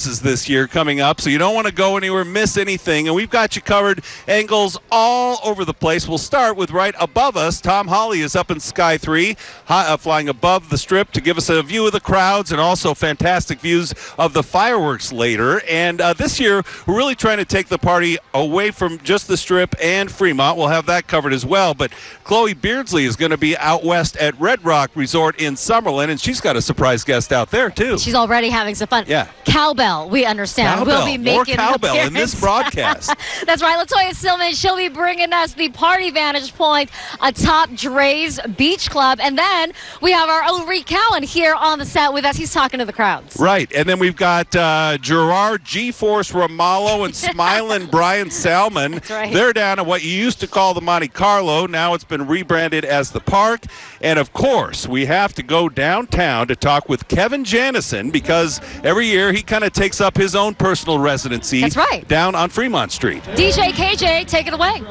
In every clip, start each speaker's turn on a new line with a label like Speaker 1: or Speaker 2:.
Speaker 1: performances this year coming up, so you don't want to go anywhere, miss anything. And we've got you covered, angles all over the place. We'll start with right above us. Tom Hawley is up in Sky 3, flying above the strip to give us a view of the crowds and also fantastic views of the fireworks later. And this year, we're really trying to take the party away from just the strip and Fremont. We'll have that covered as well. But Chloe Beardsley is going to be out west at Red Rock Resort in Summerlin, and she's got a surprise guest out there, too.
Speaker 2: She's already having some fun.
Speaker 1: Yeah.
Speaker 2: Cowbell, we understand.
Speaker 1: Cowbell.
Speaker 2: We'll be making
Speaker 1: more cowbell in this broadcast.
Speaker 2: That's right. LaToya Stillman, she'll be bringing us the Party Vantage Point atop Dre's Beach Club. And then we have our own Reed Cowan here on the set with us. He's talking to the crowds.
Speaker 1: Right. And then we've got Gerard G-Force Ramallo and Smiling Brian Salmon.
Speaker 2: That's right.
Speaker 1: They're down at what you used to call the Monte Carlo. Now it's been rebranded as the Park. And, of course, we have to go downtown to talk with Kevin Janison because every year he kind of takes up his own personal residency.
Speaker 2: That's right.
Speaker 1: Down on Fremont Street.
Speaker 2: DJ KJ, take it away.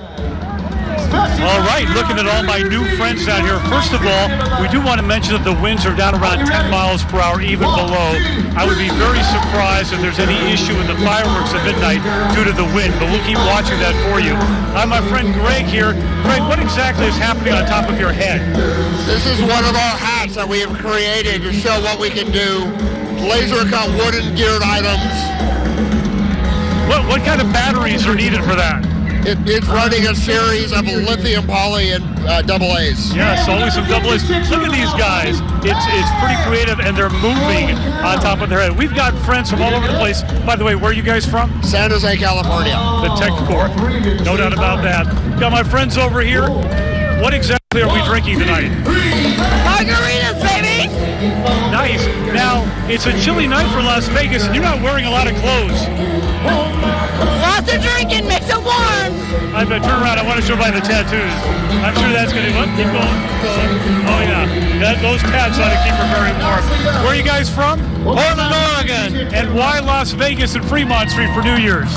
Speaker 3: All right, looking at all my new friends down here. First of all, we do want to mention that the winds are down around 10 miles per hour, even below. I would be very surprised if there's any issue in the fireworks at midnight due to the wind, but we'll keep watching that for you. I'm my friend Greg here. Greg, what exactly is happening on top of your head?
Speaker 4: This is one of our hats that we have created to show what we can do. Laser cut wooden geared items.
Speaker 3: What kind of batteries are needed for that?
Speaker 4: It's running a series of lithium poly and AA's.
Speaker 3: Yes, always some AA's. Look at these guys. It's pretty creative, and they're moving on top of their head. We've got friends from all over the place. By the way, where are you guys from?
Speaker 4: San Jose, California.
Speaker 3: The Tech Corps. No doubt about that. Got my friends over here. What exactly are we drinking tonight?
Speaker 5: Margaritas, baby!
Speaker 3: Nice. Now, it's a chilly night for Las Vegas, and you're not wearing a lot of clothes.
Speaker 5: Lots of drinking makes it warm.
Speaker 3: I bet. Turn around. I want to show by the tattoos. I'm sure that's going to keep going. Oh, yeah. Those tats ought to keep her very warm. Where are you guys from?
Speaker 6: Portland, Oregon.
Speaker 3: And why Las Vegas and Fremont Street for New Year's?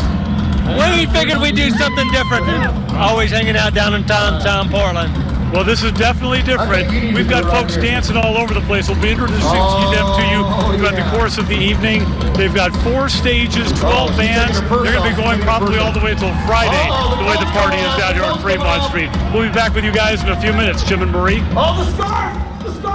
Speaker 6: We figured we'd do something different. Always hanging out down in downtown Portland.
Speaker 3: Well, this is definitely different. We've got folks dancing all over the place. We'll be introducing them to you throughout the course of the evening. They've got 4 stages, 12 bands. They're going to be going probably all the way until Friday, the way the party is down here on Fremont Street. We'll be back with you guys in a few minutes. Jim and Marie.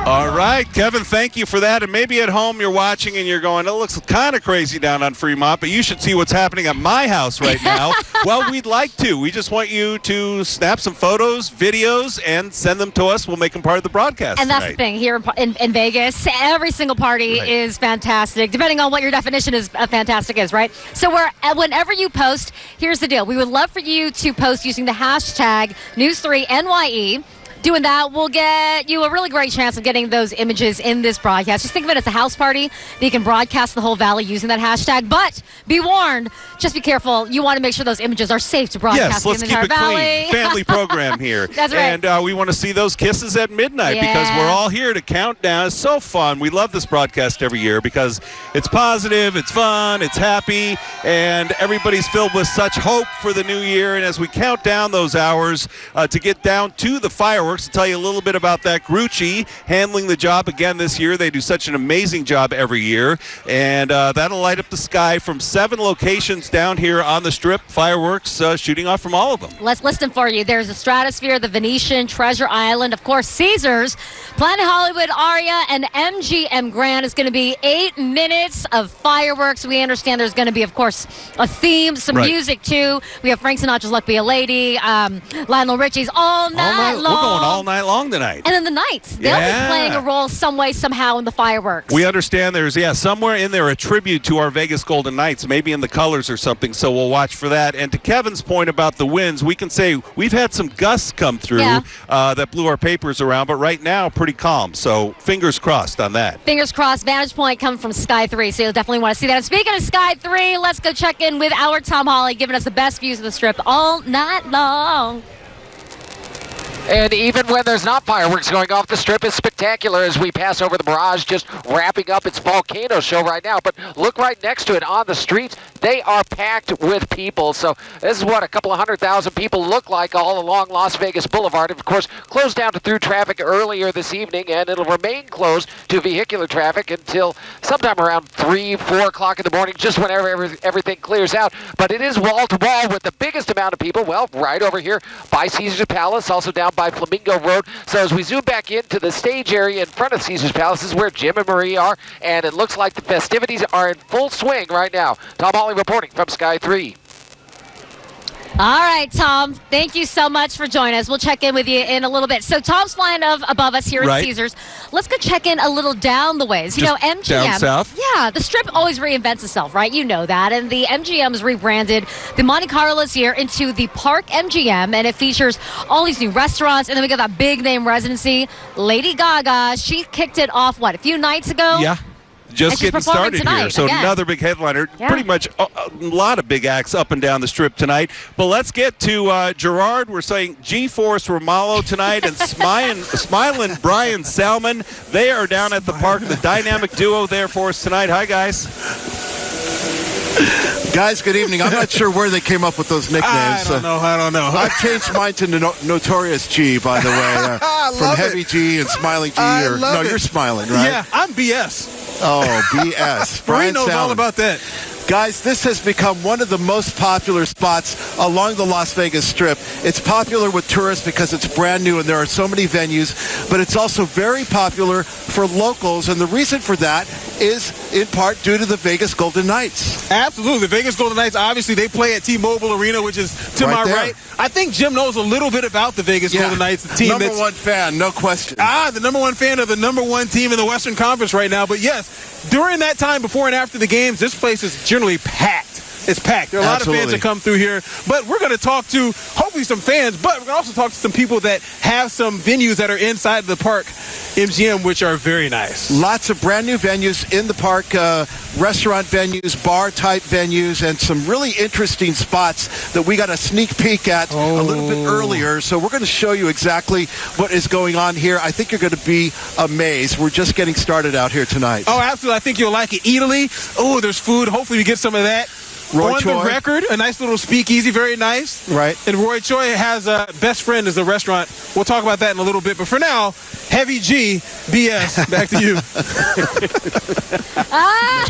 Speaker 1: All right, Kevin, thank you for that. And maybe at home you're watching and you're going, it looks kind of crazy down on Fremont, but you should see what's happening at my house right now. Well, we'd like to. We just want you to snap some photos, videos, and send them to us. We'll make them part of the broadcast
Speaker 2: And that's
Speaker 1: tonight.
Speaker 2: the thing. Here in Vegas, every single party is fantastic, depending on what your definition of fantastic is, right? So whenever you post, here's the deal. We would love for you to post using the hashtag News3NYE. Doing that will get you a really great chance of getting those images in this broadcast. Just think of it as a house party that you can broadcast the whole valley using that hashtag. But be warned, just be careful. You want to make sure those images are safe to broadcast in the entire valley.
Speaker 1: Yes, let's keep it clean. Family program here.
Speaker 2: That's right.
Speaker 1: And we want to see those kisses at midnight because we're all here to count down. It's so fun. We love this broadcast every year because it's positive, it's fun, it's happy, and everybody's filled with such hope for the new year. And as we count down those hours to get down to the fireworks, to tell you a little bit about that. Grucci handling the job again this year. They do such an amazing job every year. And that'll light up the sky from 7 locations down here on the Strip. Fireworks shooting off from all of them.
Speaker 2: Let's list them for you. There's the Stratosphere, the Venetian, Treasure Island, of course, Caesars, Planet Hollywood, Aria, and MGM Grand. Is going to be 8 minutes of fireworks. We understand there's going to be, of course, a theme, some music, too. We have Frank Sinatra's Luck Be a Lady, Lionel Richie's All Night Long.
Speaker 1: We're going all night long tonight.
Speaker 2: And then the Knights. They'll be playing a role some way, somehow in the fireworks.
Speaker 1: We understand there's, somewhere in there a tribute to our Vegas Golden Knights, maybe in the colors or something, so we'll watch for that. And to Kevin's point about the winds, we can say we've had some gusts come through that blew our papers around, but right now, pretty calm. So fingers crossed on that.
Speaker 2: Fingers crossed. Vantage Point coming from Sky 3, so you'll definitely want to see that. And speaking of Sky 3, let's go check in with our Tom Hawley, giving us the best views of the Strip all night long.
Speaker 7: And even when there's not fireworks going off, the Strip is spectacular as we pass over the barrage, just wrapping up its volcano show right now. But look right next to it on the streets. they are packed with people. So this is what a couple of 100,000 people look like all along Las Vegas Boulevard. Of course, closed down to through traffic earlier this evening, and it'll remain closed to vehicular traffic until sometime around 3, 4 o'clock in the morning, just whenever everything clears out. But it is wall-to-wall with the biggest amount of people, well, right over here by Caesar's Palace, also down by Flamingo Road. So as we zoom back into the stage area in front of Caesar's Palace, this is where Jim and Marie are, and it looks like the festivities are in full swing right now. Tom Hawley reporting from Sky 3.
Speaker 2: All right, Tom, thank you so much for joining us. We'll check in with you in a little bit. So Tom's flying above us here at Caesars. Let's go check in a little down the ways. You know, MGM.
Speaker 1: Down south?
Speaker 2: Yeah, the Strip always reinvents itself, right? You know that. And the MGM has rebranded the Monte Carlos here into the Park MGM, and it features all these new restaurants. And then we got that big name residency. Lady Gaga, she kicked it off, a few nights ago?
Speaker 1: Yeah. Just getting started here. So
Speaker 2: again.
Speaker 1: Another big headliner. Yeah. Pretty much a lot of big acts up and down the Strip tonight. But let's get to Gerard. We're saying G-Force Romalo tonight and Smiling Brian Salmon. They are down at the park. The dynamic duo there for us tonight. Hi, guys.
Speaker 8: Guys, good evening. I'm not sure where they came up with those nicknames.
Speaker 9: I don't know.
Speaker 8: I've changed mine to Notorious G, by the way. From Heavy G and Smiling G. No, you're smiling, right?
Speaker 9: Yeah, I'm BS.
Speaker 8: Oh, BS.
Speaker 9: Brian knows all about that.
Speaker 8: Guys, this has become one of the most popular spots along the Las Vegas Strip. It's popular with tourists because it's brand new and there are so many venues, but it's also very popular for locals, and the reason for that is in part due to the Vegas Golden Knights.
Speaker 9: Absolutely. The Vegas Golden Knights, obviously, they play at T-Mobile Arena, which is to my right. I think Jim knows a little bit about the Vegas Golden Knights, the team
Speaker 8: number one fan, no question.
Speaker 9: The number one fan of the number one team in the Western Conference right now. But yes, during that time, before and after the games, this place is generally packed. It's packed. There are a lot of fans that come through here. But we're going to talk to, hopefully, some fans, but we're going to also talk to some people that have some venues that are inside the park MGM, which are very nice.
Speaker 8: Lots of brand new venues in the park, restaurant venues, bar-type venues, and some really interesting spots that we got a sneak peek at a little bit earlier. So we're going to show you exactly what is going on here. I think you're going to be amazed. We're just getting started out here tonight.
Speaker 9: Oh, absolutely. I think you'll like it. Italy. Oh, there's food. Hopefully we get some of that.
Speaker 8: Roy
Speaker 9: on
Speaker 8: Choi.
Speaker 9: The record, a nice little speakeasy, very nice.
Speaker 8: Right.
Speaker 9: And Roy Choi has a best friend as a restaurant. We'll talk about that in a little bit. But for now, Heavy G, BS, back to you.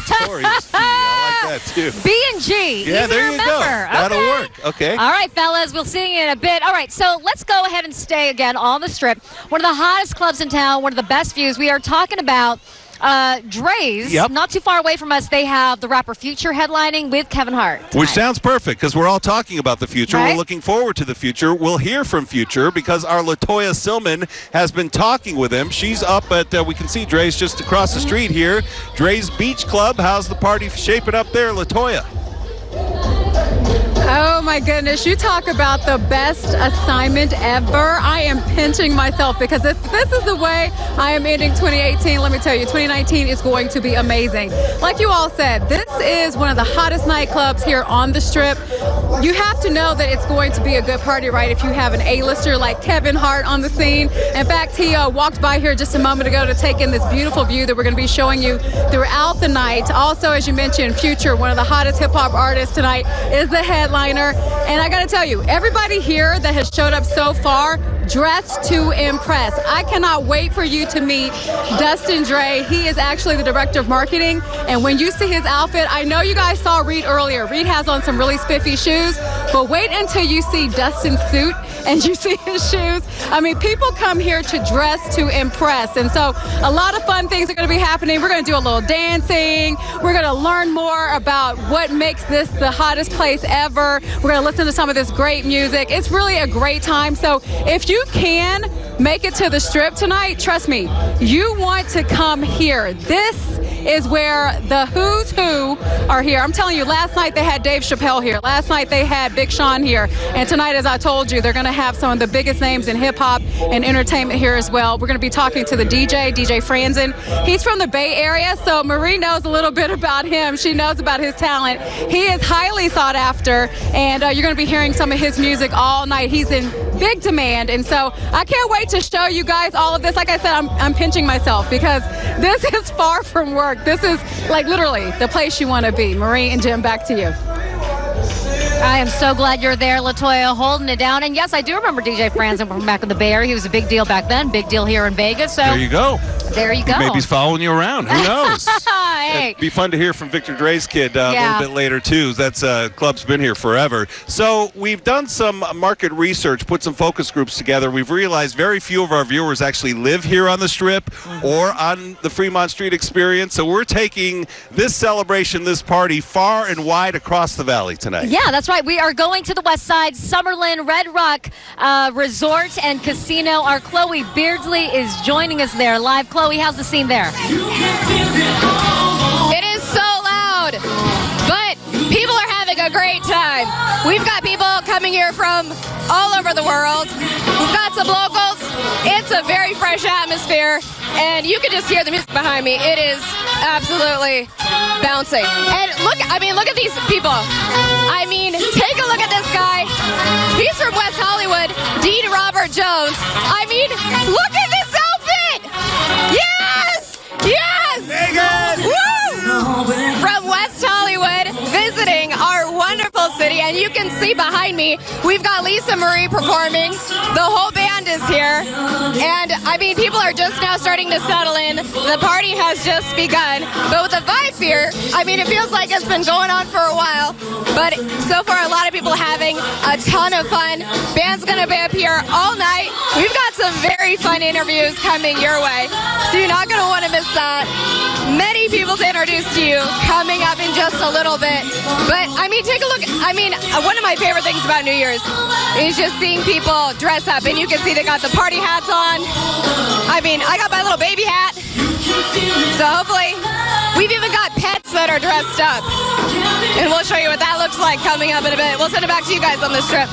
Speaker 1: Notorious G. I like that too.
Speaker 2: B and G.
Speaker 1: Yeah, there you go.
Speaker 2: Okay.
Speaker 1: That'll work. Okay.
Speaker 2: All right, fellas, we'll see you in a bit. All right, so let's go ahead and stay again on the Strip. One of the hottest clubs in town, one of the best views. We are talking about Dre's, not too far away from us. They have the rapper Future headlining with Kevin Hart tonight.
Speaker 1: Which sounds perfect because we're all talking about the future.
Speaker 2: Right?
Speaker 1: We're looking forward to the future. We'll hear from Future because our LaToya Silman has been talking with him. She's up at, we can see Dre's just across the street here. Dre's Beach Club. How's the party shaping up there, LaToya?
Speaker 10: Oh my goodness, you talk about the best assignment ever. I am pinching myself because if this is the way I am ending 2018, let me tell you, 2019 is going to be amazing. Like you all said, this is one of the hottest nightclubs here on the Strip. You have to know that it's going to be a good party, right, if you have an A-lister like Kevin Hart on the scene. In fact, he walked by here just a moment ago to take in this beautiful view that we're going to be showing you throughout the night. Also, as you mentioned, Future, one of the hottest hip-hop artists tonight, is the headliner. And I got to tell you, everybody here that has showed up so far dressed to impress. I cannot wait for you to meet Dustin Dre. He is actually the director of marketing. And when you see his outfit, I know you guys saw Reed earlier. Reed has on some really spiffy shoes, but wait until you see Dustin's suit and you see his shoes. I mean, people come here to dress to impress. And so a lot of fun things are going to be happening. We're going to do a little dancing. We're going to learn more about what makes this the hottest place ever. We're going to listen to some of this great music. It's really a great time. So if you can make it to the Strip tonight, trust me, you want to come here. This is where the who's who are here. I'm telling you, last night they had Dave Chappelle here. Last night they had Big Sean here. And tonight, as I told you, they're going to have some of the biggest names in hip-hop and entertainment here as well. We're going to be talking to the DJ Franzen. He's from the Bay Area, so Marie knows a little bit about him. She knows about his talent. He is highly sought after, and you're going to be hearing some of his music all night. He's in big demand, and so I can't wait to show you guys all of this. Like I said, I'm pinching myself because this is far from work. Park. This is like literally the place you want to be. Marie and Jim, back to you.
Speaker 2: I am so glad you're there, LaToya, holding it down. And yes, I do remember DJ Franzen from back in the Bay Area. He was a big deal back then, big deal here in Vegas. So
Speaker 1: there you go.
Speaker 2: There you go.
Speaker 1: Maybe he's following you around. Who knows?
Speaker 2: Hey.
Speaker 1: It'd be fun to hear from Victor Dre's kid a little bit later, too. That's club's been here forever. So we've done some market research, put some focus groups together. We've realized very few of our viewers actually live here on the Strip or on the Fremont Street experience. So we're taking this celebration, this party, far and wide across the valley tonight.
Speaker 2: Yeah, that's right. We are going to the West Side, Summerlin, Red Rock Resort and Casino. Our Chloe Beardsley is joining us there live. Chloe, how's the scene there?
Speaker 5: It is so loud, but people are having a great time. We've got people coming here from all over the world. We've got some locals. It's a very fresh atmosphere, and you can just hear the music behind me. It is absolutely bouncing. And look at these people. I mean, take a look at this guy. He's from West Hollywood, Dean Robert Jones. I mean, look at this outfit. Yes! Yes! Vegas! Woo! From West Hollywood, visiting our wonderful city, and you can see behind me, we've got Lisa Marie performing. The whole band is here, and I mean, people are just now starting to settle in. The party has just begun, but with the vibe here, I mean, it feels like it's been going on for a while, but so far, a lot of people having a ton of fun. Band's gonna be up here all night. We've got some very fun interviews coming your way, so you're not gonna want to miss that. Many people to introduce to you coming up in just a little bit. But, I mean, take a look. I mean, one of my favorite things about New Year's is just seeing people dress up. And you can see they got the party hats on. I mean, I got my little baby hat. So hopefully, we've even got pets that are dressed up. And we'll show you what that looks like coming up in a bit. We'll send it back to you guys on this trip.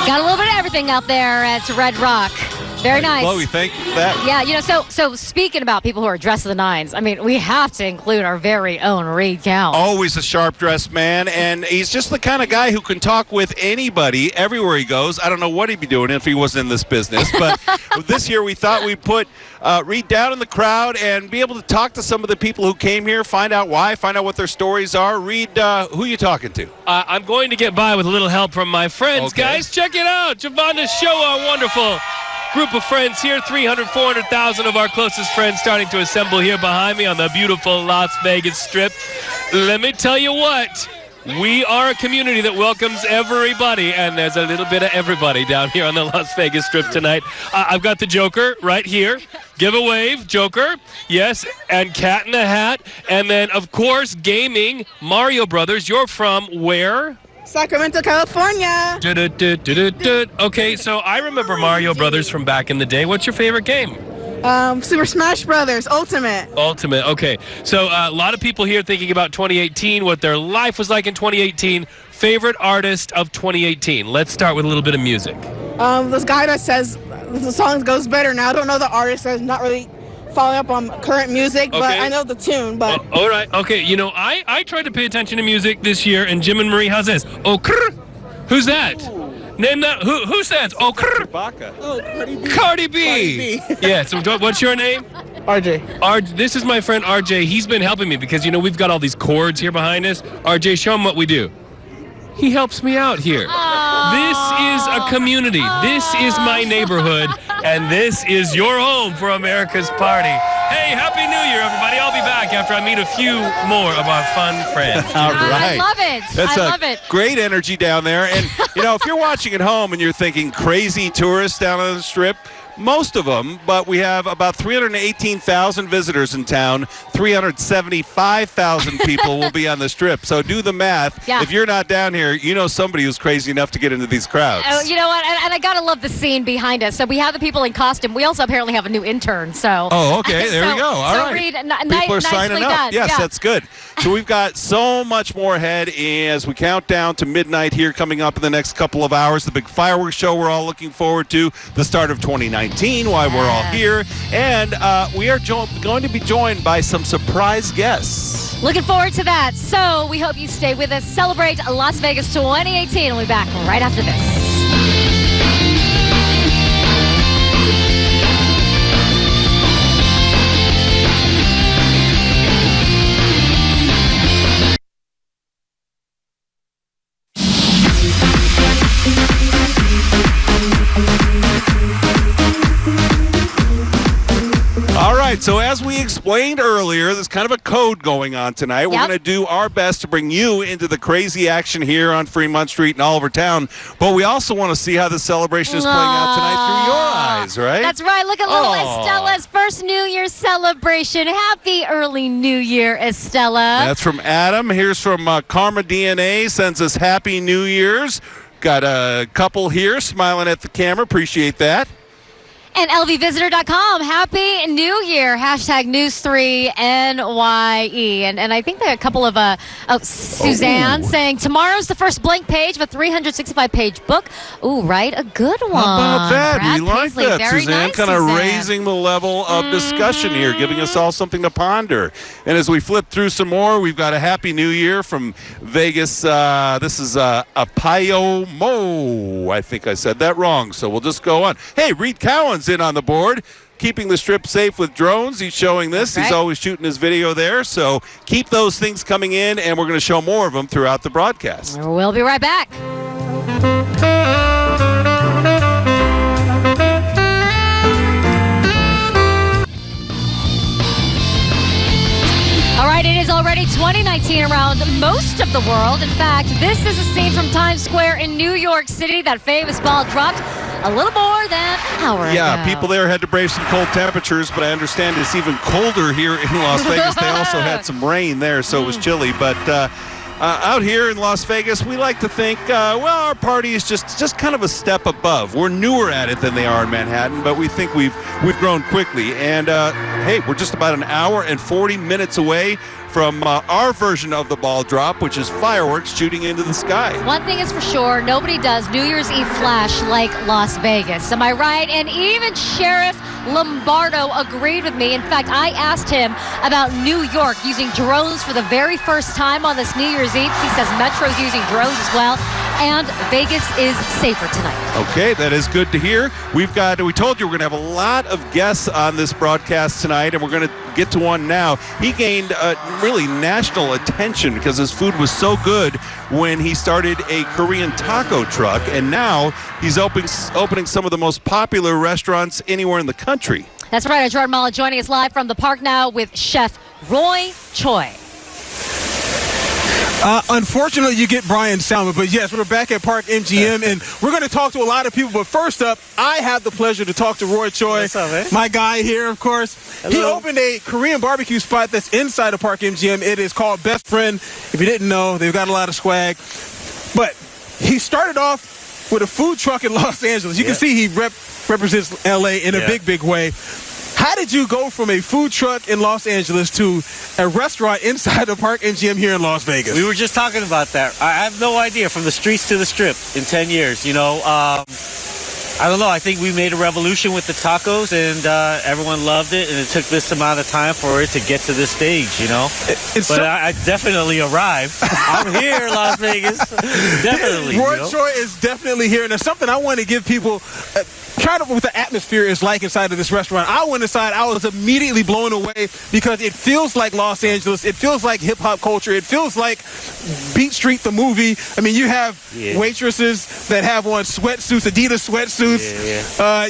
Speaker 2: Got a little bit of everything out there at Red Rock. Very nice.
Speaker 1: Chloe, thank you for that.
Speaker 2: Yeah, you know, so speaking about people who are dressed to the nines, I mean, we have to include our very own Reed Count.
Speaker 1: Always a sharp-dressed man, and he's just the kind of guy who can talk with anybody everywhere he goes. I don't know what he'd be doing if he wasn't in this business, but this year we thought we'd put Reed down in the crowd and be able to talk to some of the people who came here, find out why, find out what their stories are. Reed, who are you talking to?
Speaker 6: I'm going to get by with a little help from my friends.
Speaker 1: Okay.
Speaker 6: Guys, check it out. Javonda Show, our wonderful group of friends here, 400,000 of our closest friends starting to assemble here behind me on the beautiful Las Vegas Strip. Let me tell you what, we are a community that welcomes everybody, and there's a little bit of everybody down here on the Las Vegas Strip tonight. I've got the Joker right here. Give a wave, Joker. Yes, and Cat in the Hat. And then, of course, gaming, Mario Brothers. You're from where?
Speaker 11: Sacramento, California.
Speaker 6: Okay, so I remember Mario Brothers from back in the day. What's your favorite game?
Speaker 11: Super Smash Brothers Ultimate.
Speaker 6: Ultimate, okay. So a lot of people here thinking about 2018, what their life was like in 2018. Favorite artist of 2018? Let's start with a little bit of music.
Speaker 11: This guy that says the song goes better now. I don't know the artist. I'm not really following up on current music, but I know the tune. But
Speaker 6: all right, okay. You know, I tried to pay attention to music this year, and Jim and Marie, how's this? Oh, who's that? Name that. Who says? Oh, Cardi B. Yeah. So what's your name?
Speaker 11: RJ.
Speaker 6: This is my friend RJ. He's been helping me because, you know, we've got all these cords here behind us. RJ, show him what we do. He helps me out here. This is a community. This is my neighborhood, and this is your home for America's party. Hey, Happy New Year, everybody. I'll be back after I meet a few more of our fun friends.
Speaker 1: All right.
Speaker 2: I love it.
Speaker 1: That's
Speaker 2: I love it.
Speaker 1: Great energy down there. And, you know, if you're watching at home and you're thinking crazy tourists down on the Strip, most of them, but we have about 318,000 visitors in town. 375,000 people will be on the Strip. So do the math.
Speaker 2: Yeah.
Speaker 1: If you're not down here, you know somebody who's crazy enough to get into these crowds.
Speaker 2: Oh, you know what? And I gotta love the scene behind us. So we have the people in costume. We also apparently have a new intern. So.
Speaker 1: Oh, okay. There we go. All right.
Speaker 2: Reed,
Speaker 1: people are signing up.
Speaker 2: Done.
Speaker 1: Yes,
Speaker 2: yeah.
Speaker 1: that's good. So we've got so much more ahead as we count down to midnight here coming up in the next couple of hours. The big fireworks show we're all looking forward to. The start of 2019, why we're all here. And we are going to be joined by some surprise guests.
Speaker 2: Looking forward to that. So we hope you stay with us. Celebrate Las Vegas 2018. We'll be back right after this.
Speaker 1: as we explained earlier, there's kind of a code going on tonight. We're going to do our best to bring you into the crazy action here on Fremont Street and all over town. But we also want to see how the celebration is playing out tonight through your eyes, right?
Speaker 2: That's right. Look at little Estella's first New Year's celebration. Happy early New Year, Estella.
Speaker 1: That's from Adam. Here's from Karma DNA. Sends us Happy New Year's. Got a couple here smiling at the camera. Appreciate that.
Speaker 2: And LVVisitor.com, Happy New Year, hashtag News3NYE. And I think there are a couple of, Suzanne saying, tomorrow's the first blank page of a 365-page book. Ooh, right, a good one.
Speaker 1: How about that?
Speaker 2: Brad
Speaker 1: We like
Speaker 2: Paisley.
Speaker 1: that,
Speaker 2: Very
Speaker 1: Suzanne.
Speaker 2: nice,
Speaker 1: Kind of
Speaker 2: Suzanne.
Speaker 1: raising the level of discussion here, giving us all something to ponder. And as we flip through some more, we've got a Happy New Year from Vegas. This is Apayo Mo. I think I said that wrong, so we'll just go on. Hey, Reed Cowan's in on the board, keeping the strip safe with drones. He's showing this. He's always shooting his video there, so keep those things coming in, and we're going to show more of them throughout the broadcast.
Speaker 2: We'll be right back. All right, it is already 2019 around most of the world. In fact, this is a scene from Times Square in New York City. That famous ball dropped a little more than an hour ago.
Speaker 1: People there had to brave some cold temperatures, but I understand it's even colder here in Las Vegas. They also had some rain there, so it was chilly. But out here in Las Vegas, we like to think, our party is just kind of a step above. We're newer at it than they are in Manhattan, but we think we've grown quickly. And, hey, we're just about an hour and 40 minutes away from our version of the ball drop, which is fireworks shooting into the sky.
Speaker 2: One thing is for sure, nobody does New Year's Eve flash like Las Vegas. Am I right? And even Sheriff Lombardo agreed with me. In fact, I asked him about New York using drones for the very first time on this New Year's Eve. He says Metro's using drones as well, and Vegas is safer tonight.
Speaker 1: Okay, that is good to hear. We told you we're going to have a lot of guests on this broadcast tonight, and we're going to get to one now. He gained really national attention because his food was so good when he started a Korean taco truck, and now he's opening some of the most popular restaurants anywhere in the country.
Speaker 2: That's right. Gerard Mullen joining us live from the park now with Chef Roy Choi.
Speaker 9: Unfortunately, you get Brian Salmon, but yes, we're back at Park MGM, and we're going to talk to a lot of people. But first up, I have the pleasure to talk to Roy Choi,
Speaker 12: What's up, man?
Speaker 9: my guy here, of course.
Speaker 12: Hello.
Speaker 9: He opened a Korean barbecue spot that's inside of Park MGM. It is called Best Friend. If you didn't know, they've got a lot of swag. But he started off with a food truck in Los Angeles. You can see he represents L.A. in a big, big way. How did you go from a food truck in Los Angeles to a restaurant inside the Park MGM here in Las Vegas?
Speaker 12: We were just talking about that. I have no idea. From the streets to the strip in 10 years, I don't know. I think we made a revolution with the tacos, and everyone loved it, and it took this amount of time for it to get to this stage, But I definitely arrived. I'm here, Las Vegas. Definitely.
Speaker 9: Roy Choi is definitely here, and there's something I want to give people kind of what the atmosphere is like inside of this restaurant. I went inside. I was immediately blown away because it feels like Los Angeles. It feels like hip-hop culture. It feels like Beat Street, the movie. I mean, you have waitresses that have on sweatsuits, Adidas sweatsuits.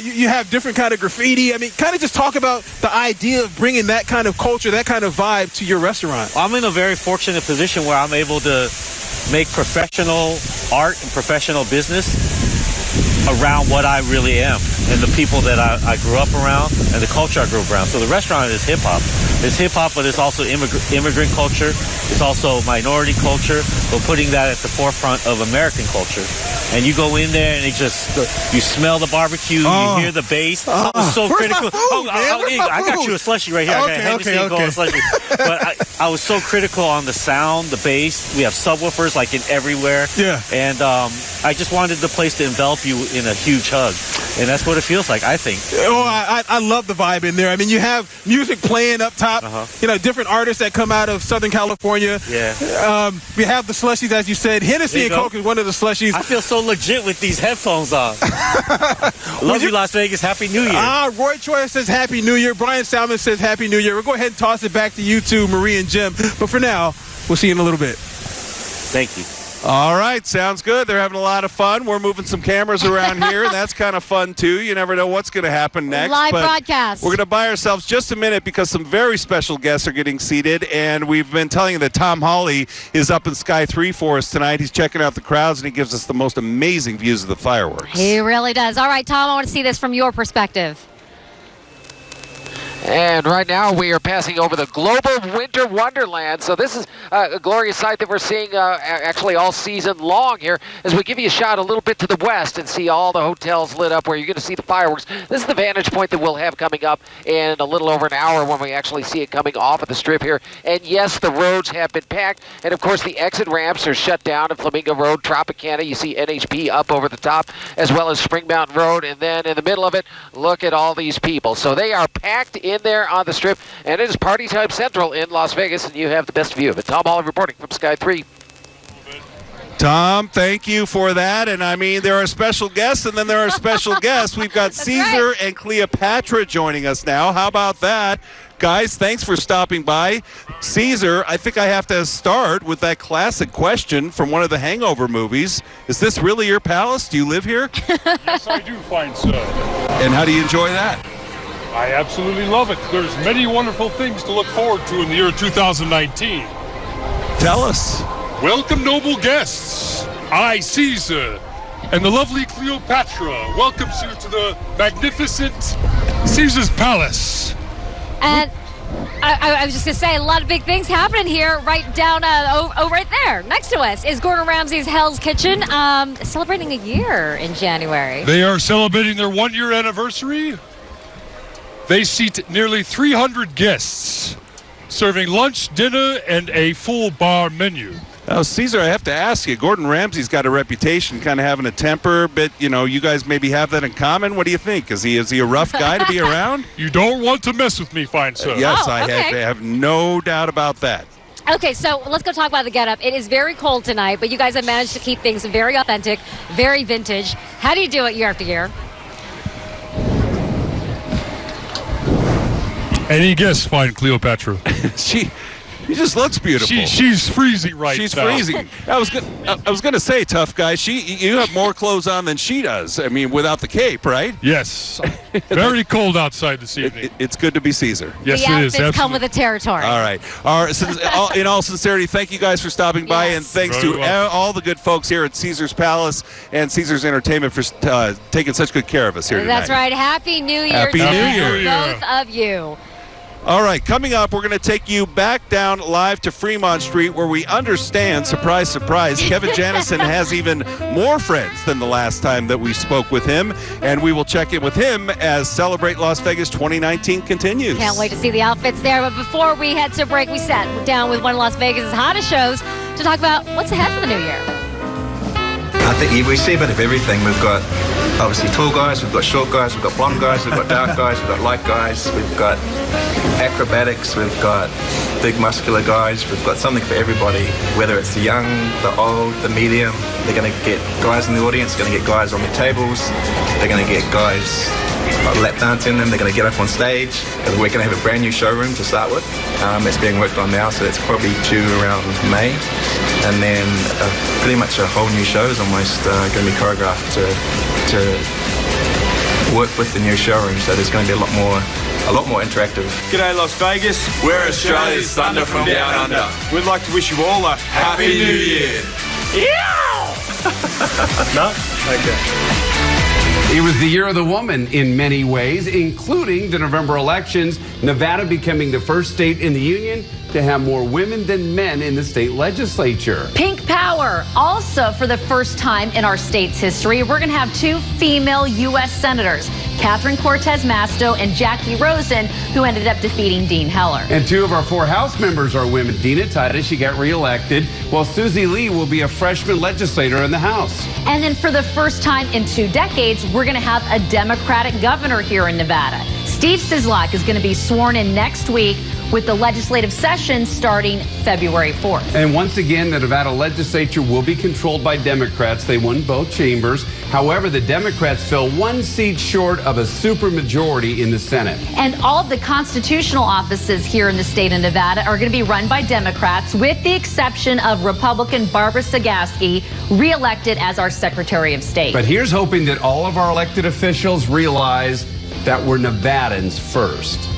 Speaker 9: You have different kind of graffiti. I mean, kind of just talk about the idea of bringing that kind of culture, that kind of vibe to your restaurant.
Speaker 12: Well, I'm in a very fortunate position where I'm able to make professional art and professional business around what I really am and the people that I grew up around and the culture I grew up around. So the restaurant is hip-hop. It's hip-hop, but it's also immigrant culture. It's also minority culture, but putting that at the forefront of American culture. And you go in there and you smell the barbecue, you hear the bass. I was so critical. I got you a slushie right here.
Speaker 9: Okay.
Speaker 12: But I was so critical on the sound, the bass. We have subwoofers like in everywhere.
Speaker 9: Yeah.
Speaker 12: And I just wanted the place to envelop you in a huge hug. And that's what it feels like, I think.
Speaker 9: I love the vibe in there. I mean, you have music playing up top. Different artists that come out of Southern California.
Speaker 12: Yeah.
Speaker 9: We have the slushies, as you said. Hennessy and Coke is one of the slushies.
Speaker 12: I feel so legit with these headphones on. Love you, Las Vegas. Happy New Year.
Speaker 9: Roy Choi says Happy New Year. Brian Salmon says Happy New Year. We'll go ahead and toss it back to you two, Marie and Jim. But for now, we'll see you in a little bit.
Speaker 12: Thank you.
Speaker 1: All right, sounds good. They're having a lot of fun. We're moving some cameras around here, and that's kind of fun, too. You never know what's going to happen next.
Speaker 2: Live broadcast.
Speaker 1: We're going to buy ourselves just a minute because some very special guests are getting seated, and we've been telling you that Tom Hawley is up in Sky 3 for us tonight. He's checking out the crowds, and he gives us the most amazing views of the fireworks.
Speaker 2: He really does. All right, Tom, I want to see this from your perspective.
Speaker 7: And right now we are passing over the Global Winter Wonderland. So this is a glorious sight that we're seeing actually all season long here as we give you a shot a little bit to the west and see all the hotels lit up where you're going to see the fireworks. This is the vantage point that we'll have coming up in a little over an hour when we actually see it coming off of the strip here. And yes, the roads have been packed. And of course the exit ramps are shut down at Flamingo Road, Tropicana. You see NHP up over the top as well as Spring Mountain Road. And then in the middle of it, look at all these people. So they are packed in there on the strip, and it is party time central in Las Vegas, and you have the best view of it. Tom Hawley reporting from Sky 3.
Speaker 1: Tom, thank you for that. And I mean, there are special guests, and then there are special guests. We've got Caesar and Cleopatra joining us now. How about that? Guys, thanks for stopping by. Caesar, I think I have to start with that classic question from one of the Hangover movies. Is this really your palace? Do you live here?
Speaker 13: Yes, I do find so.
Speaker 1: And how do you enjoy that?
Speaker 13: I absolutely love it. There's many wonderful things to look forward to in the year 2019.
Speaker 1: Tell us.
Speaker 13: Welcome, noble guests. I, Caesar, and the lovely Cleopatra welcomes you to the magnificent Caesar's Palace.
Speaker 2: And I was just going to say, a lot of big things happening here right down, right there, next to us, is Gordon Ramsay's Hell's Kitchen, celebrating a year in January.
Speaker 13: They are celebrating their one-year anniversary. They seat nearly 300 guests, serving lunch, dinner, and a full bar menu.
Speaker 1: Now, Caesar, I have to ask you, Gordon Ramsay's got a reputation kind of having a temper, but, you know, you guys maybe have that in common. What do you think? Is he a rough guy to be around?
Speaker 13: You don't want to mess with me, fine sir.
Speaker 1: Yes,
Speaker 2: okay.
Speaker 1: I have no doubt about that.
Speaker 2: Okay, so let's go talk about the getup. It is very cold tonight, but you guys have managed to keep things very authentic, very vintage. How do you do it year after year?
Speaker 13: Any guess, fine Cleopatra?
Speaker 1: She just looks beautiful.
Speaker 13: She's freezing right now.
Speaker 1: She's freezing. I was going to say, tough guy. You have more clothes on than she does. I mean, without the cape, right?
Speaker 13: Yes. Very cold outside this evening.
Speaker 1: It's good to be Caesar.
Speaker 13: Yes,
Speaker 2: the
Speaker 13: it is.
Speaker 2: outfits come with the territory.
Speaker 1: All right. In all sincerity, thank you guys for stopping by, and thanks to all the good folks here at Caesar's Palace and Caesar's Entertainment for taking such good care of us here tonight.
Speaker 2: That's right. Happy New Year
Speaker 1: Happy
Speaker 2: to
Speaker 1: New Year.
Speaker 2: both of you.
Speaker 1: All right, coming up, we're going to take you back down live to Fremont Street where we understand, surprise, surprise, Kevin Janison has even more friends than the last time that we spoke with him, and we will check in with him as Celebrate Las Vegas 2019 continues.
Speaker 2: Can't wait to see the outfits there, but before we head to break, we sat down with one of Las Vegas' hottest shows to talk about what's ahead for the new year.
Speaker 14: I think we see a bit of everything. We've got obviously tall guys, we've got short guys, we've got blonde guys, we've got dark guys, we've got light guys, we've got acrobatics, we've got big muscular guys, we've got something for everybody, whether it's the young, the old, the medium. They're going to get guys in the audience, going to get guys on the tables, they're going to get guys lap dancing them, they're going to get up on stage. We're going to have a brand new showroom to start with. It's being worked on now, so it's probably due around May. And then pretty much a whole new show is almost going to be choreographed to work with the new showroom, so there's going to be a lot more interactive.
Speaker 15: G'day Las Vegas, we're Australia's Thunder from Down Under. We'd like to wish you all a Happy New Year.
Speaker 14: No? Okay.
Speaker 16: It was the year of the woman in many ways, including the November elections, Nevada becoming the first state in the union to have more women than men in the state legislature.
Speaker 17: Pink power. Also, for the first time in our state's history, we're going to have two female U.S. senators, Catherine Cortez Masto and Jackie Rosen, who ended up defeating Dean Heller.
Speaker 16: And two of our four House members are women. Dina Titus, she got reelected, while Susie Lee will be a freshman legislator in the House.
Speaker 17: And then for the first time in 2 decades, we're going to have a Democratic governor here in Nevada. Steve Sisolak is going to be sworn in next week. with the legislative session starting February 4th.
Speaker 16: And once again, the Nevada legislature will be controlled by Democrats. They won both chambers. However, the Democrats fell 1 seat short of a supermajority in the Senate.
Speaker 17: And all of the constitutional offices here in the state of Nevada are going to be run by Democrats, with the exception of Republican Barbara Sagaski, reelected as our Secretary of State.
Speaker 16: But here's hoping that all of our elected officials realize that we're Nevadans first.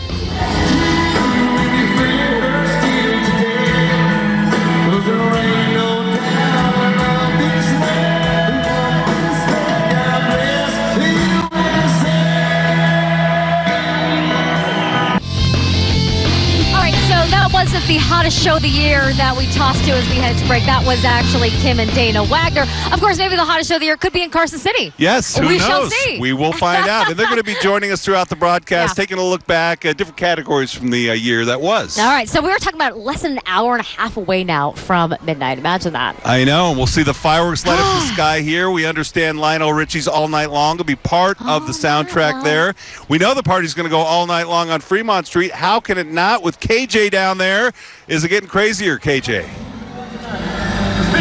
Speaker 2: Wasn't the hottest show of the year that we tossed to as we headed to break. That was actually Kim and Dana Wagner. Of course, maybe the hottest show of the year could be in Carson City.
Speaker 1: Yes, who
Speaker 2: we
Speaker 1: knows?
Speaker 2: Shall see.
Speaker 1: We will find out. And they're going to be joining us throughout the broadcast, taking a look back at different categories from the year that was.
Speaker 2: All right, so we were talking about less than an hour and a half away now from midnight. Imagine that.
Speaker 1: I know. We'll see the fireworks light up the sky here. We understand Lionel Richie's All Night Long will be part of the soundtrack there. We know the party's going to go all night long on Fremont Street. How can it not with KJ down there? Is it getting crazier, KJ?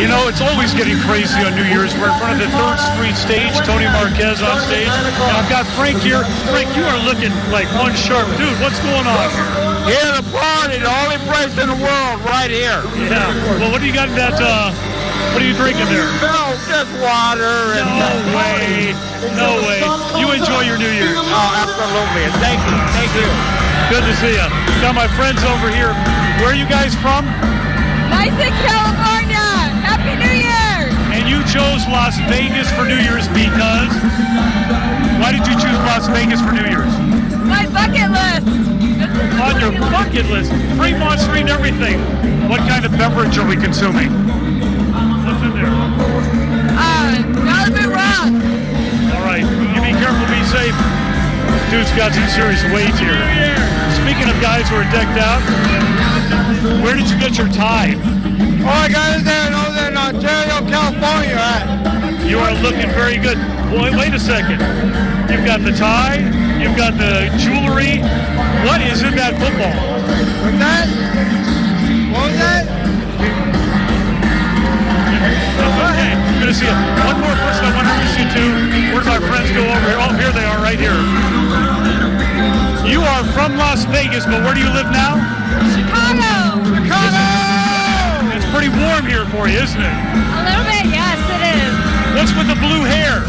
Speaker 3: You know, it's always getting crazy on New Year's. We're in front of the 3rd Street stage, Tony Marquez on stage. And I've got Frank here. Frank, you are looking like one sharp dude. What's going on?
Speaker 4: Here the party, the only place in the world, right here.
Speaker 3: Yeah. Well, what do you got in that, what are you drinking there?
Speaker 4: No, just water. And
Speaker 3: No way. You enjoy your New Year's.
Speaker 4: Oh, absolutely. Thank you. Thank you.
Speaker 3: Good to see you. Got my friends over here. Where are you guys from?
Speaker 10: Tyson, California. Happy New Year.
Speaker 3: And you chose Las Vegas for New Year's because? Why did you choose Las Vegas for New Year's?
Speaker 10: My bucket list.
Speaker 3: On your bucket list. Fremont Street and everything. What kind of beverage are we consuming? What's in there?
Speaker 10: Malibu Rock.
Speaker 3: All right. You be careful, be safe. Dude's got some serious weight here. Speaking of guys who are decked out, where did you get your tie?
Speaker 4: Oh, I got it there in Ontario, California.
Speaker 3: You are looking very good. Boy, wait a second. You've got the tie. You've got the jewelry. What is in that football?
Speaker 4: What's that? What was that?
Speaker 3: Okay, good to see you. One more person I want to see too. Where'd my friends go over here? Oh, here they are, right here. You are from Las Vegas, but where do you live now?
Speaker 10: Chicago.
Speaker 3: It's pretty warm here for you, isn't it?
Speaker 10: A little bit, yes, it is.
Speaker 3: What's with the blue hair?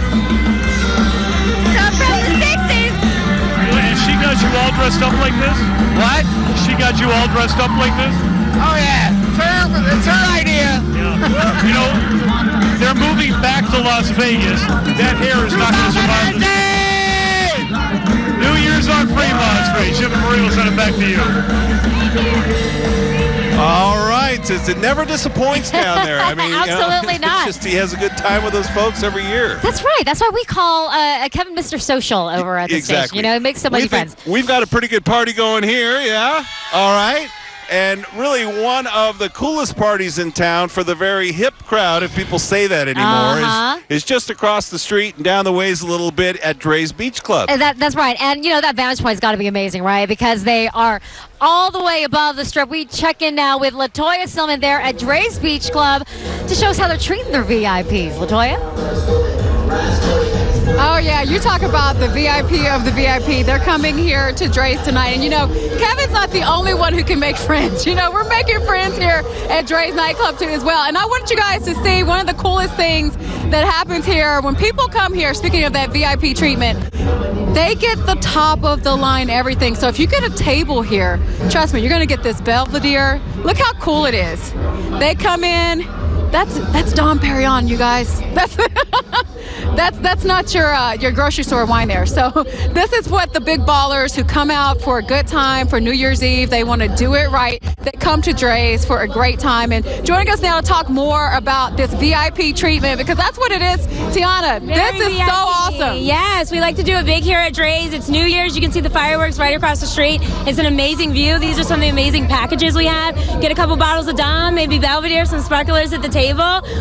Speaker 10: Stuff from the 60s.
Speaker 3: And she got you all dressed up like this?
Speaker 4: What?
Speaker 3: She got you all dressed up like this?
Speaker 4: Oh, yeah. It's her idea.
Speaker 3: Yeah. You know, they're moving back to Las Vegas. That hair is not going to survive this. New Year's on Fremont Street. Jim and Marie will send it back to you.
Speaker 1: All right. It never disappoints down there. I mean,
Speaker 2: absolutely not.
Speaker 1: It's just he has a good time with those folks every year.
Speaker 2: That's right. That's why we call Kevin Mr. Social over at the station. You know, he makes so many friends.
Speaker 1: We've got a pretty good party going here, yeah? All right. And really one of the coolest parties in town for the very hip crowd, if people say that anymore, is just across the street and down the ways a little bit at Dre's Beach Club.
Speaker 2: That's right. And, you know, that vantage point's got to be amazing, right? Because they are all the way above the strip. We check in now with LaToya Silman there at Dre's Beach Club to show us how they're treating their VIPs. LaToya?
Speaker 10: Oh, yeah. You talk about the VIP of the VIP. They're coming here to Dre's tonight. And, you know, Kevin's not the only one who can make friends. You know, we're making friends here at Dre's nightclub, too, as well. And I want you guys to see one of the coolest things that happens here. When people come here, speaking of that VIP treatment, they get the top of the line everything. So if you get a table here, trust me, you're going to get this Belvedere. Look how cool it is. They come in. That's Dom Perignon, you guys. That's not your grocery store wine there. So this is what the big ballers who come out for a good time for New Year's Eve, they want to do it right. They come to Dre's for a great time. And joining us now to talk more about this VIP treatment, because that's what it is, Tiana. This is VIP. So awesome.
Speaker 18: Yes, we like to do it big here at Dre's. It's New Year's. You can see the fireworks right across the street. It's an amazing view. These are some of the amazing packages we have. Get a couple bottles of Dom, maybe Belvedere, some sparklers at the table.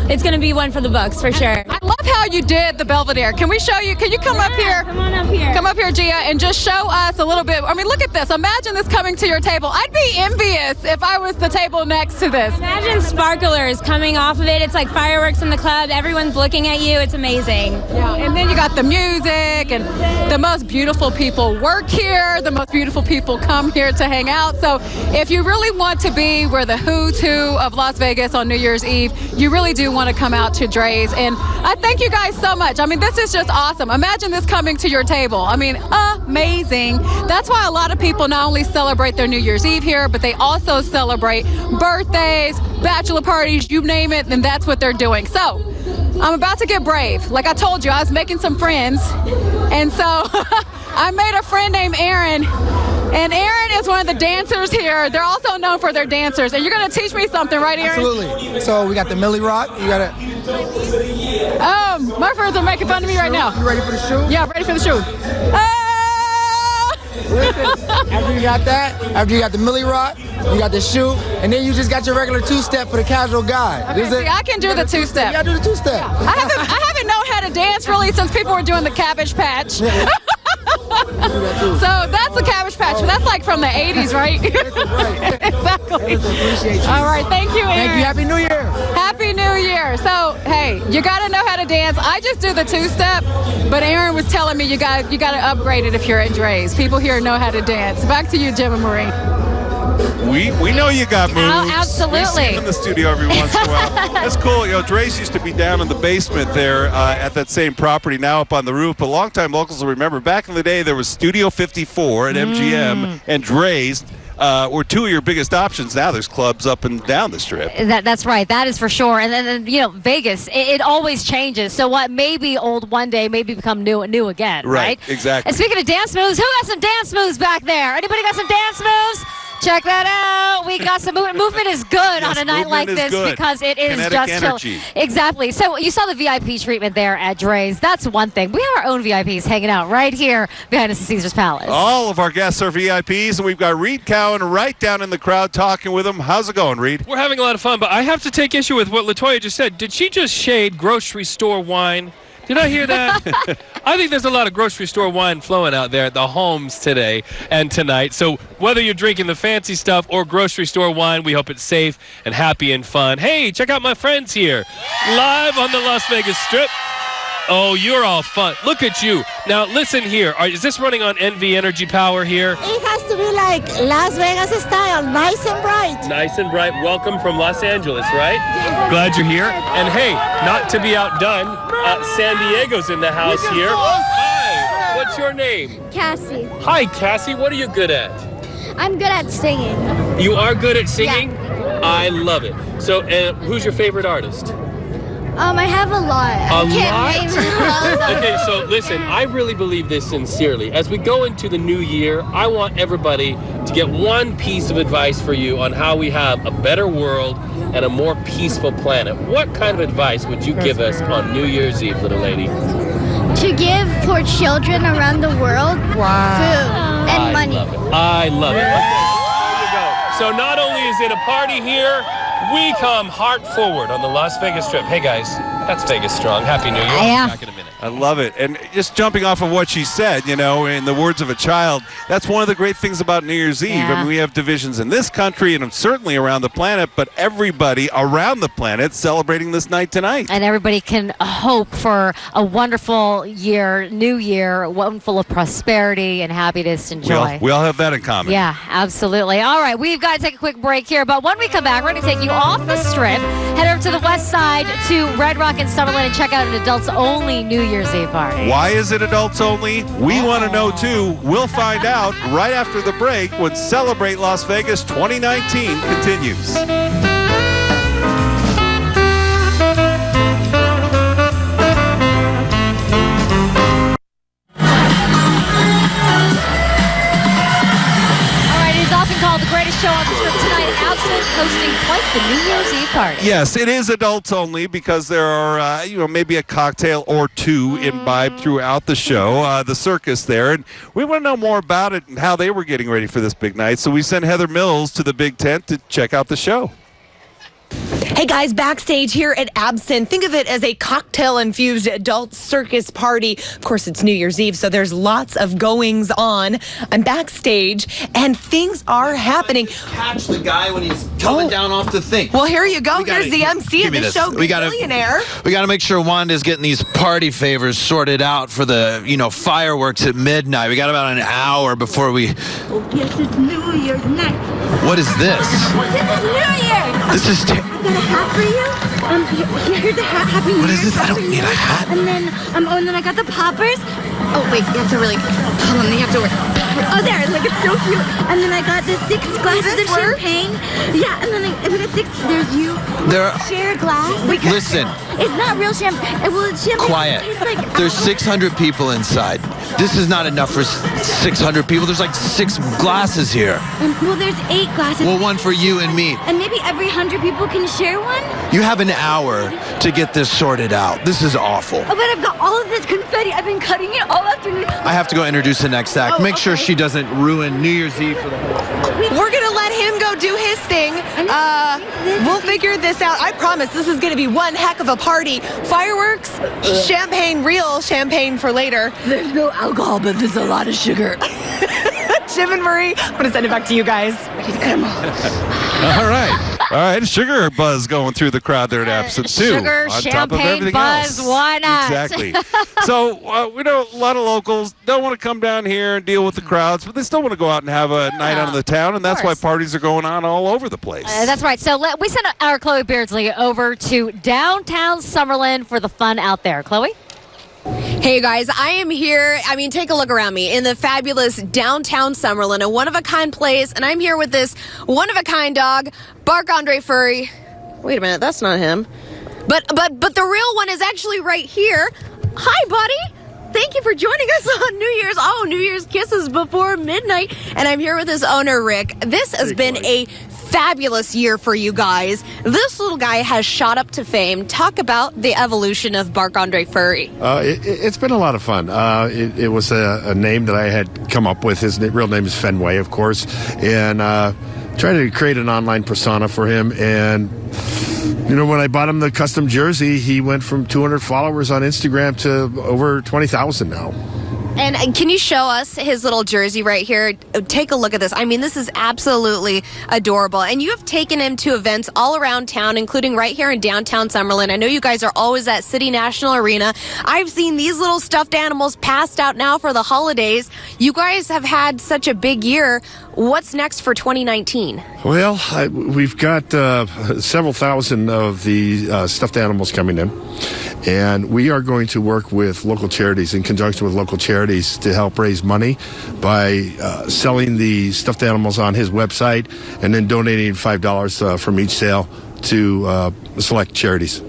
Speaker 18: It's going to be one for the books for sure.
Speaker 10: I love love how you did the Belvedere. Can we show you? Can you come up here?
Speaker 18: Come on up here.
Speaker 10: Come up here, Gia, and just show us a little bit. I mean, look at this. Imagine this coming to your table. I'd be envious if I was the table next to this.
Speaker 18: Imagine sparklers coming off of it. It's like fireworks in the club. Everyone's looking at you. It's amazing.
Speaker 10: Yeah, and then you got the music, and the most beautiful people work here. The most beautiful people come here to hang out. So if you really want to be where the who's who of Las Vegas on New Year's Eve, you really do want to come out to Dre's. And I thank you guys so much. I mean, this is just awesome. Imagine this coming to your table. I mean, amazing. That's why a lot of people not only celebrate their New Year's Eve here, but they also celebrate birthdays, bachelor parties, you name it, and that's what they're doing. So I'm about to get brave. Like I told you, I was making some friends. And so I made a friend named Aaron. And Aaron is one of the dancers here. They're also known for their dancers. And you're going to teach me something, right, Aaron?
Speaker 19: Absolutely. So we got the Millie Rock. You got to...
Speaker 10: My friends are making fun of me right now.
Speaker 19: You ready for the shoe?
Speaker 10: Yeah, ready for the shoe.
Speaker 19: Listen, after you got that, after you got the Millie Rock, you got the shoe, and then you just got your regular two-step for the casual guy.
Speaker 10: Okay, see, I can do the two-step.
Speaker 19: Yeah, do the two-step.
Speaker 10: I haven't known how to dance really since people were doing the Cabbage Patch. So that's the Cabbage Patch. That's like from the 80s, right? Exactly.
Speaker 19: Appreciate you.
Speaker 10: All right, thank you, Aaron.
Speaker 19: Thank you. Happy New Year.
Speaker 10: Happy New Year. So, hey, you got to know how to dance. I just do the two-step, but Aaron was telling me you got to upgrade it if you're at Dre's. People here know how to dance. Back to you, Jim and Marie.
Speaker 1: We know you got moves.
Speaker 2: Oh, absolutely.
Speaker 1: We see them in the studio every once in a while. That's cool. You know, Dre's used to be down in the basement there at that same property, now up on the roof. But longtime locals will remember back in the day there was Studio 54 at MGM and Dre's. Were two of your biggest options. Now there's clubs up and down the strip.
Speaker 2: That's right. That is for sure. And then you know, Vegas, it always changes. So what may be old one day may become new again, right?
Speaker 1: Exactly.
Speaker 2: And speaking of dance moves, who got some dance moves back there? Anybody got some dance moves? Check that out. We got some movement. Movement is good on a night like this because it is
Speaker 1: Kinetic
Speaker 2: just
Speaker 1: energy.
Speaker 2: chill. Exactly. So you saw the VIP treatment there at Dre's. That's one thing. We have our own VIPs hanging out right here behind us at Caesar's Palace.
Speaker 1: All of our guests are VIPs, and we've got Reed Cowan right down in the crowd talking with them. How's it going, Reed?
Speaker 6: We're having a lot of fun, but I have to take issue with what LaToya just said. Did she just shade grocery store wine? Did I hear that? I think there's a lot of grocery store wine flowing out there at the Holmes today and tonight. So whether you're drinking the fancy stuff or grocery store wine, we hope it's safe and happy and fun. Hey, check out my friends here, live on the Las Vegas Strip. Oh, you're all fun. Look at you. Now, listen here. Is this running on NV Energy Power here?
Speaker 20: It has to be like Las Vegas style, nice and bright.
Speaker 6: Nice and bright. Welcome from Los Angeles, right? Yes. Glad you're here. And hey, not to be outdone, San Diego's in the house here. Hi, what's your name?
Speaker 20: Cassie.
Speaker 6: Hi, Cassie. What are you good at?
Speaker 20: I'm good at singing.
Speaker 6: You are good at singing? Yeah. I love it. So, who's your favorite artist?
Speaker 20: I have a lot.
Speaker 6: Okay, so listen, I really believe this sincerely. As we go into the new year, I want everybody to get one piece of advice for you on how we have a better world and a more peaceful planet. What kind of advice would you give us on New Year's Eve, little lady?
Speaker 20: To give for children around the world food and money.
Speaker 6: I love it. Okay, there you go. So not only is it a party here, we come heart forward on the Las Vegas Strip. Hey, guys, that's Vegas Strong. Happy New Year.
Speaker 2: Yeah.
Speaker 6: Back in a minute.
Speaker 1: I love it. And just jumping off of what she said, you know, in the words of a child, that's one of the great things about New Year's Eve.
Speaker 2: Yeah.
Speaker 1: I mean, we have divisions in this country and certainly around the planet, but everybody around the planet celebrating this night tonight.
Speaker 2: And everybody can hope for a wonderful year, new year, one full of prosperity and happiness and joy.
Speaker 1: We all have that in common.
Speaker 2: Yeah, absolutely. All right, we've got to take a quick break here, but when we come back, we're going to take you off the strip, head over to the west side to Red Rock and Summerlin and check out an adults-only New Year's Eve party.
Speaker 1: Why is it adults only? We want to know too. We'll find out right after the break when Celebrate Las Vegas 2019 continues.
Speaker 2: Called the greatest show on the strip tonight. Absinthe hosting quite the New Year's Eve party.
Speaker 1: Yes, it is adults only because there are, maybe a cocktail or two imbibed throughout the show, the circus there. And we want to know more about it and how they were getting ready for this big night. So we sent Heather Mills to the big tent to check out the show.
Speaker 21: Hey guys, backstage here at Absinthe. Think of it as a cocktail-infused adult circus party. Of course, it's New Year's Eve, so there's lots of goings on. I'm backstage, and things are happening.
Speaker 22: Catch the guy when he's coming down off the thing.
Speaker 21: Well, here you go. Here's the MC of the show, Millionaire.
Speaker 22: We got to make sure Wanda's getting these party favors sorted out for the, fireworks at midnight. We got about an hour before we...
Speaker 23: Oh, yes, it's New Year's night.
Speaker 22: What is this?
Speaker 23: This is New Year's.
Speaker 22: This is...
Speaker 23: I got a hat for you. Here's the hat. Happy New Year's.
Speaker 22: What is this? I don't need a hat.
Speaker 23: And then I got the poppers. Oh, wait, you have to really... Hold on, you have to work. Oh, there, look, it's so cute. And then I got the 6 glasses of champagne. Yeah, and then we got 6... There's you. Share glass.
Speaker 22: Listen.
Speaker 23: It's not real champagne. Well, it's champagne.
Speaker 22: Quiet. There's 600 people inside. This is not enough for 600 people. There's like 6 glasses here.
Speaker 23: Well, there's 8 glasses.
Speaker 22: Well, one for you and me.
Speaker 23: And maybe every 100 people can share one?
Speaker 22: You have an hour to get this sorted out. This is awful.
Speaker 23: Oh, but I've got all of this confetti. I've been cutting it all afternoon.
Speaker 22: I have to go introduce the next act. Make sure she doesn't ruin New Year's Eve for the whole...
Speaker 21: We're going to let him go do his thing. We'll figure this out. I promise this is going to be one heck of a party. Fireworks, champagne, real champagne for later.
Speaker 23: There's no alcohol, but there's a lot of sugar.
Speaker 21: Jim and Marie, I'm going to send it back to you guys.
Speaker 1: All right. Sugar buzz going through the crowd there at Absinthe, too.
Speaker 2: Sugar,
Speaker 1: on
Speaker 2: champagne
Speaker 1: top of everything
Speaker 2: buzz,
Speaker 1: else.
Speaker 2: why not?
Speaker 1: Exactly. So, we know a lot of locals don't want to come down here and deal with the crowds, but they still want to go out and have a night out in the town, and that's why parties are going on all over the place.
Speaker 2: That's right. So we sent our Chloe Beardsley over to downtown Summerlin for the fun out there. Chloe?
Speaker 24: Hey guys, I am here. Take a look around me in the fabulous downtown Summerlin, a one-of-a-kind place, and I'm here with this one-of-a-kind dog, Bark Andre Furry. Wait a minute, that's not him. But the real one is actually right here. Hi, buddy. Thank you for joining us on New Year's Kisses before midnight. And I'm here with his owner, Rick. This has been a fabulous year for you guys. This little guy has shot up to fame. Talk about the evolution of Bark Andre Furry.
Speaker 25: It's been a lot of fun. It was a name that I had come up with. His real name is Fenway, of course. And tried to create an online persona for him. And when I bought him the custom jersey, he went from 200 followers on Instagram to over 20,000 now.
Speaker 24: And can you show us his little jersey right here? Take a look at this. This is absolutely adorable. And you have taken him to events all around town, including right here in downtown Summerlin. I know you guys are always at City National Arena. I've seen these little stuffed animals passed out now for the holidays. You guys have had such a big year. What's next for 2019?
Speaker 25: Well, we've got several thousand of the stuffed animals coming in. And we are going to work with local charities, in conjunction with local charities, to help raise money by selling the stuffed animals on his website and then donating $5 from each sale to select charities.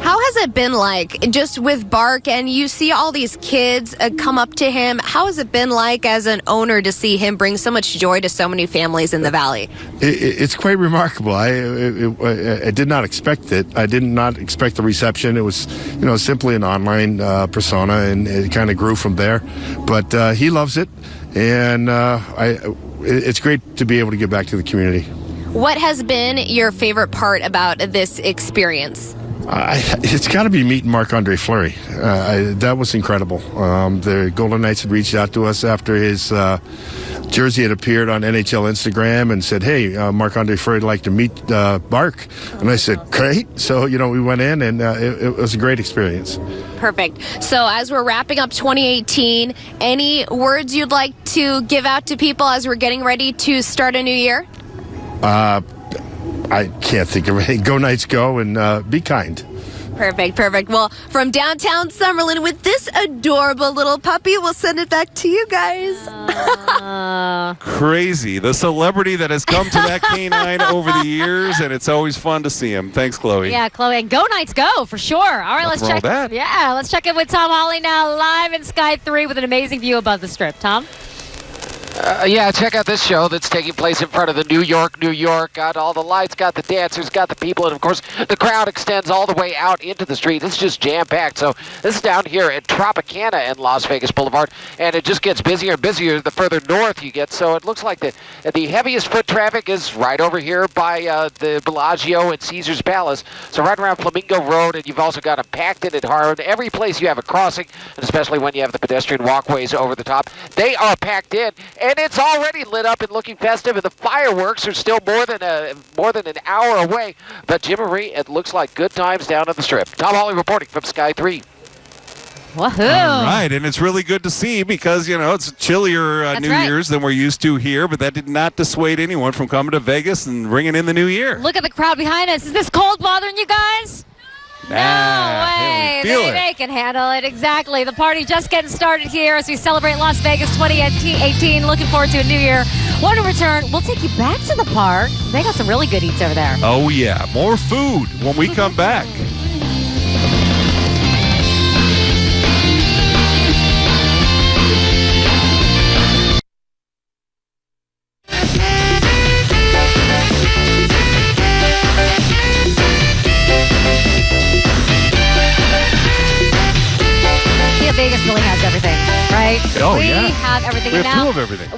Speaker 24: How has it been like just with Bark, and you see all these kids come up to him? How has it been like as an owner to see him bring so much joy to so many families in the Valley?
Speaker 25: It's quite remarkable. I did not expect it. I did not expect the reception. It was, simply an online persona, and it kind of grew from there. But he loves it, and it's great to be able to give back to the community.
Speaker 24: What has been your favorite part about this experience?
Speaker 25: It's got to be meeting Marc Andre Fleury. That was incredible. The Golden Knights had reached out to us after his jersey had appeared on NHL Instagram and said, hey, Marc Andre Fleury would like to meet Bark. And I said, great. So, we went in, and it was a great experience.
Speaker 24: Perfect. So as we're wrapping up 2018, any words you'd like to give out to people as we're getting ready to start a new year?
Speaker 25: I can't think of anything. Go Knights, go, and be kind.
Speaker 24: Perfect. Well, from downtown Summerlin with this adorable little puppy, we'll send it back to you guys.
Speaker 1: Crazy. The celebrity that has come to that canine over the years, and it's always fun to see him. Thanks, Chloe.
Speaker 2: Yeah, Chloe. And go Knights, go, for sure. All right, let's check. Let's check in with Tom Hawley now, live in Sky 3 with an amazing view above the strip. Tom?
Speaker 7: Yeah, check out this show that's taking place in front of the New York. Got all the lights, got the dancers, got the people, and of course the crowd extends all the way out into the street. It's just jam-packed. So this is down here at Tropicana and Las Vegas Boulevard, and it just gets busier and busier the further north you get. So it looks like the heaviest foot traffic is right over here by the Bellagio and Caesar's Palace. So right around Flamingo Road, and you've also got a packed in at Harvard. Every place you have a crossing, and especially when you have the pedestrian walkways over the top, they are packed in. And it's already lit up and looking festive, and the fireworks are still more than an hour away. But Jim Marie, it looks like good times down on the Strip. Tom Hawley reporting from Sky 3.
Speaker 2: Woohoo!
Speaker 1: All right, and it's really good to see because, it's a chillier New Year's than we're used to here, but that did not dissuade anyone from coming to Vegas and ringing in the new year.
Speaker 2: Look at the crowd behind us. Is this cold bothering you guys? No way. They can handle it. Exactly. The party just getting started here as we celebrate Las Vegas 2018. Looking forward to a new year. When we return, we'll take you back to the park. They got some really good eats over there.
Speaker 1: Oh, yeah. More food when we come back.
Speaker 2: Vegas really has everything, right?
Speaker 1: Oh,
Speaker 2: we
Speaker 1: yeah.
Speaker 2: have everything.
Speaker 1: We have
Speaker 2: now,
Speaker 1: two of everything.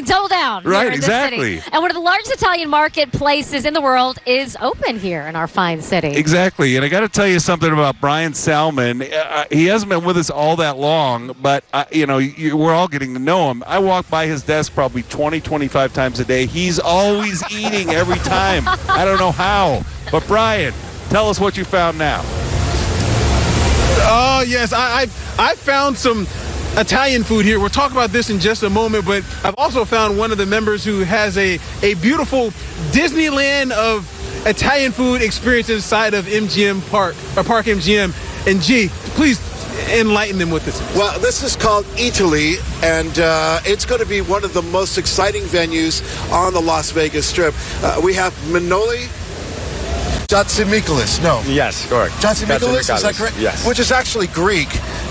Speaker 2: Double down.
Speaker 1: Right,
Speaker 2: here in
Speaker 1: exactly.
Speaker 2: This city. And one of the largest Italian marketplaces in the world is open here in our fine city.
Speaker 1: Exactly. And I got to tell you something about Brian Salmon. He hasn't been with us all that long, but, we're all getting to know him. I walk by his desk probably 20, 25 times a day. He's always eating every time. I don't know how. But, Brian, tell us what you found now.
Speaker 5: Oh, yes. I found some Italian food here. We'll talk about this in just a moment, but I've also found one of the members who has a beautiful Disneyland of Italian food experience inside of MGM Park, or Park MGM. And G, please enlighten them with this.
Speaker 8: Well, this is called Italy, and it's going to be one of the most exciting venues on the Las Vegas Strip. We have Manoli Jatsimichalis, no.
Speaker 9: Yes, correct.
Speaker 8: Jatsimichalis, is that correct?
Speaker 9: Yes.
Speaker 8: Which is actually Greek,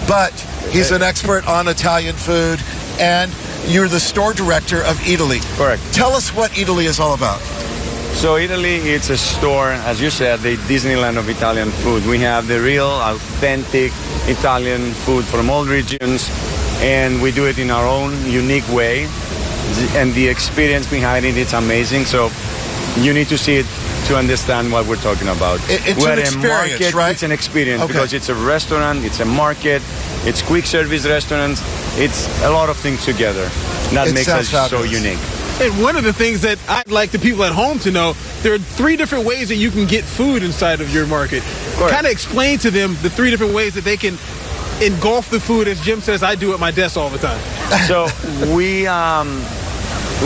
Speaker 8: but he's an expert on Italian food, and you're the store director of Italy.
Speaker 9: Correct.
Speaker 8: Tell us what Italy is all about.
Speaker 9: So Italy, it's a store, as you said, the Disneyland of Italian food. We have the real, authentic Italian food from all regions, and we do it in our own unique way, and the experience behind it, it's amazing. So you need to see it to understand what we're talking about.
Speaker 8: It's an experience,
Speaker 9: market,
Speaker 8: right?
Speaker 9: It's an experience
Speaker 8: Okay.
Speaker 9: because it's a restaurant, it's a market, it's quick service restaurants, it's a lot of things together. That makes us so unique.
Speaker 5: And one of the things that I'd like the people at home to know, there are 3 different ways that you can get food inside of your market. Kind of explain to them the 3 different ways that they can engulf the food, as Jim says I do at my desk all the time.
Speaker 9: So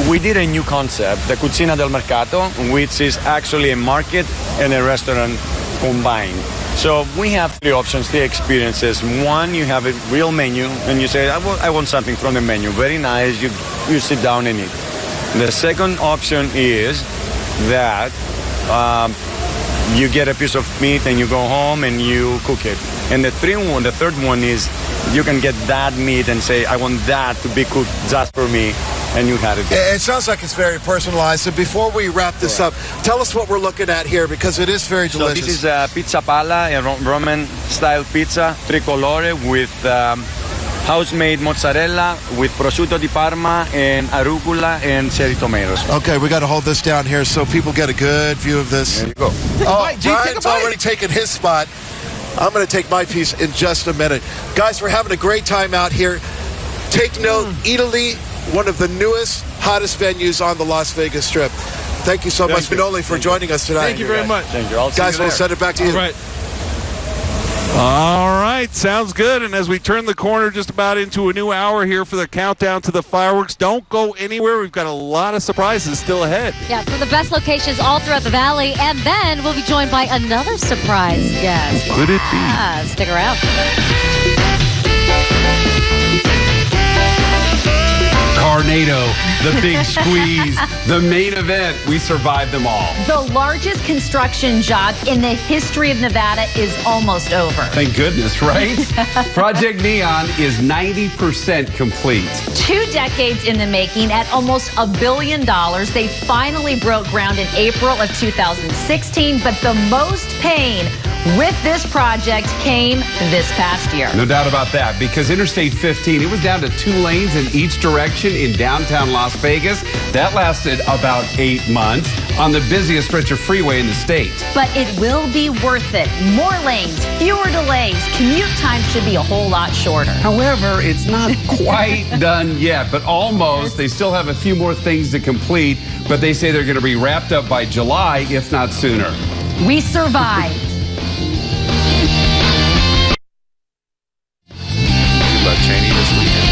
Speaker 9: we did a new concept, the Cucina del Mercato, which is actually a market and a restaurant combined. So we have 3 options, 3 experiences. One, you have a real menu, and you say, I want something from the menu. Very nice. You sit down and eat. The second option is that you get a piece of meat and you go home and you cook it. And the third one is you can get that meat and say, I want that to be cooked just for me. And you had it.
Speaker 8: It sounds like it's very personalized. So before we wrap this up, tell us what we're looking at here, because it is very delicious.
Speaker 9: So this is pizza palla, a Roman style pizza, tricolore with house-made mozzarella with prosciutto di Parma and arugula and cherry tomatoes.
Speaker 8: Okay, we got to hold this down here so people get a good view of this.
Speaker 9: There you go.
Speaker 8: Brian's already taken his spot. I'm going to take my piece in just a minute. Guys, we're having a great time out here. Take note, Italy, one of the newest, hottest venues on the Las Vegas Strip. Thank you so much, Manoli, for joining us tonight.
Speaker 5: Thank you very much.
Speaker 9: Thank you.
Speaker 8: Guys, we'll send it back to you.
Speaker 5: All right.
Speaker 1: All right, sounds good. And as we turn the corner just about into a new hour here for the countdown to the fireworks, don't go anywhere. We've got a lot of surprises still ahead.
Speaker 2: Yeah, from the best locations all throughout the valley. And then we'll be joined by another surprise guest.
Speaker 1: Could it be?
Speaker 2: Stick around.
Speaker 16: Carnado, the big squeeze, the main event. We survived them all.
Speaker 17: The largest construction job in the history of Nevada is almost over.
Speaker 16: Thank goodness, right? Project Neon is 90% complete.
Speaker 17: 2 decades in the making at almost $1 billion. They finally broke ground in April of 2016, but the most pain with this project came this past year.
Speaker 16: No doubt about that, because Interstate 15, it was down to 2 lanes in each direction in downtown Las Vegas. That lasted about 8 months on the busiest stretch of freeway in the state.
Speaker 17: But it will be worth it. More lanes, fewer delays. Commute time should be a whole lot shorter.
Speaker 16: However, it's not quite done yet, but almost. They still have a few more things to complete, but they say they're going to be wrapped up by July, if not sooner.
Speaker 17: We survived.
Speaker 1: Love Cheney this weekend.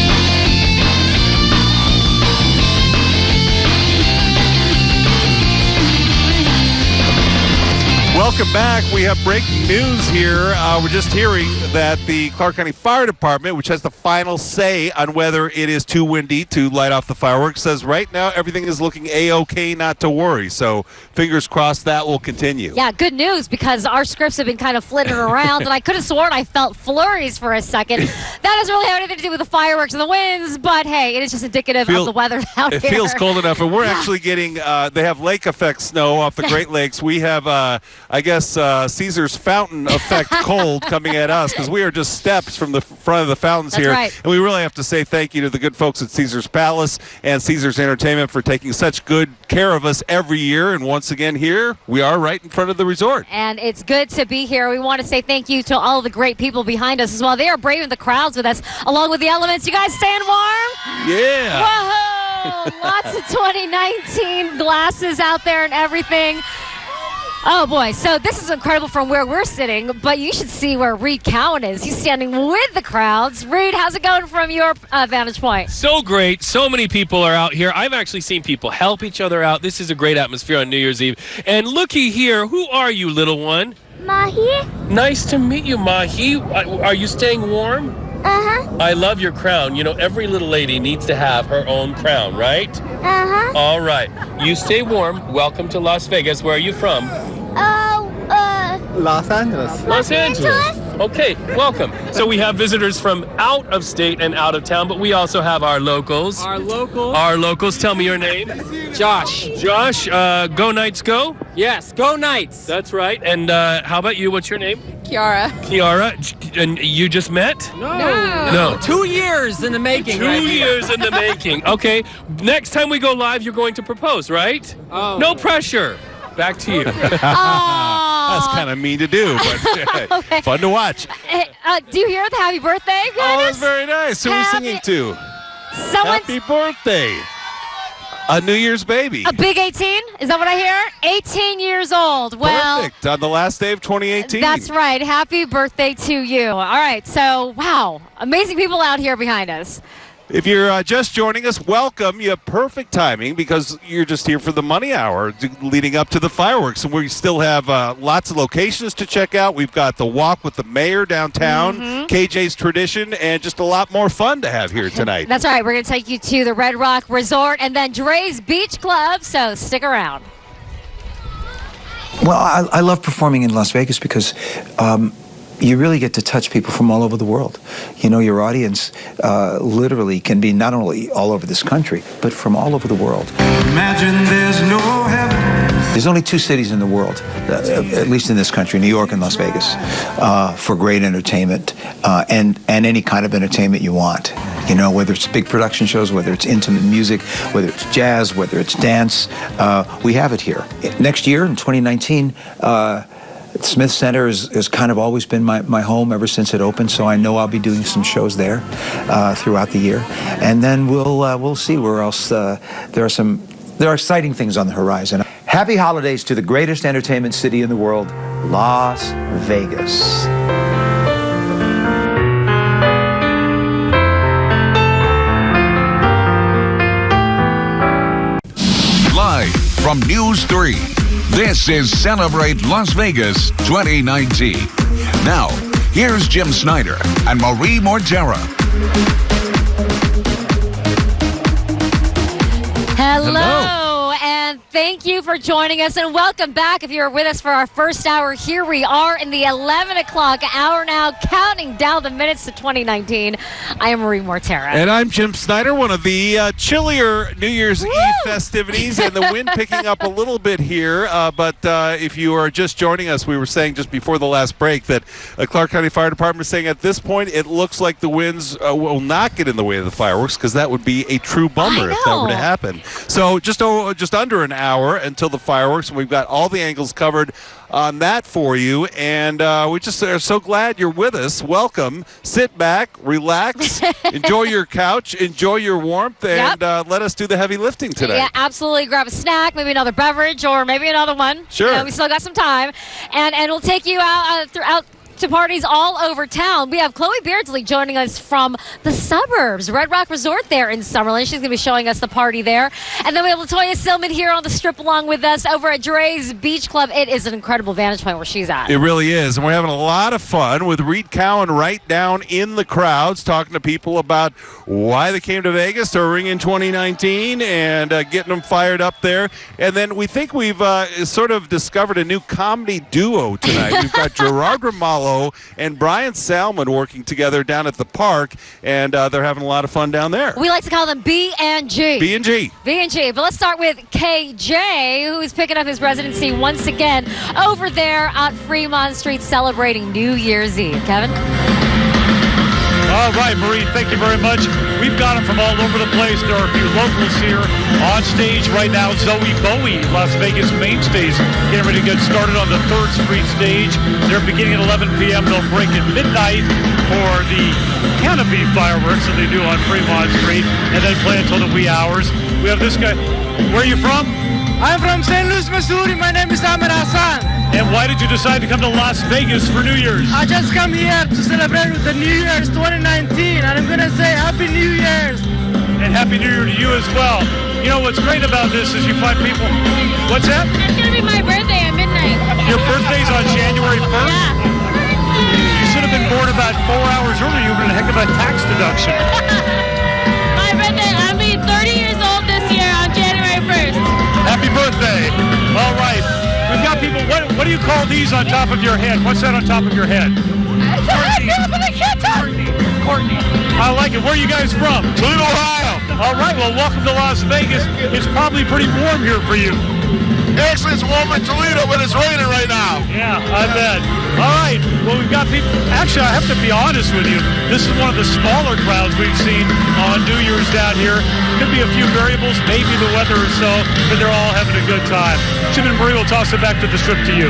Speaker 1: Welcome back. We have breaking news here. We're just hearing that the Clark County Fire Department, which has the final say on whether it is too windy to light off the fireworks, says right now everything is looking A-OK, not to worry. So fingers crossed that will continue.
Speaker 2: Yeah, good news, because our scripts have been kind of flitting around, and I could have sworn I felt flurries for a second. That doesn't really have anything to do with the fireworks and the winds, but hey, it is just indicative of the weather out here.
Speaker 1: It feels cold enough, and we're actually getting, they have lake effect snow off the Great Lakes. We have, I guess, Caesar's Fountain effect cold coming at us, because we are just steps from the front of the fountains here.
Speaker 2: Right.
Speaker 1: And we really have to say thank you to the good folks at Caesar's Palace and Caesar's Entertainment for taking such good care of us every year. And once again, here we are right in front of the resort.
Speaker 2: And it's good to be here. We want to say thank you to all of the great people behind us as well. They are braving the crowds with us, along with the elements. You guys staying warm?
Speaker 1: Yeah.
Speaker 2: Whoa! Lots of 2019 glasses out there and everything. Oh, boy. So this is incredible from where we're sitting, but you should see where Reed Cowan is. He's standing with the crowds. Reed, how's it going from your vantage point?
Speaker 6: So great. So many people are out here. I've actually seen people help each other out. This is a great atmosphere on New Year's Eve. And looky here. Who are you, little one?
Speaker 23: Mahi?
Speaker 6: Nice to meet you, Mahi. Are you staying warm?
Speaker 23: Uh-huh.
Speaker 6: I love your crown. You know, every little lady needs to have her own crown, right?
Speaker 23: Uh-huh.
Speaker 6: All right. You stay warm. Welcome to Las Vegas. Where are you from?
Speaker 23: Los Angeles.
Speaker 6: Los Angeles. Okay, welcome. So we have visitors from out of state and out of town, but we also have our locals.
Speaker 11: Our locals.
Speaker 6: Our locals. Tell me your name.
Speaker 11: Josh.
Speaker 6: Josh, go Knights go?
Speaker 11: Yes, go Knights.
Speaker 6: That's right. And how about you? What's your name?
Speaker 24: Kiara.
Speaker 6: Kiara. And you just met? No.
Speaker 11: 2 years in the making.
Speaker 6: 2 years in the making. Okay. Next time we go live, you're going to propose, right?
Speaker 11: Oh.
Speaker 6: No pressure. Back to you.
Speaker 1: That's kind of mean to do, but
Speaker 2: Okay.
Speaker 1: fun to watch.
Speaker 2: Do you hear the happy birthday?
Speaker 1: Oh, that's very nice. Who are we singing to?
Speaker 2: Someone's
Speaker 1: Happy birthday. A New Year's baby.
Speaker 2: a big 18? Is that what I hear? 18 years old. Well,
Speaker 1: Perfect. On the last day of 2018.
Speaker 2: that's right. Happy birthday to you. All right. So, wow. Amazing people out here behind us.
Speaker 1: If you're just joining us, welcome. You have perfect timing because you're just here for the money hour leading up to the fireworks. And we still have lots of locations to check out. We've got the walk with the mayor downtown, KJ's Tradition, and just a lot more fun to have here tonight.
Speaker 2: That's right. We're going to take you to the Red Rock Resort and then Dre's Beach Club. So stick around.
Speaker 12: Well, I love performing in Las Vegas because you really get to touch people from all over the world. You know, your audience literally can be not only all over this country, but from all over the world.
Speaker 13: Imagine there's no heaven.
Speaker 12: There's only 2 cities in the world, at least in this country, New York and Las Vegas, for great entertainment and any kind of entertainment you want. You know, whether it's big production shows, whether it's intimate music, whether it's jazz, whether it's dance, we have it here. Next year, in 2019, Smith Center has kind of always been my home ever since it opened, so I know I'll be doing some shows there throughout the year, and then we'll see where else. There are exciting things on the horizon. Happy holidays to the greatest entertainment city in the world, Las Vegas.
Speaker 14: Live from News 3. This is Celebrate Las Vegas 2019. Now, here's Jim Snyder and Marie Mortera.
Speaker 2: Hello, and thank you for joining us, and welcome back. If you're with us for our first hour, here we are in the 11 o'clock hour now, counting down the minutes to 2019. I am Marie Mortera.
Speaker 1: And I'm Jim Snyder, one of the chillier New Year's Eve festivities, and the wind picking up a little bit here. But if you are just joining us, we were saying just before the last break that Clark County Fire Department is saying at this point it looks like the winds will not get in the way of the fireworks, because that would be a true bummer if that were to happen. So just under an hour until the fireworks, and we've got all the angles covered on that for you, and we just are so glad you're with us. Welcome. Sit back, relax, enjoy your couch, enjoy your warmth, and let us do the heavy lifting today.
Speaker 2: Yeah, absolutely. Grab a snack, maybe another beverage, or maybe another one.
Speaker 1: Sure.
Speaker 2: We still got some time, and we'll take you out throughout to parties all over town. We have Chloe Beardsley joining us from the suburbs, Red Rock Resort there in Summerlin. She's going to be showing us the party there. And then we have LaToya Silman here on the Strip along with us over at Dre's Beach Club. It is an incredible vantage point where she's at.
Speaker 1: It really is. And we're having a lot of fun with Reed Cowan right down in the crowds, talking to people about why they came to Vegas to ring in 2019 and getting them fired up there. And then we think we've sort of discovered a new comedy duo tonight. We've got Gerard Ramallo and Brian Salmon working together down at the park, and they're having a lot of fun down there.
Speaker 2: We like to call them B&G.
Speaker 1: B&G.
Speaker 2: B&G. But let's start with KJ, who is picking up his residency once again over there at Fremont Street celebrating New Year's Eve. Kevin?
Speaker 3: All right, Marie, thank you very much. We've got them from all over the place. There are a few locals here on stage right now. Zoe Bowie, Las Vegas mainstays, getting ready to get started on the 3rd Street stage. They're beginning at 11 p.m. They'll break at midnight for the canopy fireworks that they do on Fremont Street, and then play until the wee hours. We have this guy. Where are you from?
Speaker 4: I'm from St. Louis, Missouri. My name is Ahmed Hassan.
Speaker 3: And why did you decide to come to Las Vegas for New Year's?
Speaker 4: I just come here to celebrate with the New Year's 2019, and I'm going to say Happy New Year's.
Speaker 3: And Happy New Year to you as well. You know, what's great about this is you find people... What's that?
Speaker 15: It's going to be my birthday at midnight.
Speaker 3: Your birthday's on January 1st?
Speaker 15: Yeah.
Speaker 3: You should have been born about 4 hours earlier. You would have been a heck of a tax deduction.
Speaker 15: My birthday, I'll be 30 years old this year on January 1st.
Speaker 3: Happy birthday. All right. We've got people. What do you call these on top of your head? What's that on top of your head?
Speaker 15: It's a head, but I can't talk.
Speaker 3: Courtney. I like it. Where are you guys from? Toledo, Ohio. All right. Well, welcome to Las Vegas. It's probably pretty warm here for you.
Speaker 18: Actually, it's warm in Toledo, but it's raining right now.
Speaker 3: Yeah, I bet. All right. Well, we've got people. Actually, I have to be honest with you. This is one of the smaller crowds we've seen on New Year's down here. Could be a few variables, maybe the weather or so, but they're all having a good time. Jim and Marie will toss it back to the Strip to you.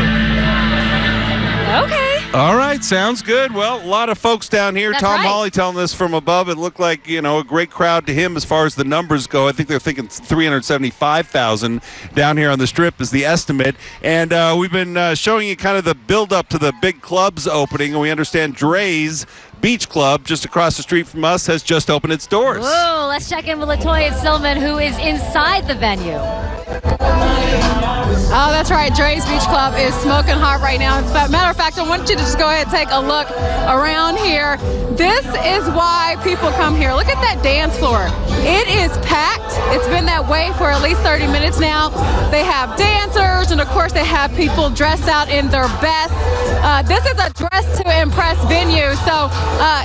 Speaker 2: Okay.
Speaker 1: All right, sounds good. Well, a lot of folks down here.
Speaker 2: That's
Speaker 1: Tom
Speaker 2: right.
Speaker 1: Hawley telling us from above, it looked like, a great crowd to him as far as the numbers go. I think they're thinking 375,000 down here on the Strip is the estimate. And we've been showing you kind of the build-up to the big clubs opening, and we understand Dre's Beach Club, just across the street from us, has just opened its doors.
Speaker 2: Whoa, let's check in with LaToya Silman, who is inside the venue.
Speaker 10: Oh, that's right. Dre's Beach Club is smoking hot right now. Matter of fact, I want you to just go ahead and take a look around here. This is why people come here. Look at that dance floor. It is packed. It's been that way for at least 30 minutes now. They have dancers, and of course, they have people dressed out in their best. This is a dress to impress venue, so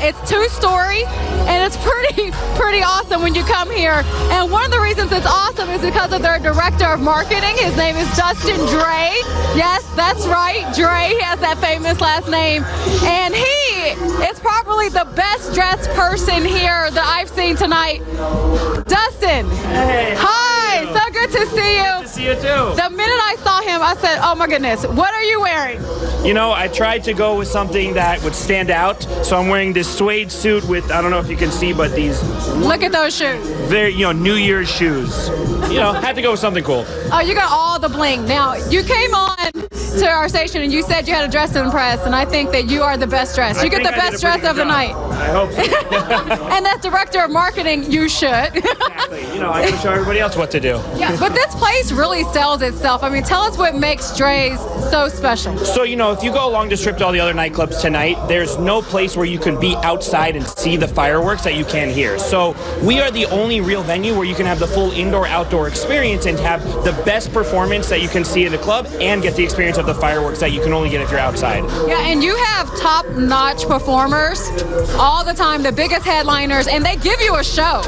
Speaker 10: it's 2 stories, and it's pretty awesome when you come here. And one of the reasons it's awesome is because of their director of marketing. His name is Dustin Dre. Yes, that's right, Dre. He has that famous last name, and he is probably the best dressed person here that I've seen tonight. Dustin.
Speaker 19: Hey.
Speaker 10: Hi. So good to see you.
Speaker 19: Good to see you too.
Speaker 10: The minute I saw him, I said, "Oh my goodness, what are you wearing?"
Speaker 19: You know, I tried to go with something that would stand out, so I'm wearing this suede suit with, I don't know if you can see, but these...
Speaker 10: Look at those shoes.
Speaker 19: Very, New Year's shoes. Had to go with something cool.
Speaker 10: Oh, you got all the bling. Now, you came on to our station and you said you had a dress to impress, and I think that you are the best dressed. You get the best dress of the night.
Speaker 19: I hope so.
Speaker 10: And as director of marketing, you should.
Speaker 19: Exactly. I got to show everybody else what to do.
Speaker 10: Yeah, but this place really really sells itself. I mean, tell us what makes Dre's so special.
Speaker 19: So, if you go along the strip to all the other nightclubs tonight, there's no place where you can be outside and see the fireworks that you can here. So we are the only real venue where you can have the full indoor-outdoor experience and have the best performance that you can see at a club and get the experience of the fireworks that you can only get if you're outside.
Speaker 10: Yeah, and you have top-notch performers all the time, the biggest headliners, and they give you a show.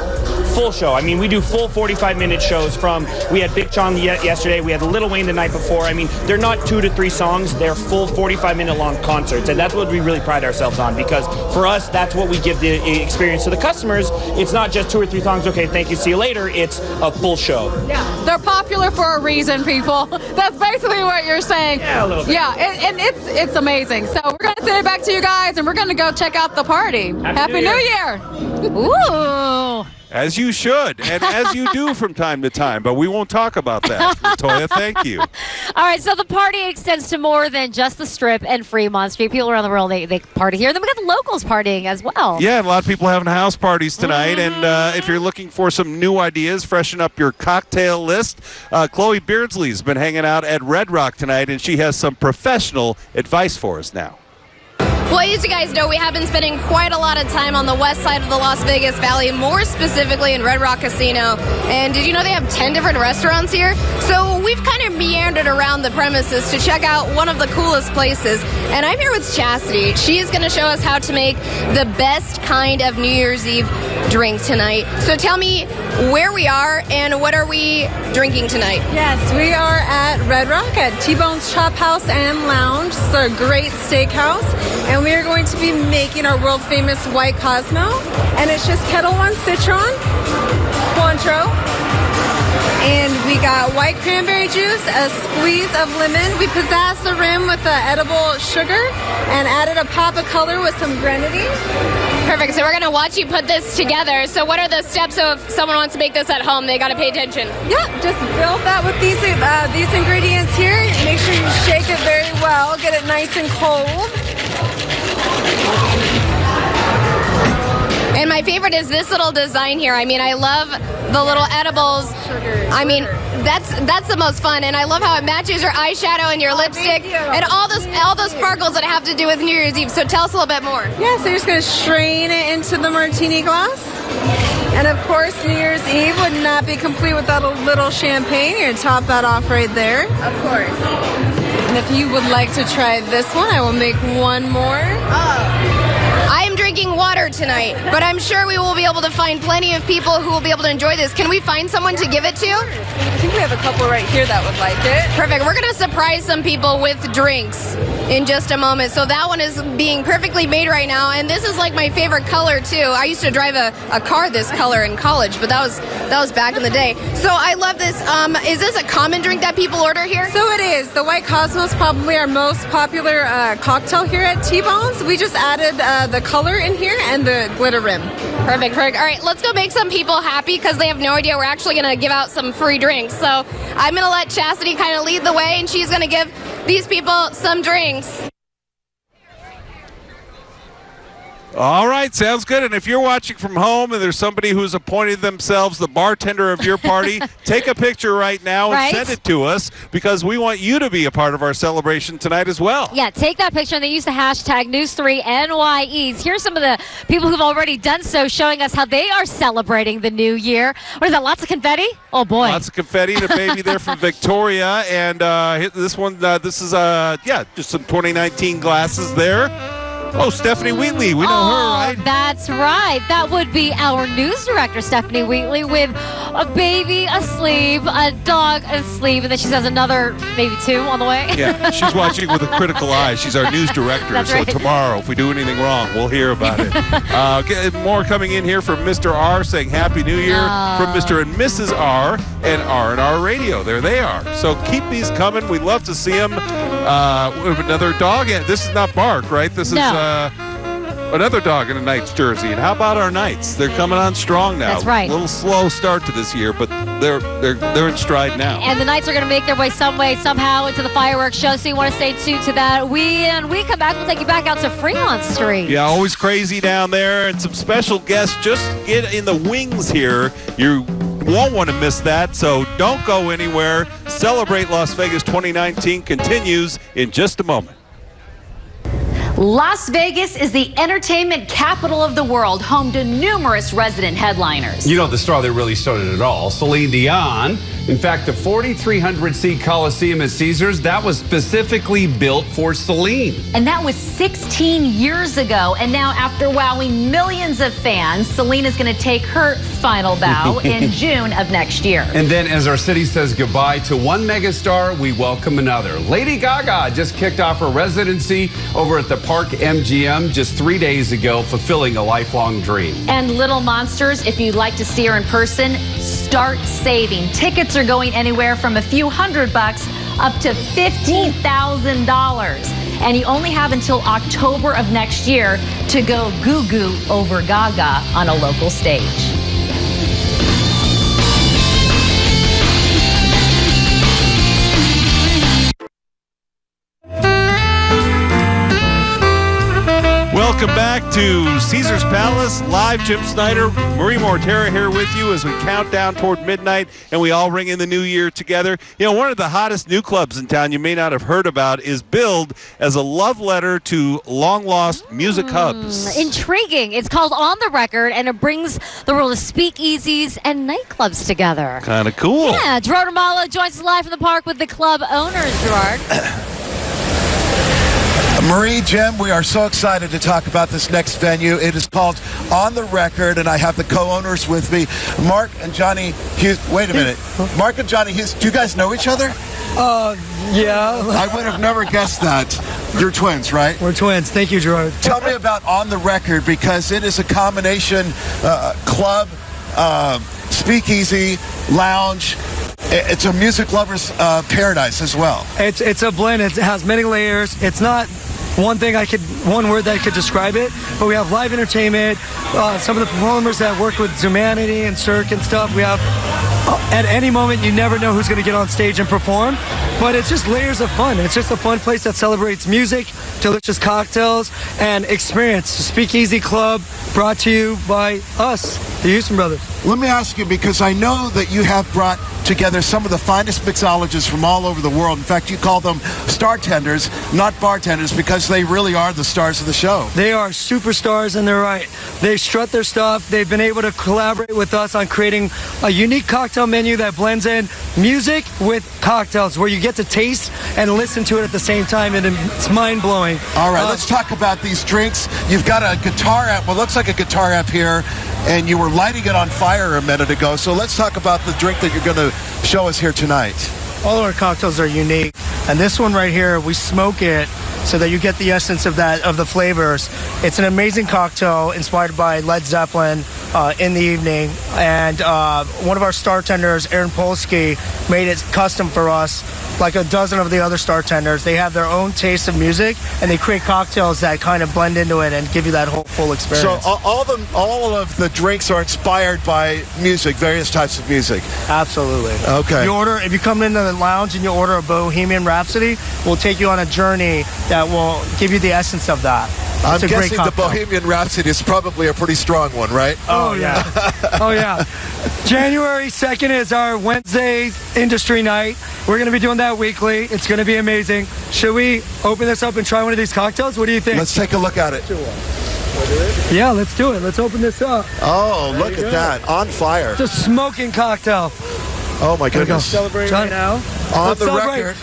Speaker 19: Full show. I mean, we do full 45-minute shows we had Big Sean yesterday, we had Lil Wayne the night before. I mean, they're not 2 to 3 songs, they're full 45-minute long concerts, and that's what we really pride ourselves on, because for us, that's what we give the experience to the customers. It's not just 2 or 3 songs, okay, thank you, see you later. It's a full show.
Speaker 10: Yeah, they're popular for a reason, people. That's basically what you're saying.
Speaker 19: Yeah, a little bit.
Speaker 10: Yeah, and it's amazing. So we're going to send it back to you guys, and we're going to go check out the party. Happy New Year.
Speaker 2: Ooh.
Speaker 1: As you should, and as you do from time to time, but we won't talk about that. Latoya, thank you.
Speaker 2: All right, so the party extends to more than just the Strip and Fremont Street. People around the world, they party here. And then we got the locals partying as well.
Speaker 1: Yeah, a lot of people having house parties tonight. And if you're looking for some new ideas, freshen up your cocktail list, Chloe Beardsley's been hanging out at Red Rock tonight, and she has some professional advice for us now.
Speaker 24: Well, as you guys know, we have been spending quite a lot of time on the west side of the Las Vegas Valley, more specifically in Red Rock Casino. And did you know they have 10 different restaurants here? So we've kind of meandered around the premises to check out one of the coolest places. And I'm here with Chastity. She is going to show us how to make the best kind of New Year's Eve drink tonight. So tell me where we are and what are we drinking tonight?
Speaker 10: Yes, we are at Red Rock at T-Bone's Chop House and Lounge. It's a great steakhouse. And we are going to be making our world famous White Cosmo. And it's just Kettle One Citron, Cointreau. And we got white cranberry juice, a squeeze of lemon. We pizzazz the rim with the edible sugar and added a pop of color with some grenadine.
Speaker 24: Perfect. So we're going to watch you put this together. So what are the steps if someone wants to make this at home? They got to pay attention.
Speaker 10: Yeah, just build that with these ingredients here. Make sure you shake it very well. Get it nice and cold.
Speaker 24: And my favorite is this little design here. I mean, I love the little edibles. I mean, that's the most fun, and I love how it matches your eyeshadow and your lipstick and all those sparkles that have to do with New Year's Eve. So tell us a little bit more.
Speaker 10: Yeah, so you're just going to strain it into the martini glass. And of course, New Year's Eve would not be complete without a little champagne. You're going to top that off right there.
Speaker 24: Of course.
Speaker 10: And if you would like to try this one, I will make one more.
Speaker 24: I am drinking water tonight, but I'm sure we will be able to find plenty of people who will be able to enjoy this. Can we find someone to give it to?
Speaker 10: I think we have a couple right here that would like it.
Speaker 24: Perfect. We're going to surprise some people with drinks in just a moment. So that one is being perfectly made right now, and this is like my favorite color too. I used to drive a car this color in college, but that was back in the day. So I love this. Is this a common drink that people order here?
Speaker 10: So it is. The White Cosmo is probably our most popular cocktail here at T-Bone's. We just added the color in here and the glitter rim.
Speaker 24: Perfect. All right, let's go make some people happy because they have no idea we're actually going to give out some free drinks. So I'm going to let Chastity kind of lead the way, and she's going to give these people some drinks.
Speaker 1: All right, sounds good. And if you're watching from home and there's somebody who's appointed themselves the bartender of your party, take a picture right now and send it to us because we want you to be a part of our celebration tonight as well.
Speaker 2: Yeah, take that picture and they use the hashtag News3NYEs. Here's some of the people who've already done so, showing us how they are celebrating the new year. What is that, lots of confetti? Oh, boy.
Speaker 1: Lots of confetti and a baby there from Victoria. And this one, this is, just some 2019 glasses there. Oh, Stephanie Wheatley. We know her, right?
Speaker 2: That's right. That would be our news director, Stephanie Wheatley, with a baby asleep, a dog asleep, and then she has another, maybe 2 on the way.
Speaker 1: Yeah, she's watching with a critical eye. She's our news director.
Speaker 2: That's
Speaker 1: so
Speaker 2: right.
Speaker 1: Tomorrow, if we do anything wrong, we'll hear about it. Get more coming in here from Mr. R saying Happy New Year from Mr. and Mrs. R and R&R Radio. There they are. So keep these coming. We love to see them. With another dog. This is not Bark, right? This is another dog in a Knights jersey. And how about our Knights? They're coming on strong now.
Speaker 2: That's right.
Speaker 1: A little slow start to this year, but they're in stride now.
Speaker 2: And the Knights are going to make their way some way, somehow, into the fireworks show, so you want to stay tuned to that. When we come back, we'll take you back out to Fremont Street.
Speaker 1: Yeah, always crazy down there, and some special guests. Just get in the wings here. You won't want to miss that, so don't go anywhere. Celebrate Las Vegas 2019 continues in just a moment.
Speaker 17: Las Vegas is the entertainment capital of the world, home to numerous resident headliners.
Speaker 16: You know the star that really started it all, Celine Dion. In fact, the 4,300-seat Coliseum at Caesars, that was specifically built for Celine.
Speaker 17: And that was 16 years ago. And now, after wowing millions of fans, Celine is going to take her final bow in June of next year.
Speaker 16: And then, as our city says goodbye to one megastar, we welcome another. Lady Gaga just kicked off her residency over at the Park MGM just 3 days ago, fulfilling a lifelong dream.
Speaker 17: And Little Monsters, if you'd like to see her in person, start saving. Tickets are going anywhere from a few $100 up to $15,000. And you only have until October of next year to go goo-goo over Gaga on a local stage.
Speaker 1: Welcome back to Caesars Palace. Live, Jim Snyder, Marie Mortera here with you as we count down toward midnight and we all ring in the new year together. You know, one of the hottest new clubs in town you may not have heard about is billed as a love letter to long-lost music hubs.
Speaker 2: Intriguing. It's called On the Record, and it brings the world of speakeasies and nightclubs together.
Speaker 1: Kind of cool.
Speaker 2: Yeah, Gerard Amalo joins us live from the park with the club owners, Gerard.
Speaker 8: Marie, Jim, we are so excited to talk about this next venue. It is called On the Record, and I have the co-owners with me, Mark and Johnny Hughes. Wait a minute. Mark and Johnny Hughes, do you guys know each other?
Speaker 4: Yeah.
Speaker 8: I would have never guessed that. You're twins, right?
Speaker 4: We're twins. Thank you, Gerard.
Speaker 8: Tell me about On the Record, because it is a combination club, speakeasy, lounge. It's a music lover's paradise as well.
Speaker 4: It's a blend. It has many layers. It's not one word that could describe it, but we have live entertainment, some of the performers that work with Zumanity and Cirque and stuff. We have, at any moment, you never know who's going to get on stage and perform, but it's just layers of fun. It's just a fun place that celebrates music, delicious cocktails, and experience. Speakeasy Club, brought to you by us, the Houston Brothers.
Speaker 8: Let me ask you, because I know that you have brought together some of the finest mixologists from all over the world. In fact, you call them star tenders, not bartenders, because they really are the stars of the show.
Speaker 4: They are superstars, and they're right. They strut their stuff. They've been able to collaborate with us on creating a unique cocktail menu that blends in music with cocktails, where you get to taste and listen to it at the same time, and it's mind-blowing.
Speaker 8: All right, let's talk about these drinks. You've got a guitar amp, well, looks like a guitar amp here, and you were lighting it on fire a minute ago. So let's talk about the drink that you're going to show us here tonight.
Speaker 4: All of our cocktails are unique, and this one right here, we smoke it so that you get the essence of the flavors. It's an amazing cocktail inspired by Led Zeppelin in the evening, and one of our star tenders, Aaron Polsky, made it custom for us. Like a dozen of the other star tenders, they have their own taste of music, and they create cocktails that kind of blend into it and give you that whole full experience.
Speaker 8: So all of the drinks are inspired by music, various types of music.
Speaker 4: Absolutely.
Speaker 8: Okay.
Speaker 4: If you come into the lounge and you order a Bohemian Rhapsody, we'll take you on a journey that will give you the essence of that.
Speaker 8: I'm guessing the Bohemian Rhapsody is probably a pretty strong one, right?
Speaker 4: Oh, yeah. Oh, yeah. January 2nd is our Wednesday industry night. We're going to be doing that weekly. It's going to be amazing. Should we open this up and try one of these cocktails? What do you think?
Speaker 8: Let's take a look at it.
Speaker 4: Yeah, let's do it. Let's open this up.
Speaker 8: Oh, look at that. On fire.
Speaker 4: It's a smoking cocktail.
Speaker 8: Oh, my goodness.
Speaker 4: Celebrating right now.
Speaker 8: On the record.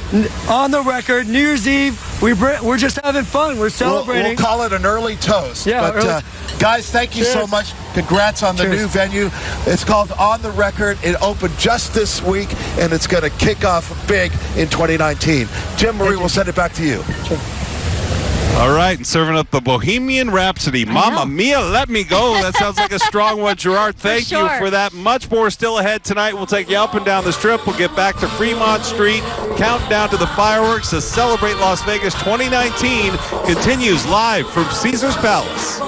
Speaker 4: On the record. New Year's Eve. We're just having fun. We're celebrating.
Speaker 8: We'll call it an early toast.
Speaker 4: Yeah,
Speaker 8: but guys, thank you so much. Congrats on the new venue. It's called On the Record. It opened just this week, and it's going to kick off big in 2019. Jim, Marie, we'll send it back to you.
Speaker 4: Sure.
Speaker 1: All right, and serving up the Bohemian Rhapsody. Mamma mia, let me go. That sounds like a strong one, Gerard. Thank you for that. Much more still ahead tonight. We'll take you up and down the strip. We'll get back to Fremont Street. Countdown to the fireworks to celebrate Las Vegas 2019 continues live from Caesars Palace.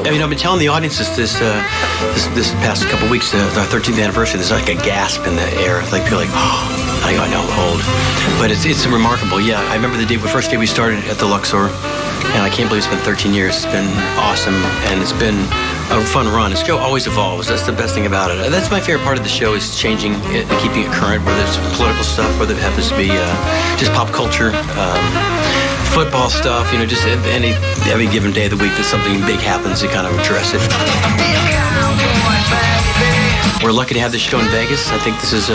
Speaker 7: You know, I've been telling the audience this past couple of weeks, our 13th anniversary, there's like a gasp in the air. Like people are like, oh, I know, hold. But it's remarkable. Yeah, I remember the first day we started at the Luxor, and I can't believe it's been 13 years. It's been awesome, and it's been a fun run. The show always evolves. That's the best thing about it. That's my favorite part of the show is changing it, keeping it current, whether it's political stuff, whether it happens to be just pop culture, football stuff, just every given day of the week that something big happens, to kind of address it. We're lucky to have this show in Vegas. I think this is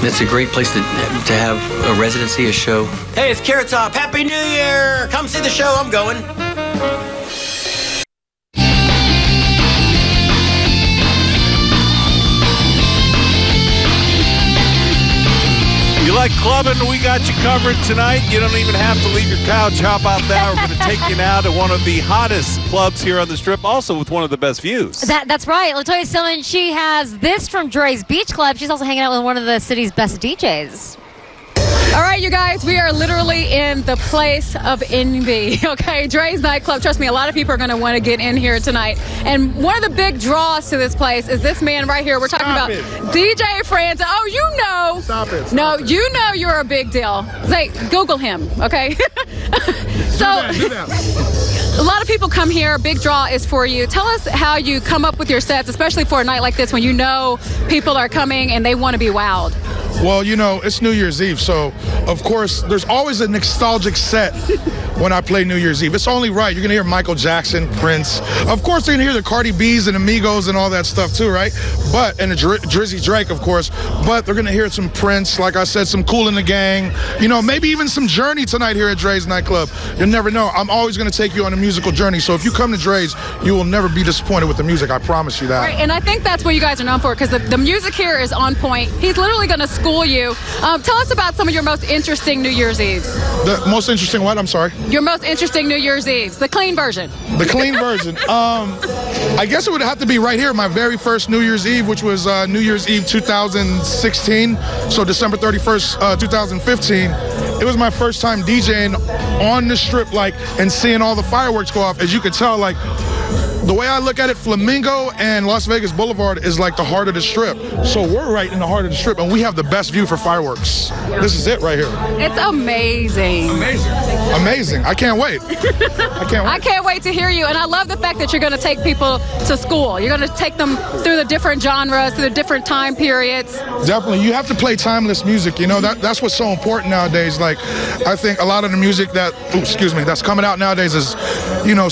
Speaker 7: it's a great place to have a residency, a show. Hey, it's Carrot Top. Happy New Year! Come see the show. I'm going.
Speaker 1: You like clubbing? We got you covered tonight. You don't even have to leave your couch. Hop out there. We're going to take you now to one of the hottest clubs here on the Strip, also with one of the best views.
Speaker 2: That's right. Latoya Stillman, she has this from Dre's Beach Club. She's also hanging out with one of the city's best DJs.
Speaker 10: All right, you guys, we are literally in the place of envy, okay? Dre's nightclub. Trust me, a lot of people are going to want to get in here tonight. And one of the big draws to this place is this man right here. We're talking about DJ Francis. Oh, you know.
Speaker 18: Stop it.
Speaker 10: You know you're a big deal. Say, Google him, okay?
Speaker 18: Do that.
Speaker 10: A lot of people come here. Big draw is for you. Tell us how you come up with your sets, especially for a night like this when you know people are coming and they want to be wowed.
Speaker 18: Well, it's New Year's Eve, so of course there's always a nostalgic set when I play New Year's Eve. It's only right. You're going to hear Michael Jackson, Prince. Of course, you're going to hear the Cardi B's and Amigos and all that stuff too, right? And the Drizzy Drake, of course. But they're going to hear some Prince, like I said, some Kool in the Gang. Maybe even some Journey tonight here at Dre's nightclub. You'll never know. I'm always going to take you on a musical journey. So if you come to Dre's, you will never be disappointed with the music. I promise you that.
Speaker 10: Right, and I think that's what you guys are known for, because the music here is on point. He's literally going to school you. Tell us about some of your most interesting New Year's Eves.
Speaker 18: The most interesting what? I'm sorry?
Speaker 10: Your most interesting New Year's Eves. The clean version.
Speaker 18: The clean version. I guess it would have to be right here. My very first New Year's Eve, which was New Year's Eve 2016. So December 31st, 2015. It was my first time DJing on the Strip, and seeing all the fireworks go off. As you could tell, the way I look at it, Flamingo and Las Vegas Boulevard is like the heart of the Strip. So we're right in the heart of the Strip, and we have the best view for fireworks. This is it right here.
Speaker 10: It's amazing.
Speaker 18: Amazing. I can't wait.
Speaker 10: I can't wait to hear you. And I love the fact that you're going to take people to school. You're going to take them through the different genres, through the different time periods.
Speaker 18: Definitely. You have to play timeless music. That's what's so important nowadays. I think a lot of the music that's coming out nowadays is,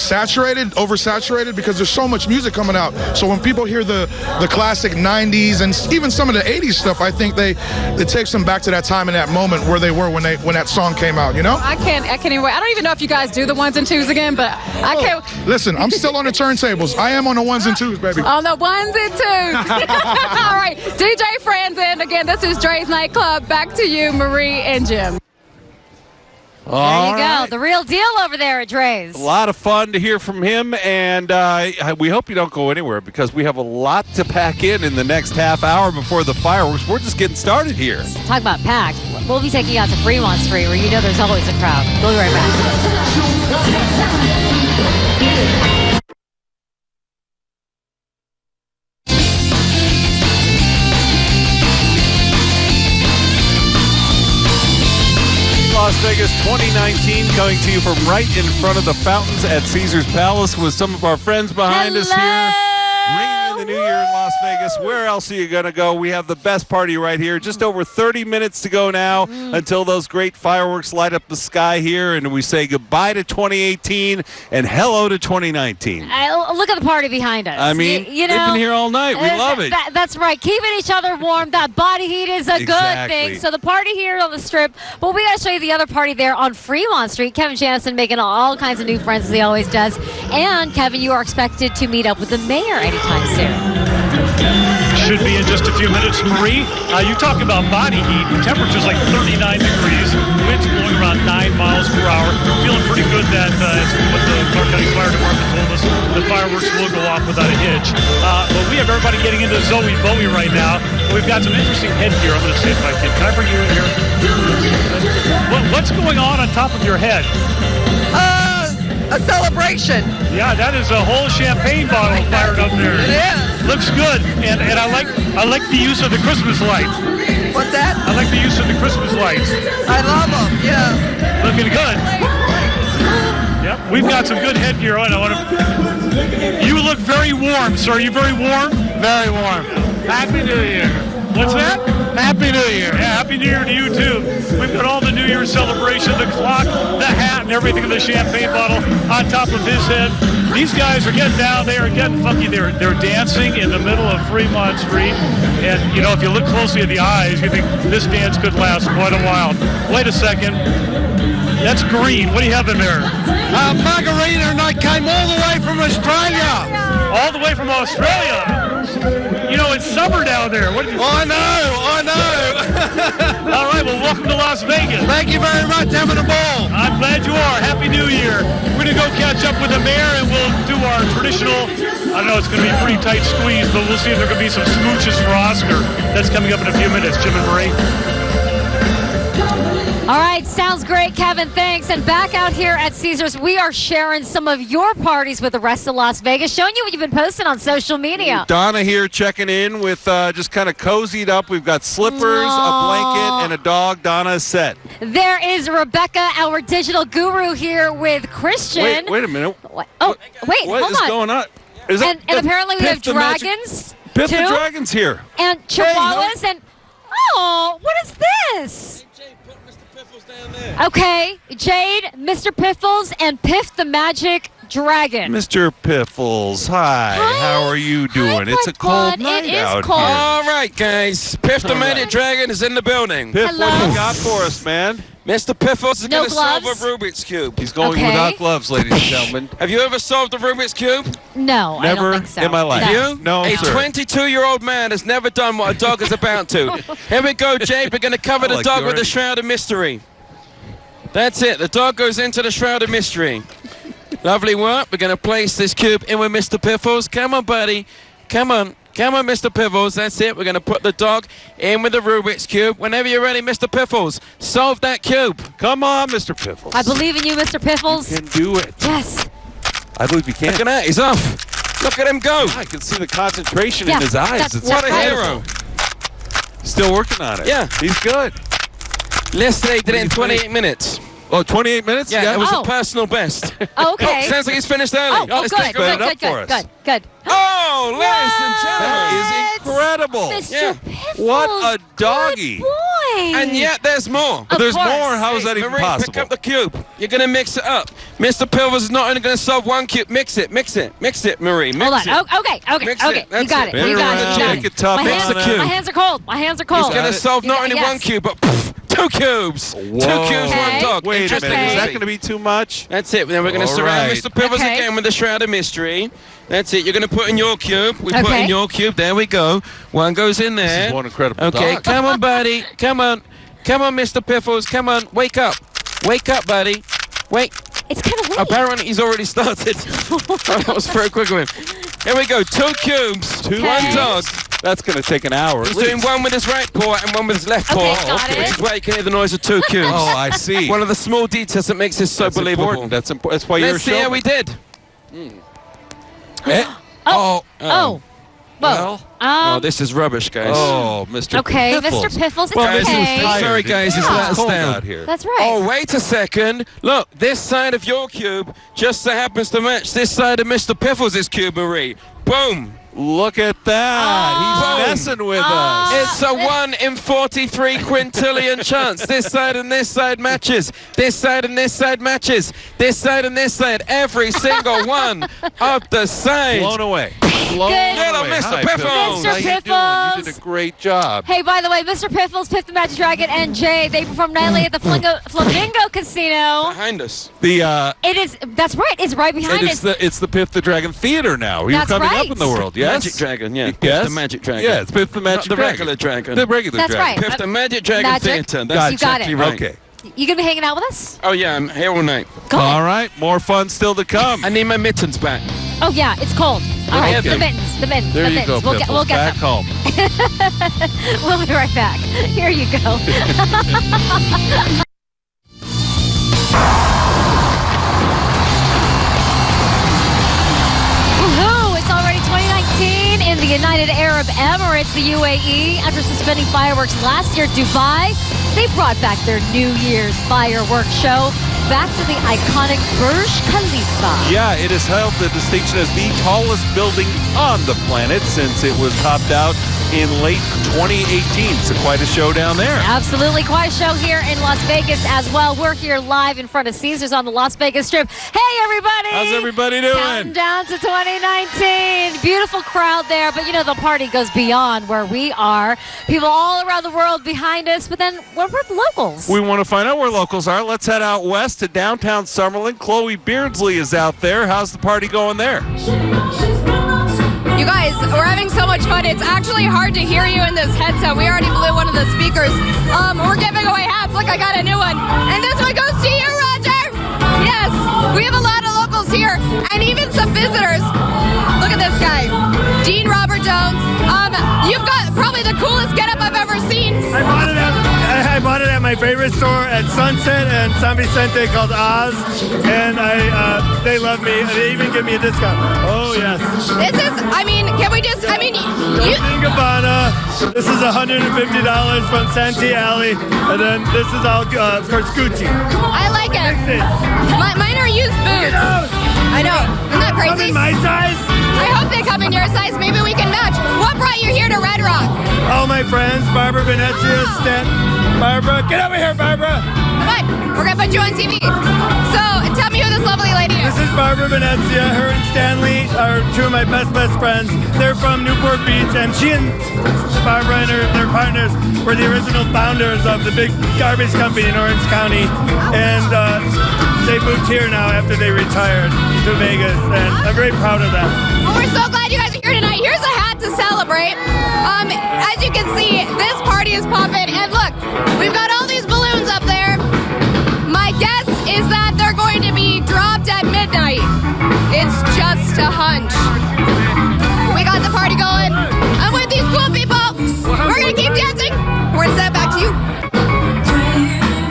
Speaker 18: saturated, oversaturated, because there's so much music coming out. So when people hear the classic 90s and even some of the 80s stuff, I think it takes them back to that time and that moment where they were when that song came out, I can't
Speaker 10: even wait. I don't even know if you guys do the ones and twos again, but I can't.
Speaker 18: Listen, I'm still on the turntables. I am on the ones and twos, baby.
Speaker 10: On the ones and twos. All right, DJ Franzen. Again, this is Dre's nightclub. Back to you, Marie and Jim.
Speaker 2: There you go. The real deal over there at Dre's.
Speaker 1: A lot of fun to hear from him, and we hope you don't go anywhere, because we have a lot to pack in the next half hour before the fireworks. We're just getting started here.
Speaker 2: Talk about packed. We'll be taking you out to Fremont Street, where there's always a crowd. We'll be right back.
Speaker 1: Las Vegas 2019, coming to you from right in front of the fountains at Caesars Palace with some of our friends behind us here. Ringing in the new year in Las Vegas. Where else are you going to go? We have the best party right here. Just over 30 minutes to go now until those great fireworks light up the sky here, and we say goodbye to 2018 and hello to 2019.
Speaker 2: Look at the party behind us.
Speaker 1: I mean, they've been here all night. We love it.
Speaker 2: That's right. Keeping each other warm. That body heat is a good thing. So the party here on the Strip, but we got to show you the other party there on Fremont Street. Kevin Janison making all kinds of new friends, as he always does. And, Kevin, you are expected to meet up with the mayor anytime soon.
Speaker 3: Should be in just a few minutes. Marie, you talk about body heat. The temperature's like 39 degrees. Wind's blowing around 9 miles per hour. Feeling pretty good that, as what the Clark County Fire Department told us, the fireworks will go off without a hitch. But we have everybody getting into Zoe Bowie right now. We've got some interesting headgear. I'm going to see if I can. Can I bring you in here? What's going on top of your head?
Speaker 9: A celebration.
Speaker 3: Yeah, that is a whole champagne bottle fired up there.
Speaker 9: It is.
Speaker 3: Looks good, and I like the use of the Christmas lights.
Speaker 9: What's that?
Speaker 3: I like the use of the Christmas lights.
Speaker 9: I love them. Yeah.
Speaker 3: Looking good. Yep, we've got some good headgear on. I want to You look very warm, sir. Are you very warm? Very warm. Happy New Year. What's that? Happy New Year. Yeah, Happy New Year to you, too. We've got all the New Year celebration, the clock, the hat, and everything in the champagne bottle on top of his head. These guys are getting down. They are getting funky. They're dancing in the middle of Fremont Street. And, you know, if you look closely at the eyes, you think this dance could last quite a while. Wait a second. That's green. What do you have in there?
Speaker 5: Margarita, and I came all the way from Australia.
Speaker 3: All the way from Australia. You know, it's summer down there. What did you
Speaker 5: I know.
Speaker 3: All right, well, welcome to Las Vegas.
Speaker 5: Thank you very much. Having a ball.
Speaker 3: I'm glad you are. Happy New Year. We're going to go catch up with the mayor, and we'll do our traditional, I don't know, it's going to be a pretty tight squeeze, but we'll see if there can be some smooches for Oscar. That's coming up in a few minutes. Jim and Marie.
Speaker 2: All right, sounds great, Kevin. Thanks. And back out here at Caesars, we are sharing some of your parties with the rest of Las Vegas, showing you what you've been posting on social media.
Speaker 1: Donna here checking in with just kind of cozied up. We've got slippers, a blanket, and a dog. Donna is set.
Speaker 2: There is Rebecca, our digital guru, here with Christian.
Speaker 1: Wait a minute.
Speaker 2: What? Oh, wait,
Speaker 1: what
Speaker 2: hold
Speaker 1: is
Speaker 2: on.
Speaker 1: going on?
Speaker 2: And apparently we have dragons.
Speaker 1: Piff the
Speaker 2: too.
Speaker 1: Dragon's here.
Speaker 2: And chihuahuas and... Oh, what is this? Okay, Jade, Mr. Piffles, and Piff the Magic Dragon.
Speaker 1: Mr. Piffles, hi. How are you doing? It's a cold night out here.
Speaker 11: All right, guys. Piff the Magic Dragon is in the building.
Speaker 1: Piff, what do you got for us, man?
Speaker 11: Mr. Piffles is
Speaker 2: No
Speaker 11: going to solve
Speaker 2: gloves?
Speaker 11: a Rubik's Cube.
Speaker 1: He's going without gloves, ladies and gentlemen.
Speaker 11: Have you ever solved a Rubik's Cube?
Speaker 2: No, I
Speaker 1: Never
Speaker 2: don't think so.
Speaker 1: in my life.
Speaker 11: You?
Speaker 1: No,
Speaker 11: A
Speaker 1: sir.
Speaker 11: 22-year-old man has never done what a dog is about to. Here we go, Jade. We're going to cover the
Speaker 1: like
Speaker 11: dog
Speaker 1: you
Speaker 11: with the
Speaker 1: already-
Speaker 11: Shroud of Mystery. That's it. The dog goes into the Shroud of Mystery. Lovely work. We're going to place this cube in with Mr. Piffles. Come on, buddy. Come on. Come on, Mr. Piffles. That's it. We're going to put the dog in with the Rubik's Cube. Whenever you're ready, Mr. Piffles, solve that cube.
Speaker 1: Come on, Mr. Piffles.
Speaker 2: I believe in you, Mr. Piffles.
Speaker 1: You can do it.
Speaker 2: Yes.
Speaker 1: I believe you can.
Speaker 11: Look at that. He's off. Look at him go.
Speaker 1: I can see the concentration
Speaker 2: Yeah,
Speaker 1: in his eyes.
Speaker 2: that's
Speaker 1: It's
Speaker 11: What a
Speaker 1: incredible.
Speaker 11: hero.
Speaker 1: Still working on it.
Speaker 11: Yeah.
Speaker 1: He's good.
Speaker 11: Yesterday, did it in 28 minutes.
Speaker 1: Oh, 28 minutes?
Speaker 11: Yeah, it was
Speaker 2: Oh.
Speaker 11: a personal best.
Speaker 2: Okay.
Speaker 11: Oh, sounds like he's finished early.
Speaker 2: Oh,
Speaker 11: Let's
Speaker 2: good,
Speaker 11: take a
Speaker 2: good,
Speaker 11: look.
Speaker 2: good.
Speaker 11: Oh, ladies and gentlemen.
Speaker 1: That is incredible.
Speaker 2: Mr.
Speaker 11: Yeah.
Speaker 2: Piffles.
Speaker 1: What a doggy.
Speaker 2: Good boy.
Speaker 11: And yet there's more.
Speaker 2: Of
Speaker 1: There's
Speaker 2: course.
Speaker 1: more. How is that even
Speaker 11: Marie,
Speaker 1: possible?
Speaker 11: pick up the cube. You're going to mix it up. Mr. Piffles is not only going to solve one cube. Mix it, Marie. Mix
Speaker 2: Hold on.
Speaker 11: it.
Speaker 2: Okay.
Speaker 11: Mix
Speaker 2: You
Speaker 11: it. That's
Speaker 2: got it.
Speaker 11: it.
Speaker 2: You got it. You got
Speaker 1: Make it tough
Speaker 2: My
Speaker 1: on
Speaker 2: hands,
Speaker 1: him.
Speaker 2: my hands are cold. My hands are cold.
Speaker 11: He's going to solve not only
Speaker 2: Yes.
Speaker 11: one cube, but two cubes.
Speaker 1: Whoa.
Speaker 11: 2 cubes,
Speaker 2: Okay.
Speaker 11: one dog.
Speaker 1: Wait a
Speaker 11: Interesting.
Speaker 1: minute. Is
Speaker 2: Okay.
Speaker 1: that going to be too much?
Speaker 11: That's it. Then we're going to
Speaker 1: All
Speaker 11: surround
Speaker 1: right.
Speaker 11: Mr. Piffles
Speaker 2: Okay.
Speaker 11: again with the Shroud of Mystery. That's it. You're going to put in your cube. We put
Speaker 2: Okay.
Speaker 11: in your cube. There we go. One goes in there.
Speaker 1: This is one incredible
Speaker 11: Okay,
Speaker 1: dog.
Speaker 11: come on, buddy. Come on. Come on, Mr. Piffles. Come on. Wake up. Wake up, buddy. Wake.
Speaker 2: It's kind of late.
Speaker 11: Apparently, he's already started. That was very quick of him. Here we go. 2 cubes. One dog.
Speaker 1: That's going to take an hour.
Speaker 11: He's doing one with his right paw and one with his left
Speaker 2: Okay,
Speaker 11: paw.
Speaker 2: got it.
Speaker 11: Which is why you can hear the noise of 2 cubes.
Speaker 1: Oh, I see.
Speaker 11: One of the small details that makes this so
Speaker 1: That's
Speaker 11: believable.
Speaker 1: important. That's important. That's why you're a
Speaker 11: Let's see how
Speaker 1: showman.
Speaker 11: we did.
Speaker 1: Eh?
Speaker 2: Oh.
Speaker 11: Oh.
Speaker 2: Well.
Speaker 11: Oh, this is rubbish, guys.
Speaker 1: Oh, Mr.
Speaker 2: Okay,
Speaker 1: Piffles.
Speaker 2: Mr. Piffles, it's
Speaker 11: Well,
Speaker 2: okay.
Speaker 11: sorry, guys, he's
Speaker 2: Yeah.
Speaker 11: let us
Speaker 1: Cold
Speaker 11: down.
Speaker 1: out here.
Speaker 2: That's right.
Speaker 11: Oh, wait a second. Look, this side of your cube just so happens to match this side of Mr. Piffles' cube, Marie. Boom.
Speaker 1: Look at that. He's messing with us.
Speaker 11: It's a 1 in 43 quintillion chance. This side and this side matches. This side and this side matches. This side and this side. Every single one of the sides.
Speaker 1: Blown away.
Speaker 2: Good.
Speaker 11: Hello, Mr.
Speaker 1: Hi,
Speaker 11: Piffles.
Speaker 1: How you doing? You
Speaker 2: Piffles.
Speaker 1: did a great job.
Speaker 2: Hey, by the way, Mr. Piffles, Piff the Magic Dragon, and Jay, they performed nightly at the Flamingo Casino.
Speaker 11: Behind us.
Speaker 2: It is. That's right. It's right behind
Speaker 1: It's
Speaker 2: us.
Speaker 1: the Piff the Dragon Theater now. You're
Speaker 2: That's
Speaker 1: coming
Speaker 2: right.
Speaker 1: up in the world, yes?
Speaker 11: Magic Dragon, yeah.
Speaker 1: Yes.
Speaker 11: Piff the Magic Dragon.
Speaker 1: Yeah, it's Piff the Magic
Speaker 11: Not the
Speaker 1: Dragon.
Speaker 11: regular dragon.
Speaker 1: The regular
Speaker 2: That's
Speaker 1: dragon.
Speaker 2: right.
Speaker 11: Piff the Magic Dragon
Speaker 2: Magic.
Speaker 11: Theater. That's
Speaker 1: Gotcha.
Speaker 2: You got it.
Speaker 11: exactly right.
Speaker 1: Okay.
Speaker 2: You gonna be hanging out with us?
Speaker 11: Oh, yeah, I'm here all night.
Speaker 2: Go ahead.
Speaker 1: All right. More fun still to come.
Speaker 11: I need my mittens back.
Speaker 2: Oh yeah, it's cold. All right,
Speaker 11: Okay.
Speaker 2: the mittens, the mittens,
Speaker 1: There
Speaker 2: the
Speaker 1: you
Speaker 2: mittens.
Speaker 1: go, Piffles.
Speaker 2: We'll get
Speaker 1: Back
Speaker 2: them.
Speaker 1: home.
Speaker 2: We'll be right back. Here you go. Woohoo! It's already 2019 in the United Arab Emirates, the UAE. After suspending fireworks last year, Dubai, they brought back their New Year's fireworks show. back to the iconic Burj Khalifa.
Speaker 1: Yeah, it has held the distinction as the tallest building on the planet since it was topped out in late 2018. So quite a show down there.
Speaker 2: Absolutely, quite a show here in Las Vegas as well. We're here live in front of Caesars on the Las Vegas Strip. Hey, everybody!
Speaker 1: How's everybody doing?
Speaker 2: Counting down to 2019. Beautiful crowd there, but you know the party goes beyond where we are. People all around the world behind us, but then we're the locals.
Speaker 1: We want to find out where locals are. Let's head out west to downtown Summerlin. Chloe Beardsley is out there. How's the party going there?
Speaker 24: You guys, we're having so much fun. It's actually hard to hear you in this headset. We already blew one of the speakers. We're giving away hats. Look, I got a new one. And this one goes to you, Roger. Yes, we have a lot of locals here and even some visitors. Look at this guy, Dean Robert Jones. You've got probably the coolest getup I've ever seen.
Speaker 20: I bought it at my favorite store at Sunset and San Vicente called Oz, and they love me. They even give me a discount. Oh yes.
Speaker 24: This is, can we just,
Speaker 20: Gabbana. This is $150 from Santee Alley, and then this is all, of course, Gucci.
Speaker 24: I like it. Mine are used boots. I know. Isn't that crazy?
Speaker 20: Come in my size?
Speaker 24: I hope they come in your size. Maybe we can match. What brought you here to Red Rock?
Speaker 20: All my friends, Barbara Venezia, Barbara, get over here, Barbara.
Speaker 24: Come on. We're going to put you on TV. So, tell me who this lovely lady is.
Speaker 20: This is Barbara Venezia. Her and Stanley are two of my best friends. They're from Newport Beach, and she and Barbara and their partners were the original founders of the big garbage company in Orange County. And they moved here now after they retired to Vegas, and I'm very proud of that.
Speaker 24: Well, we're so glad you guys are here tonight. Here's a hat to celebrate. As you can see, this party is popping, and look, we've got all these balloons up there. My guess is that they're going to be dropped at midnight. It's just a hunch. We got the party going. I'm with these cool people. We're going to keep dancing. We're going to send it back to you.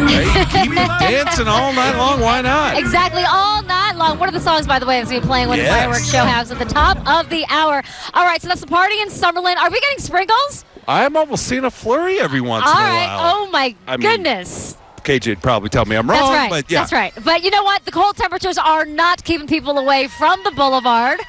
Speaker 1: Hey, keep dancing all night long. Why not?
Speaker 2: Exactly, all night long. One of the songs, by the way, is going to be playing when the fireworks show has at the top of the hour. All right, so that's the party in Summerlin. Are we getting sprinkles?
Speaker 1: I'm almost seeing a flurry every once in a while.
Speaker 2: Oh, my goodness.
Speaker 1: KJ'd probably tell me I'm wrong,
Speaker 2: That's right.
Speaker 1: but yeah.
Speaker 2: That's right. But you know what? The cold temperatures are not keeping people away from the boulevard.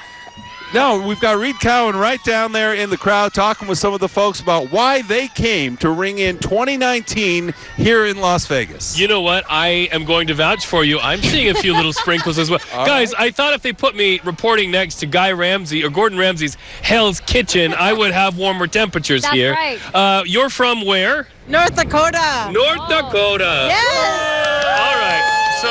Speaker 1: No, we've got Reed Cowan right down there in the crowd talking with some of the folks about why they came to ring in 2019 here in Las Vegas.
Speaker 6: You know what? I am going to vouch for you. I'm seeing a few little sprinkles as well. Guys, I thought if they put me reporting next to Gordon Ramsay's Hell's Kitchen, I would have warmer temperatures here.
Speaker 2: Right.
Speaker 6: You're from where?
Speaker 9: North Dakota.
Speaker 6: North Dakota.
Speaker 9: Yes.
Speaker 6: All right. So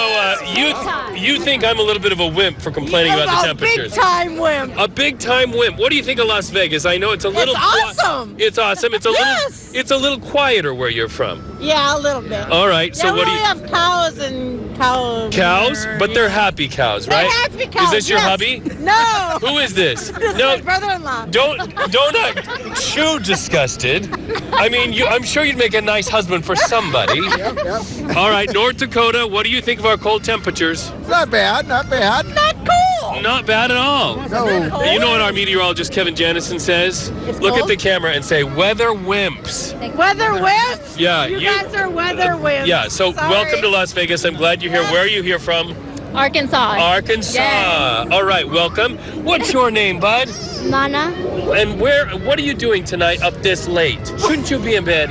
Speaker 6: you think I'm a little bit of a wimp for complaining about the temperatures?
Speaker 9: A big-time wimp.
Speaker 6: A big-time wimp. What do you think of Las Vegas? I know it's a little.
Speaker 9: It's awesome.
Speaker 6: It's awesome. It's a little. It's a little quieter where you're from.
Speaker 9: Yeah, a little bit.
Speaker 6: All right. So what do you
Speaker 9: have cows and cows?
Speaker 6: Cows, but they're happy cows, right?
Speaker 9: They're happy cows.
Speaker 6: Is this your hubby?
Speaker 9: No.
Speaker 6: Who is this?
Speaker 9: This is my brother-in-law.
Speaker 6: Don't act too disgusted. I mean, I'm sure you'd make a nice husband for somebody.
Speaker 9: Yep.
Speaker 6: All right, North Dakota. What do you think of our cold temperatures?
Speaker 9: Not bad. Not cool.
Speaker 6: Not bad at all.
Speaker 9: No.
Speaker 6: You know what our meteorologist Kevin Janison says? Look at the camera and say, weather wimps.
Speaker 9: Weather wimps?
Speaker 6: Yeah.
Speaker 9: You guys are weather wimps.
Speaker 6: Yeah, so
Speaker 9: Sorry.
Speaker 6: welcome to Las Vegas. I'm glad you're here. Where are you here from?
Speaker 15: Arkansas.
Speaker 6: Arkansas.
Speaker 15: Yes.
Speaker 6: All right, welcome. What's your name, bud?
Speaker 15: Mana.
Speaker 6: And what are you doing tonight up this late? Shouldn't you be in bed?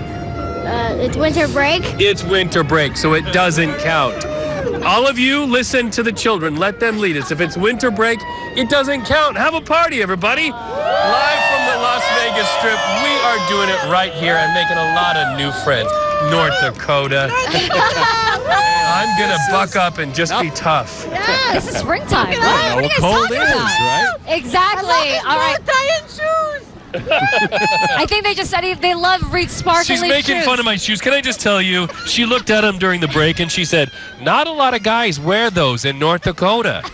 Speaker 15: It's winter break.
Speaker 6: It's winter break, so it doesn't count. All of you, listen to the children. Let them lead us. If it's winter break, it doesn't count. Have a party, everybody. Live from the Las Vegas Strip, we are doing it right here and making a lot of new friends. North Dakota. I'm going to buck up and just be tough.
Speaker 2: Yeah. This is springtime.
Speaker 1: I know what cold is, right?
Speaker 2: Exactly. All right.
Speaker 9: Tying shoes.
Speaker 2: I think they just said they love Reed's sparkly
Speaker 6: She's making
Speaker 2: shoes.
Speaker 6: fun of my shoes. Can I just tell you, she looked at them during the break and she said, not a lot of guys wear those in North Dakota.
Speaker 2: This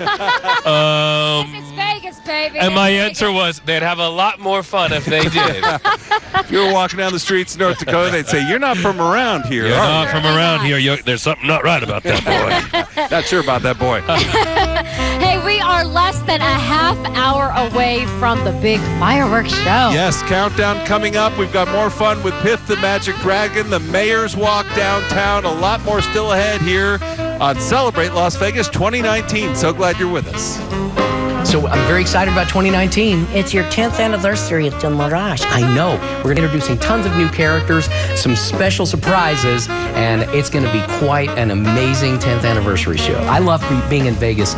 Speaker 2: is Vegas, baby.
Speaker 6: And my answer was, they'd have a lot more fun if they did.
Speaker 1: If you were walking down the streets of North Dakota, they'd say, you're not from around here.
Speaker 6: You're not from around here. There's something not right about that boy.
Speaker 1: Not sure about that boy.
Speaker 2: Hey, we are less than a half hour away from the big fireworks show.
Speaker 1: Yes, countdown coming up. We've got more fun with Piff the Magic Dragon, the Mayor's Walk downtown. A lot more still ahead here on Celebrate Las Vegas 2019. So glad you're with us.
Speaker 13: So I'm very excited about 2019.
Speaker 21: It's your 10th anniversary at the Mirage.
Speaker 13: I know. We're introducing tons of new characters, some special surprises, and it's going to be quite an amazing 10th anniversary show. I love being in Vegas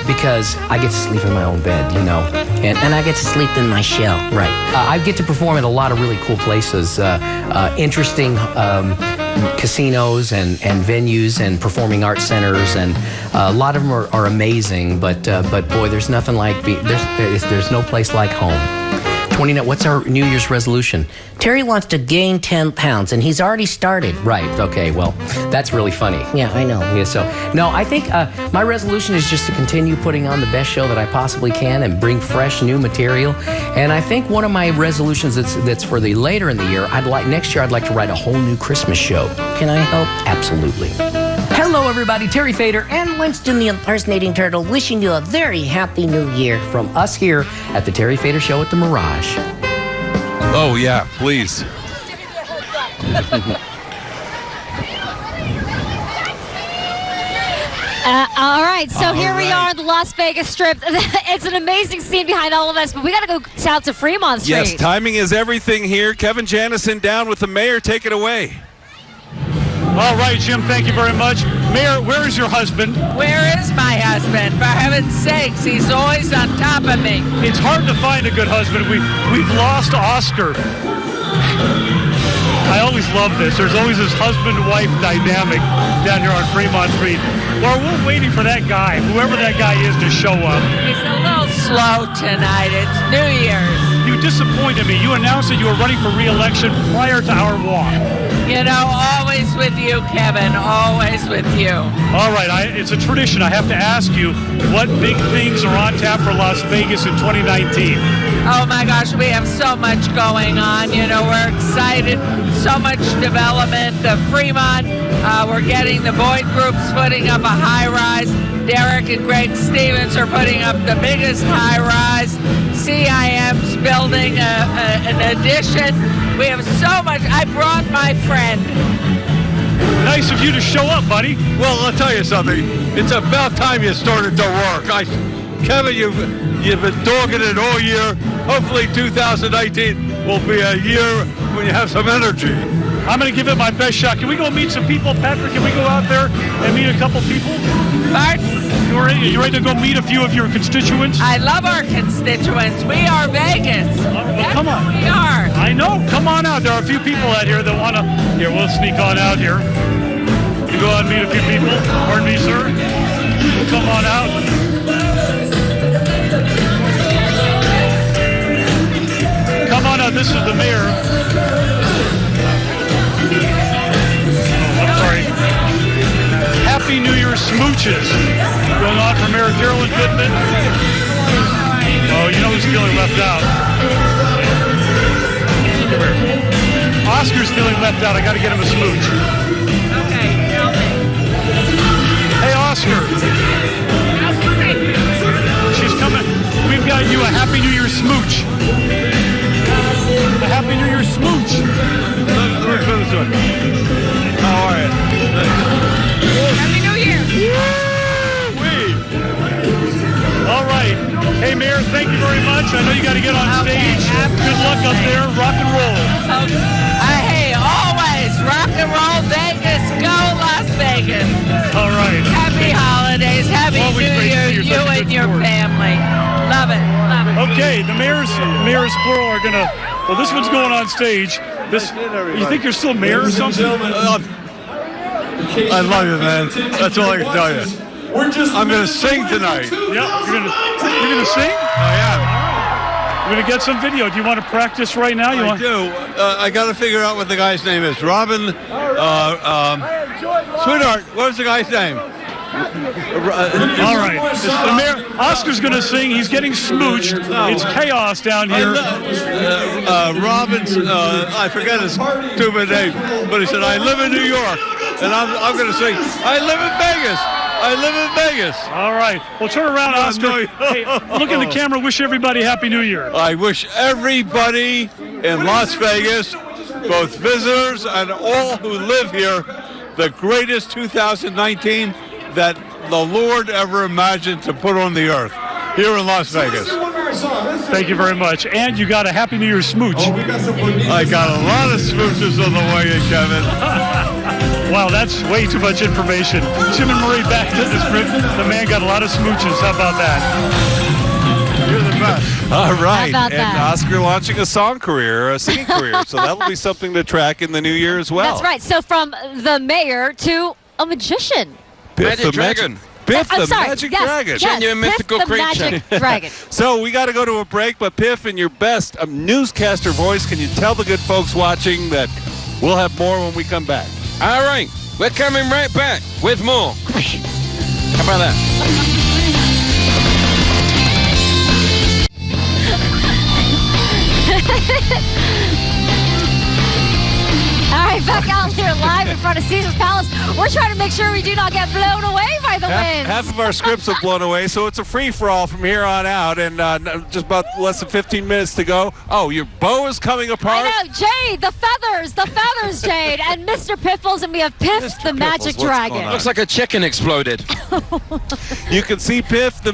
Speaker 13: because I get to sleep in my own bed, you know.
Speaker 21: And I get to sleep in my shell.
Speaker 13: Right. I get to perform at a lot of really cool places, interesting casinos and venues and performing arts centers, and a lot of them are amazing. But boy, there's nothing like there's no place like home. 29. What's our New Year's resolution?
Speaker 21: Terry wants to gain 10 pounds, and he's already started.
Speaker 13: Right. Okay. Well, that's really funny.
Speaker 21: Yeah, I know.
Speaker 13: Yeah. So no, I think my resolution is just to continue putting on the best show that I possibly can and bring fresh new material. And I think one of my resolutions that's for the later in the year, next year I'd like to write a whole new Christmas show.
Speaker 21: Can I help?
Speaker 13: Absolutely. Hello, everybody. Terry Fator
Speaker 21: and Winston the Impersonating Turtle wishing you a very happy new year
Speaker 13: from us here at the Terry Fator Show at the Mirage.
Speaker 1: Oh, yeah, please.
Speaker 2: All right, so here we are on the Las Vegas Strip. It's an amazing scene behind all of us, but we got to go out to Fremont Street.
Speaker 1: Yes, timing is everything here. Kevin Janison down with the mayor. Take it away.
Speaker 3: All right, Jim, thank you very much. Mayor, where is your husband?
Speaker 22: Where is my husband? For heaven's sakes, he's always on top of me.
Speaker 3: It's hard to find a good husband. We've lost Oscar. I always love this. There's always this husband-wife dynamic down here on Fremont Street. Well, we're waiting for that guy, whoever that guy is, to show up.
Speaker 22: He's a little slow tonight. It's New Year's.
Speaker 3: You disappointed me. You announced that you were running for re-election prior to our walk.
Speaker 22: You know, always with you, Kevin. Always with you.
Speaker 3: All right, it's a tradition. I have to ask you, what big things are on tap for Las Vegas in 2019?
Speaker 22: Oh my gosh, we have so much going on. You know, we're excited. So much development. The Fremont, we're getting the Boyd Group's putting up a high-rise. Derek and Greg Stevens are putting up the biggest high-rise. CIM's building an addition. We have so much. I brought my friend.
Speaker 3: Nice of you to show up, buddy.
Speaker 23: Well, I'll tell you something. It's about time you started to work. Kevin, you've been dogging it all year. Hopefully 2019 will be a year when you have some energy.
Speaker 3: I'm going to give it my best shot. Can we go meet some people, Patrick? Can we go out there and meet a couple people? You ready to go meet a few of your constituents?
Speaker 22: I love our constituents. We are Vegas.
Speaker 3: Well, come on.
Speaker 22: We are.
Speaker 3: I know. Come on out. There are a few people out here that want to. Here, we'll sneak on out here. You go out and meet a few people. Pardon me, sir. Come on out. Come on out. This is the mayor. I'm sorry. Happy New Year smooches going on for Mayor Carolyn Pittman. Oh, you know who's feeling left out. Come here. Oscar's feeling left out. I got to get him a smooch.
Speaker 22: Okay, tell me.
Speaker 3: Hey, Oscar. She's coming. We've got you a Happy New Year smooch. A Happy New Year smooch. How are you?
Speaker 22: Happy New Year.
Speaker 3: All right. Hey, Mayor, thank you very much. I know you got to get on stage. Good luck up there. Rock and roll.
Speaker 22: Hey, always rock and roll Vegas. Go Las Vegas.
Speaker 3: All right.
Speaker 22: Happy holidays. Happy New Year. You and your family. Love it. Love it.
Speaker 3: Okay, the mayor's plural are going to... Well, this one's going on stage. You think you're still mayor or something?
Speaker 23: I love you, man. That's all I can tell you. I'm going to sing tonight.
Speaker 3: Yeah, you're gonna sing?
Speaker 23: I am.
Speaker 3: We're going to get some video. Do you want to practice right now?
Speaker 23: I do. I got to figure out what the guy's name is. Robin, sweetheart, what was the guy's name?
Speaker 3: All right. The mayor, Oscar's going to sing. He's getting smooched. It's chaos down here.
Speaker 23: Robin's, I forget his stupid name, but he said, I live in New York. And I'm going to sing, I live in Vegas. I live in Vegas.
Speaker 3: All right. Well, turn around, Oscar. Hey, look in the camera. Wish everybody Happy New Year.
Speaker 23: I wish everybody in Las Vegas, both visitors and all who live here, the greatest 2019 that the Lord ever imagined to put on the earth here in Las Vegas.
Speaker 3: Thank you very much. And you got a Happy New Year smooch.
Speaker 23: I got a lot of smooches on the way in, Kevin.
Speaker 3: Wow, that's way too much information. Jim and Marie, back to the script. The man got a lot of smooches. How about that?
Speaker 23: You're the best.
Speaker 1: All right.
Speaker 2: How about
Speaker 1: and
Speaker 2: that?
Speaker 1: Oscar launching a singing career. So that'll be something to track in the new year as well.
Speaker 2: That's right. So from the mayor to a magician.
Speaker 1: Biff
Speaker 11: Magic
Speaker 1: the
Speaker 11: Dragon.
Speaker 1: Biff
Speaker 2: I'm
Speaker 1: the
Speaker 2: sorry.
Speaker 1: Magic
Speaker 2: Yes,
Speaker 1: Dragon.
Speaker 2: yes.
Speaker 11: Genuine
Speaker 2: Biff
Speaker 11: mythical
Speaker 2: the
Speaker 11: creature.
Speaker 2: Magic Dragon.
Speaker 1: So we got to go to a break, but Piff, in your best newscaster voice, can you tell the good folks watching that we'll have more when we come back?
Speaker 11: All right, we're coming right back with more. How about that?
Speaker 2: All right, back out here live in front of Caesar's Palace. We're trying to make sure we do not get blown away by the winds.
Speaker 1: Half of our scripts have blown away, so it's a free-for-all from here on out, and just about less than 15 minutes to go. Oh, your bow is coming apart.
Speaker 2: I know, Jade, the feathers, Jade, and Mr. Piffles, and we have Piff the Magic Dragon.
Speaker 11: Looks like a chicken exploded.
Speaker 1: You can see Piff the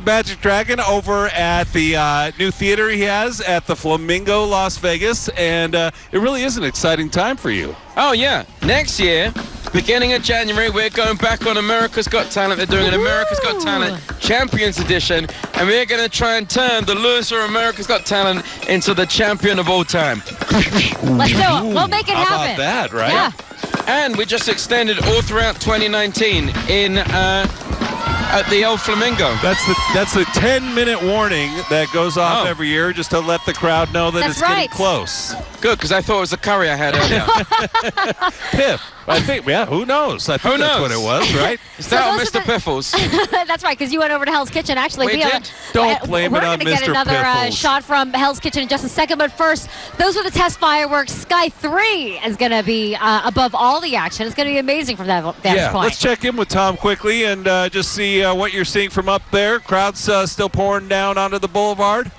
Speaker 1: Magic Dragon over at the new theater he has at the Flamingo, Las Vegas, and it really is an exciting time for you.
Speaker 11: Oh, yeah. Next year, beginning of January, we're going back on America's Got Talent. They're doing an America's Got Talent Champions Edition, and we're going to try and turn the loser America's Got Talent into the champion of all time.
Speaker 2: Let's do it. We'll make it
Speaker 1: How
Speaker 2: happen.
Speaker 1: about that, right?
Speaker 2: Yeah.
Speaker 11: And we just extended all throughout 2019 in at the old Flamingo.
Speaker 1: That's the 10-minute warning that goes off every year just to let the crowd know that
Speaker 2: That's
Speaker 1: it's
Speaker 2: right.
Speaker 1: getting close.
Speaker 11: Good, because I thought it was the curry I had earlier.
Speaker 1: Piff. I think, yeah, who knows? I think
Speaker 11: Who
Speaker 1: that's
Speaker 11: knows?
Speaker 1: what it was, right?
Speaker 11: Is that on
Speaker 2: those
Speaker 11: Mr.
Speaker 2: are the-
Speaker 11: Piffles?
Speaker 2: That's right, because you went over to Hell's Kitchen. Actually,
Speaker 11: We
Speaker 2: have
Speaker 11: did.
Speaker 1: Don't blame
Speaker 2: we're
Speaker 1: it on
Speaker 2: gonna get
Speaker 1: Mr.
Speaker 2: another
Speaker 1: Piffles.
Speaker 2: shot from Hell's Kitchen in just a second. But first, those were the test fireworks. Sky 3 is going to be above all the action. It's going to be amazing from that
Speaker 1: Yeah,
Speaker 2: point.
Speaker 1: let's check in with Tom quickly and just see what you're seeing from up there. Crowd's still pouring down onto the boulevard.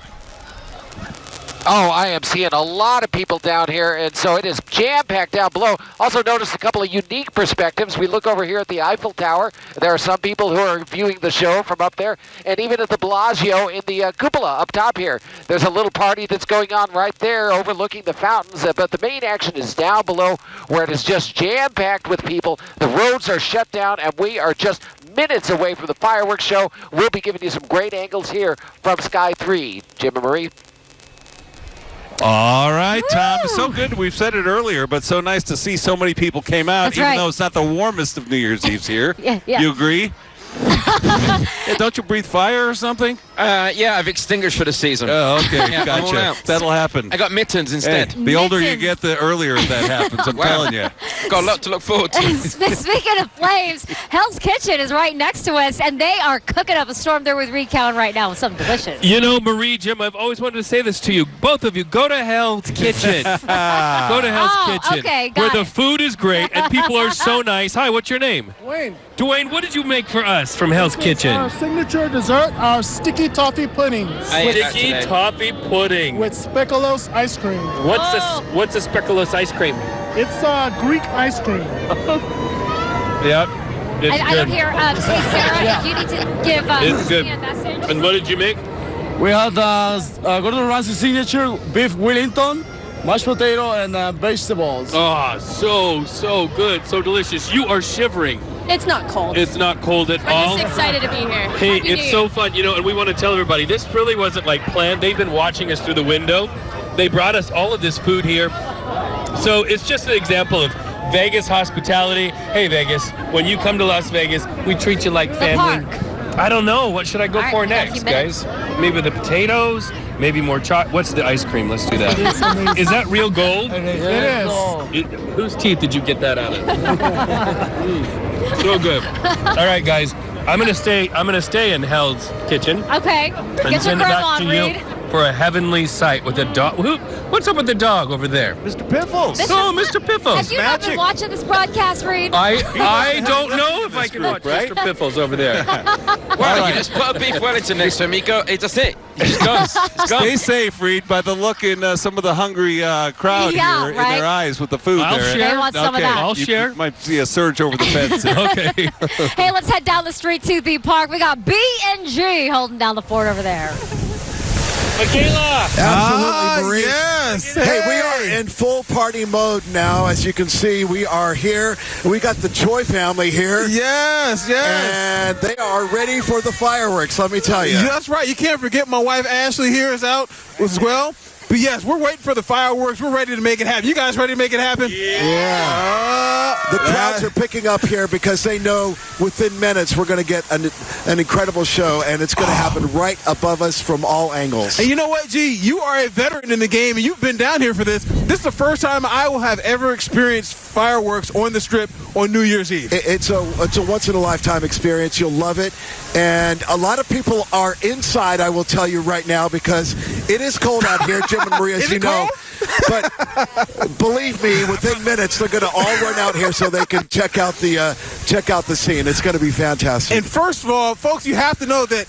Speaker 12: Oh, I am seeing a lot of people down here, and so it is jam-packed down below. Also noticed a couple of unique perspectives. We look over here at the Eiffel Tower. There are some people who are viewing the show from up there, and even at the Bellagio in the cupola up top here. There's a little party that's going on right there overlooking the fountains, but the main action is down below where it is just jam-packed with people. The roads are shut down, and we are just minutes away from the fireworks show. We'll be giving you some great angles here from Sky 3. Jim and Marie.
Speaker 1: All right, Tom. It's so good. We've said it earlier, but so nice to see so many people came out,
Speaker 2: That's
Speaker 1: even
Speaker 2: right.
Speaker 1: though it's not the warmest of New Year's Eves here.
Speaker 2: Yeah.
Speaker 1: You agree? Yeah, don't you breathe fire or something?
Speaker 11: Yeah, I've extinguished for the season.
Speaker 1: Oh, okay.
Speaker 11: Yeah, I'm all
Speaker 1: Gotcha.
Speaker 11: out.
Speaker 1: That'll happen.
Speaker 11: I got mittens instead.
Speaker 1: Hey, the older you get, the earlier that happens. I'm
Speaker 11: Wow.
Speaker 1: telling you.
Speaker 11: Got a lot to look forward to.
Speaker 2: Speaking of flames, Hell's Kitchen is right next to us, and they are cooking up a storm there with Recount right now with something delicious.
Speaker 6: You know, Marie, Jim, I've always wanted to say this to you. Both of you, go to Hell's Kitchen. Go to Hell's Kitchen.
Speaker 2: Okay,
Speaker 6: where
Speaker 2: got
Speaker 6: the
Speaker 2: it.
Speaker 6: food is great and people are so nice. Hi, what's your name?
Speaker 5: Wayne,
Speaker 6: Dwayne, what did you make for us from Hell's Kitchen?
Speaker 5: our signature dessert, our sticky toffee puddings
Speaker 11: I ate that
Speaker 6: Sticky
Speaker 11: today.
Speaker 6: toffee pudding.
Speaker 5: with speculoos ice cream.
Speaker 6: What's a speculoos ice cream?
Speaker 5: It's Greek ice cream.
Speaker 6: Yep. It's
Speaker 2: I don't hear. Say, Sarah, if you need to give
Speaker 6: It's good.
Speaker 2: me a message.
Speaker 6: And what did you make?
Speaker 5: We had Gordon Ramsay signature beef Wellington, mashed potato, and vegetables.
Speaker 6: Oh, so good, so delicious. You are shivering.
Speaker 9: It's not cold.
Speaker 6: It's not cold at
Speaker 9: We're
Speaker 6: all.
Speaker 9: just excited to be here.
Speaker 6: Hey,
Speaker 9: Happy New
Speaker 6: it's
Speaker 9: Year.
Speaker 6: so fun, you know, and we want to tell everybody, this really wasn't like planned. They've been watching us through the window. They brought us all of this food here. So it's just an example of Vegas hospitality. Hey, Vegas, when you come to Las Vegas, we treat you like family. I don't know. What should I go
Speaker 2: All right,
Speaker 6: for
Speaker 2: we got a
Speaker 6: next,
Speaker 2: few minutes.
Speaker 6: guys? Maybe the potatoes, maybe more chocolate. What's the ice cream? Let's do that. Is that real gold?
Speaker 5: It is.
Speaker 6: Whose teeth did you get that out of? So good. All right, guys. I'm gonna stay in Hell's Kitchen.
Speaker 2: Okay.
Speaker 6: And
Speaker 2: Get your
Speaker 6: send it back
Speaker 2: grandma,
Speaker 6: to
Speaker 2: Reed.
Speaker 6: you. for a heavenly sight with a dog. What's up with the dog over there?
Speaker 1: Mr. Piffles.
Speaker 6: Oh, Mr. Piffles.
Speaker 2: Have you not been watching this broadcast, Reed?
Speaker 6: I don't know if I can watch Mr. Piffles over there.
Speaker 11: Well, you just put a beef Wellington next to him, Miko. It's a thing. He just goes. It's gone.
Speaker 1: Stay safe, Reed, by the look in some of the hungry crowd here in their eyes with the food
Speaker 6: I'll
Speaker 1: there.
Speaker 6: share.
Speaker 2: They want some of that.
Speaker 6: I'll share.
Speaker 1: You might see a surge over the fence.
Speaker 6: Okay.
Speaker 2: Hey, let's head down the street to the park. We got B&G holding down the fort over there.
Speaker 6: Michaela!
Speaker 8: Absolutely, Marie.
Speaker 14: Yes.
Speaker 8: Hey, we are in full party mode now. As you can see, we are here. We got the Joy family here.
Speaker 14: Yes.
Speaker 8: And they are ready for the fireworks, let me tell you.
Speaker 14: That's right. You can't forget my wife Ashley here is out as well. But yes, we're waiting for the fireworks. We're ready to make it happen. You guys ready to make it happen?
Speaker 8: Yeah. The crowds are picking up here because they know within minutes we're going to get an incredible show, and it's going to happen right above us from all angles.
Speaker 14: And you know what, G? You are a veteran in the game, and you've been down here for this. This is the first time I will have ever experienced fireworks on the Strip on New Year's Eve.
Speaker 8: It's a once-in-a-lifetime experience. You'll love it. And a lot of people are inside, I will tell you right now, because it is cold out here, Jim and Maria, as you know. But believe me, within minutes, they're going to all run out here so they can check out the scene. It's going to be fantastic.
Speaker 14: And first of all, folks, you have to know that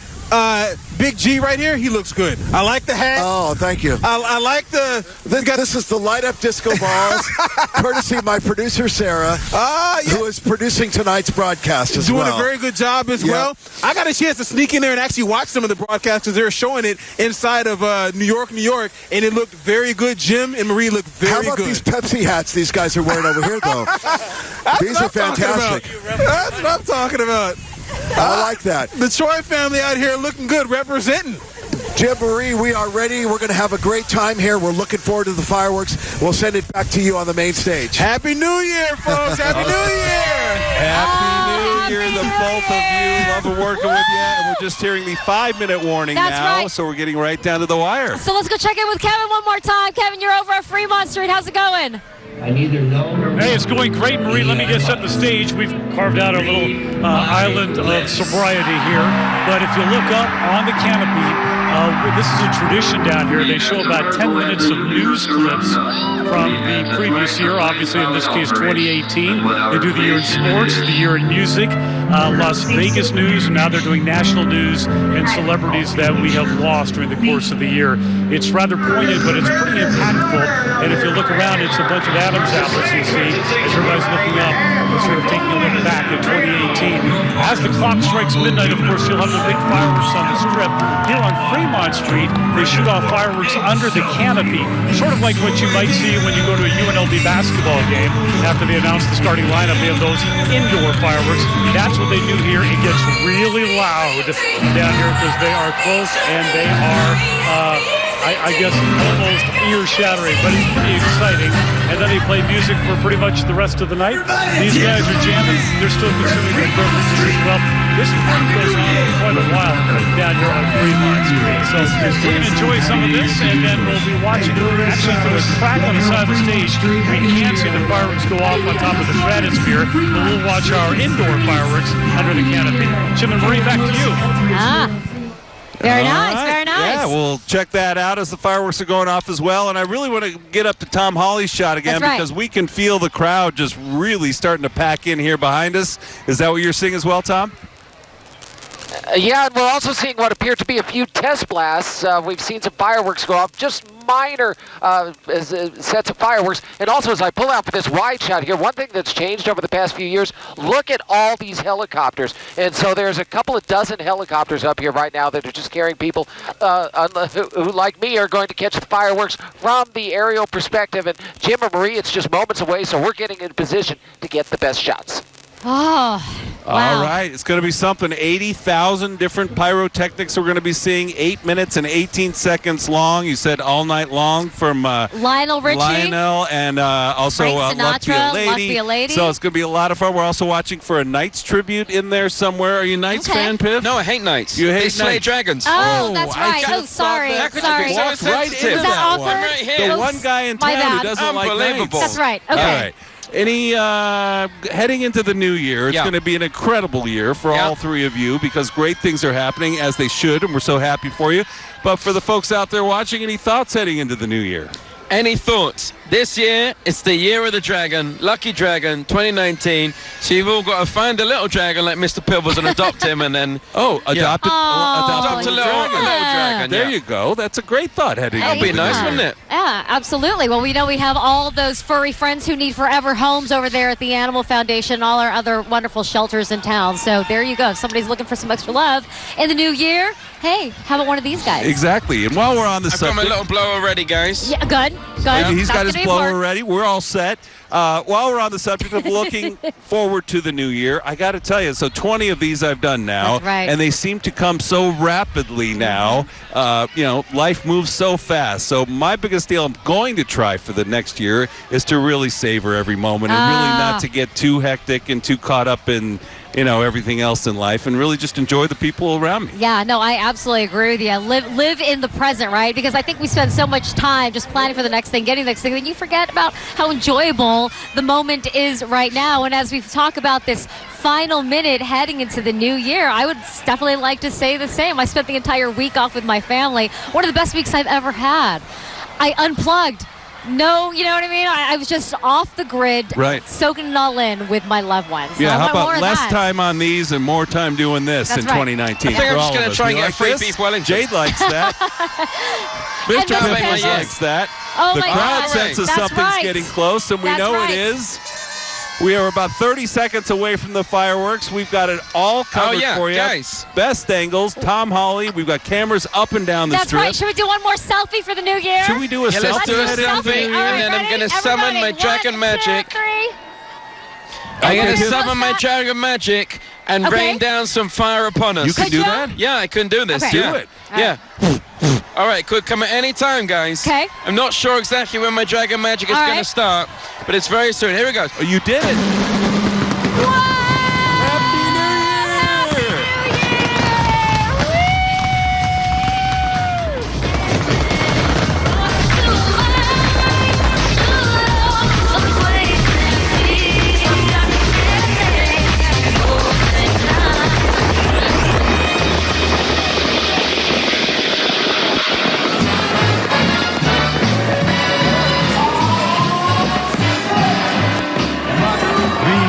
Speaker 14: Big G right here, he looks good. I like the hat.
Speaker 8: Oh, thank you.
Speaker 14: I like the...
Speaker 8: This is the light-up disco balls, courtesy of my producer, Sarah, who is producing tonight's broadcast as well.
Speaker 14: Doing a very good job as well. I got a chance to sneak in there and actually watch some of the broadcasts because they were showing it inside of New York, and it looked very good. Jim and Marie looked very good.
Speaker 8: How about these Pepsi hats these guys are wearing over here, though? These are fantastic.
Speaker 14: That's what I'm talking about.
Speaker 8: I like that.
Speaker 14: The Troy family out here looking good, representing.
Speaker 8: Jim, Marie, we are ready. We're going to have a great time here. We're looking forward to the fireworks. We'll send it back to you on the main stage.
Speaker 14: Happy New Year, folks. Happy New Year.
Speaker 1: Happy New Year, the both of you. Love working with you. And we're just hearing the 5-minute warning now, so we're getting right down to the wire.
Speaker 2: So let's go check in with Kevin one more time. Kevin, you're over at Fremont Street. How's it going?
Speaker 3: I neither know. Hey, it's going great, Marie. Let me get set the stage. We've carved out a little island of sobriety here. But if you look up on the canopy, this is a tradition down here. They show about 10 minutes of news clips from the previous year, obviously in this case 2018. They do the year in sports, the year in music, Las Vegas news, and now they're doing national news and celebrities that we have lost during the course of the year. It's rather pointed, but it's pretty impactful. And if you look around, it's a bunch of Adam's apples you see as everybody's looking up, sort of taking a look back at 2018. As the clock strikes midnight, of course, you'll have the big fireworks on the Strip. Here on Fremont Street, they shoot off fireworks under the canopy, sort of like what you might see when you go to a UNLV basketball game. After they announce the starting lineup, they have those indoor fireworks. That's what they do here. It gets really loud down here because they are close and they are, I guess, almost ear-shattering, but it's pretty exciting. And then they play music for pretty much the rest of the night. These guys are jamming. They're still consuming their beverages as well. This party goes on for quite a while down here on Fremont Street. So we're going to enjoy some of this, and then we'll be watching. Actually, from the crack on the side of the stage, we can't see the fireworks go off on top of the stratosphere, but we'll watch our indoor fireworks under the canopy. Jim and Marie, back to you.
Speaker 2: Very nice, very nice.
Speaker 1: Yeah, we'll check that out as the fireworks are going off as well. And I really want to get up to Tom Hawley's shot again because we can feel the crowd just really starting to pack in here behind us. Is that what you're seeing as well, Tom?
Speaker 12: Yeah, and we're also seeing what appear to be a few test blasts. We've seen some fireworks go off, just minor sets of fireworks. And also, as I pull out for this wide shot here, one thing that's changed over the past few years, look at all these helicopters. And so there's a couple of dozen helicopters up here right now that are just carrying people who, like me, are going to catch the fireworks from the aerial perspective. And Jim and Marie, it's just moments away, so we're getting in position to get the best shots.
Speaker 2: Oh, wow.
Speaker 1: All right. It's going to be something. 80,000 different pyrotechnics we're going to be seeing. 8 minutes and 18 seconds long. You said all night long from
Speaker 2: Lionel Richie.
Speaker 1: Lionel and also
Speaker 2: Frank Sinatra,
Speaker 1: Luck Be a Lady. So it's going to be a lot of fun. We're also watching for a Knights tribute in there somewhere. Are you a Knights fan, Piff?
Speaker 11: No, I hate Knights.
Speaker 1: You hate
Speaker 11: They slay
Speaker 1: Knights.
Speaker 11: dragons.
Speaker 2: Oh, that's right. Oh, sorry. Sorry.
Speaker 1: Walked right into
Speaker 2: Is that awkward?
Speaker 1: The one guy in town who doesn't like Knights.
Speaker 2: That's right. Okay.
Speaker 1: All right. Any heading into the new year, it's going to be an incredible year for all three of you because great things are happening as they should, and we're so happy for you. But for the folks out there watching, any thoughts heading into the new year?
Speaker 11: Any thoughts? This year, it's the year of the dragon, Lucky Dragon 2019. So you've all got to find a little dragon like Mr. Pibbles and adopt him and then...
Speaker 1: adopt
Speaker 11: a little dragon.
Speaker 1: There you go. That's a great thought heading into the
Speaker 11: That'd be nice,
Speaker 1: new year.
Speaker 11: wouldn't it?
Speaker 2: Yeah, absolutely. Well, we know we have all those furry friends who need forever homes over there at the Animal Foundation, all our other wonderful shelters in town. So there you go. If somebody's looking for some extra love in the new year, hey, how about one of these guys?
Speaker 1: Exactly. And while we're on the
Speaker 11: I've got
Speaker 1: subject...
Speaker 11: my little blower ready, guys.
Speaker 2: Yeah, good.
Speaker 1: He's got his blower ready. We're all set. While we're on the subject of looking forward to the new year, I got to tell you, so 20 of these I've done now,
Speaker 2: That's right.
Speaker 1: and they seem to come so rapidly now. Life moves so fast. So my biggest deal I'm going to try for the next year is to really savor every moment and really not to get too hectic and too caught up in everything else in life and really just enjoy the people around me.
Speaker 2: Yeah, no, I absolutely agree with you. Live in the present, right? Because I think we spend so much time just planning for the next thing, getting the next thing, and you forget about how enjoyable the moment is right now. And as we talk about this final minute heading into the new year, I would definitely like to say the same. I spent the entire week off with my family. One of the best weeks I've ever had. I unplugged. No, you know what I mean? I was just off the grid, soaking it all in with my loved ones.
Speaker 1: Yeah,
Speaker 2: so
Speaker 1: how about less time on these and more time doing this in 2019?
Speaker 11: I think I'm just going to try and get a free beef Wellington.
Speaker 1: Jade likes that. Mr. Pimples likes that.
Speaker 2: Oh,
Speaker 1: the
Speaker 2: my
Speaker 1: crowd
Speaker 2: God.
Speaker 1: senses
Speaker 2: That's
Speaker 1: something's
Speaker 2: right.
Speaker 1: getting close, and we
Speaker 2: That's
Speaker 1: know
Speaker 2: right.
Speaker 1: it is. We are about 30 seconds away from the fireworks. We've got it all covered for you.
Speaker 11: Guys.
Speaker 1: Best angles. Tom Holly. We've got cameras up and down the
Speaker 2: That's
Speaker 1: strip.
Speaker 2: right. Should we do one more selfie for the new year?
Speaker 1: Should we do a selfie?
Speaker 11: Let's do a
Speaker 1: heading into the
Speaker 11: selfie,
Speaker 1: new year?
Speaker 11: and then I'm going to summon my dragon magic. I'm going to summon my dragon magic and rain down some fire upon us.
Speaker 1: You can do that?
Speaker 11: Yeah, I can do this.
Speaker 1: Okay.
Speaker 11: Yeah.
Speaker 1: Do it.
Speaker 11: Yeah. All right, could come at any time, guys.
Speaker 2: Okay.
Speaker 11: I'm not sure exactly when my dragon magic is going to start, but it's very soon. Here we go.
Speaker 1: Oh, you did it.
Speaker 3: The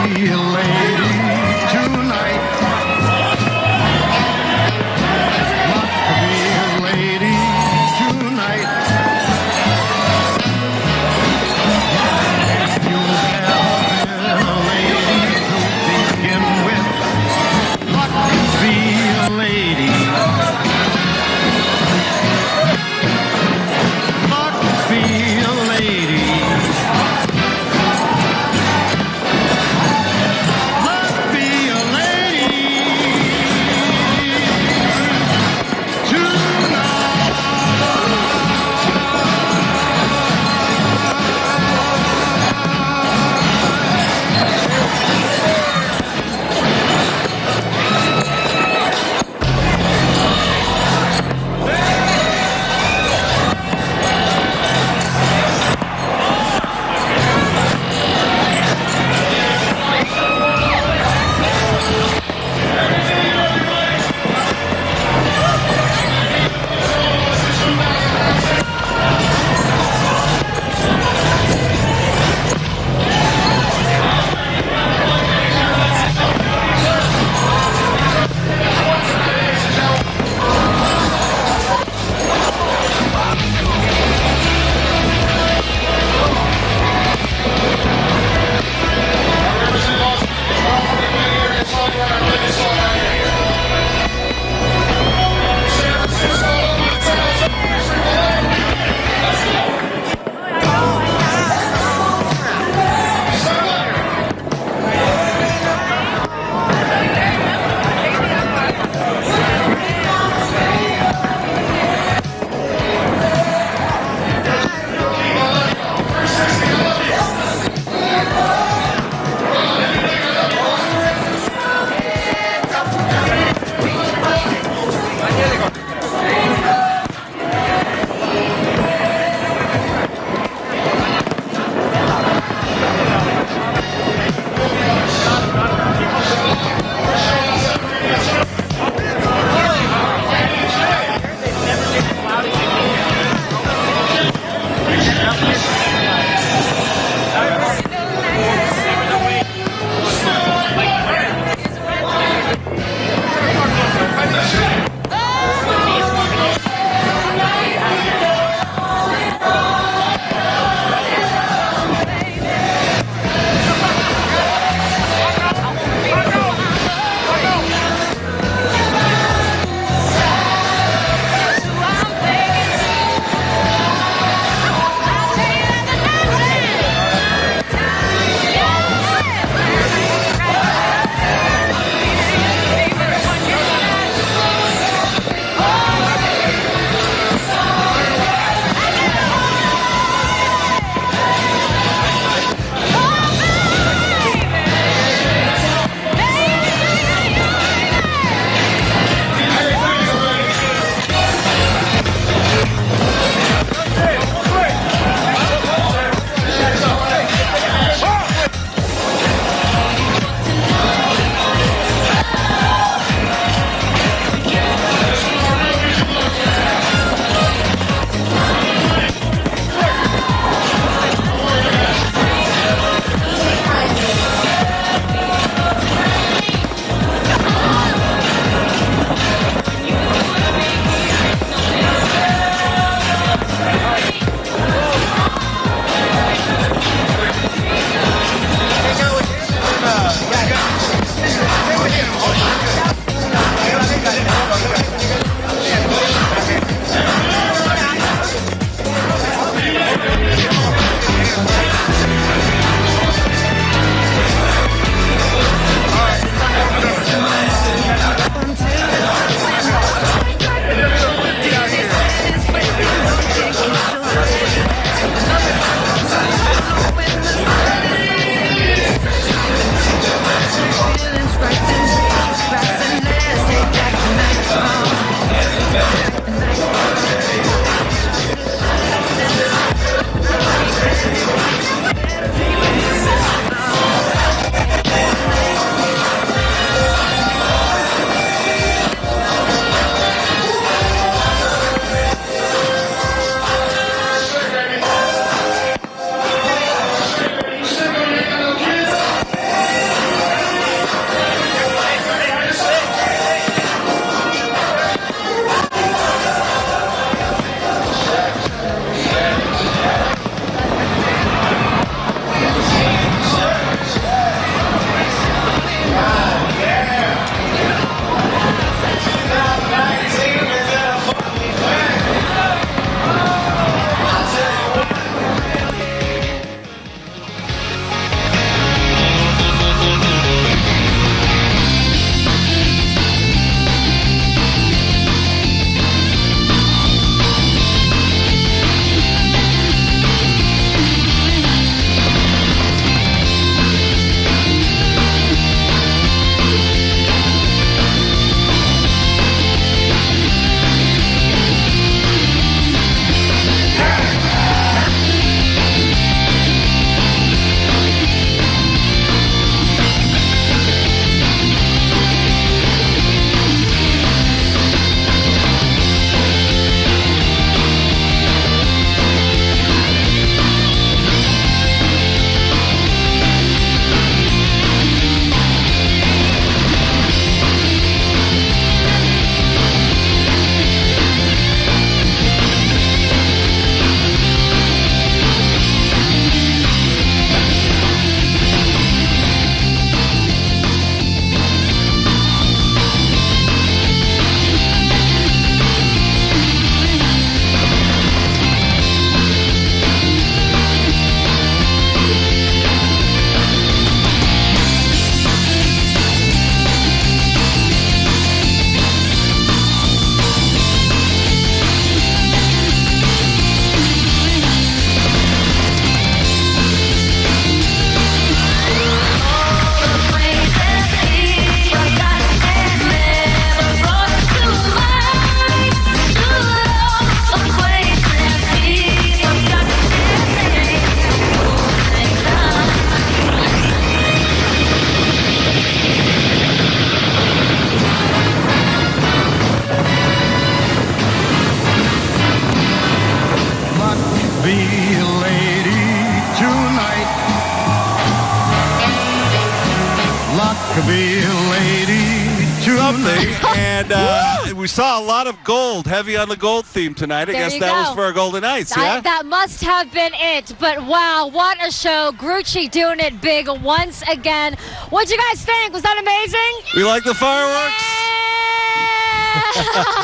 Speaker 1: something. And we saw a lot of gold, heavy on the gold theme tonight. I guess that was for our Golden Knights, yeah?
Speaker 2: That must have been it. But wow, what a show. Grucci doing it big once again. What'd you guys think? Was that amazing?
Speaker 1: We like the fireworks?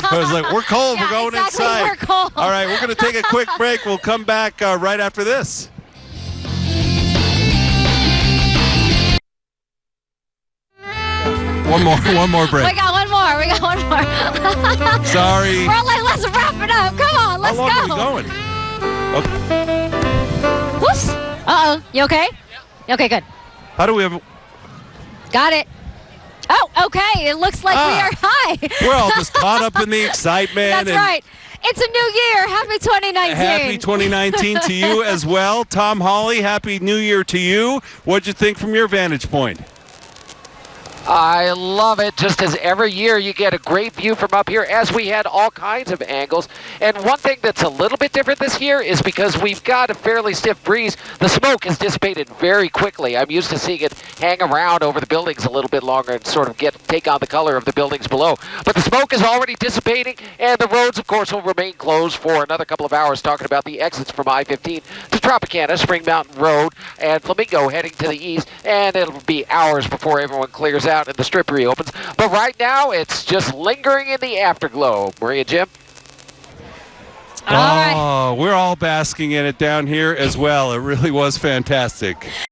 Speaker 1: I was like, we're cold. We're going inside.
Speaker 2: We're cold.
Speaker 1: All right, we're going to take a quick break. We'll come back right after this. One more break.
Speaker 2: We got one more.
Speaker 1: Sorry.
Speaker 2: We're like, let's wrap it up. Come on, let's go.
Speaker 1: How long are we going? Okay.
Speaker 2: Whoops. Uh-oh. You okay? Okay, good.
Speaker 1: How do we have...
Speaker 2: Got it. Oh, okay. It looks like we are high.
Speaker 1: We're all just caught up in the excitement.
Speaker 2: That's right. It's a new year. Happy 2019.
Speaker 1: Happy 2019 to you as well. Tom Hawley, Happy New Year to you. What'd you think from your vantage point?
Speaker 12: I love it. Just as every year you get a great view from up here, as we had all kinds of angles. And one thing that's a little bit different this year is because we've got a fairly stiff breeze, the smoke has dissipated very quickly. I'm used to seeing it hang around over the buildings a little bit longer and sort of take on the color of the buildings below. But the smoke is already dissipating, and the roads, of course, will remain closed for another couple of hours, talking about the exits from I-15 to Tropicana, Spring Mountain Road, and Flamingo heading to the east. And it'll be hours before everyone clears out and the strip reopens. But right now, it's just lingering in the afterglow. Maria, Jim?
Speaker 1: Oh, we're all basking in it down here as well. It really was fantastic.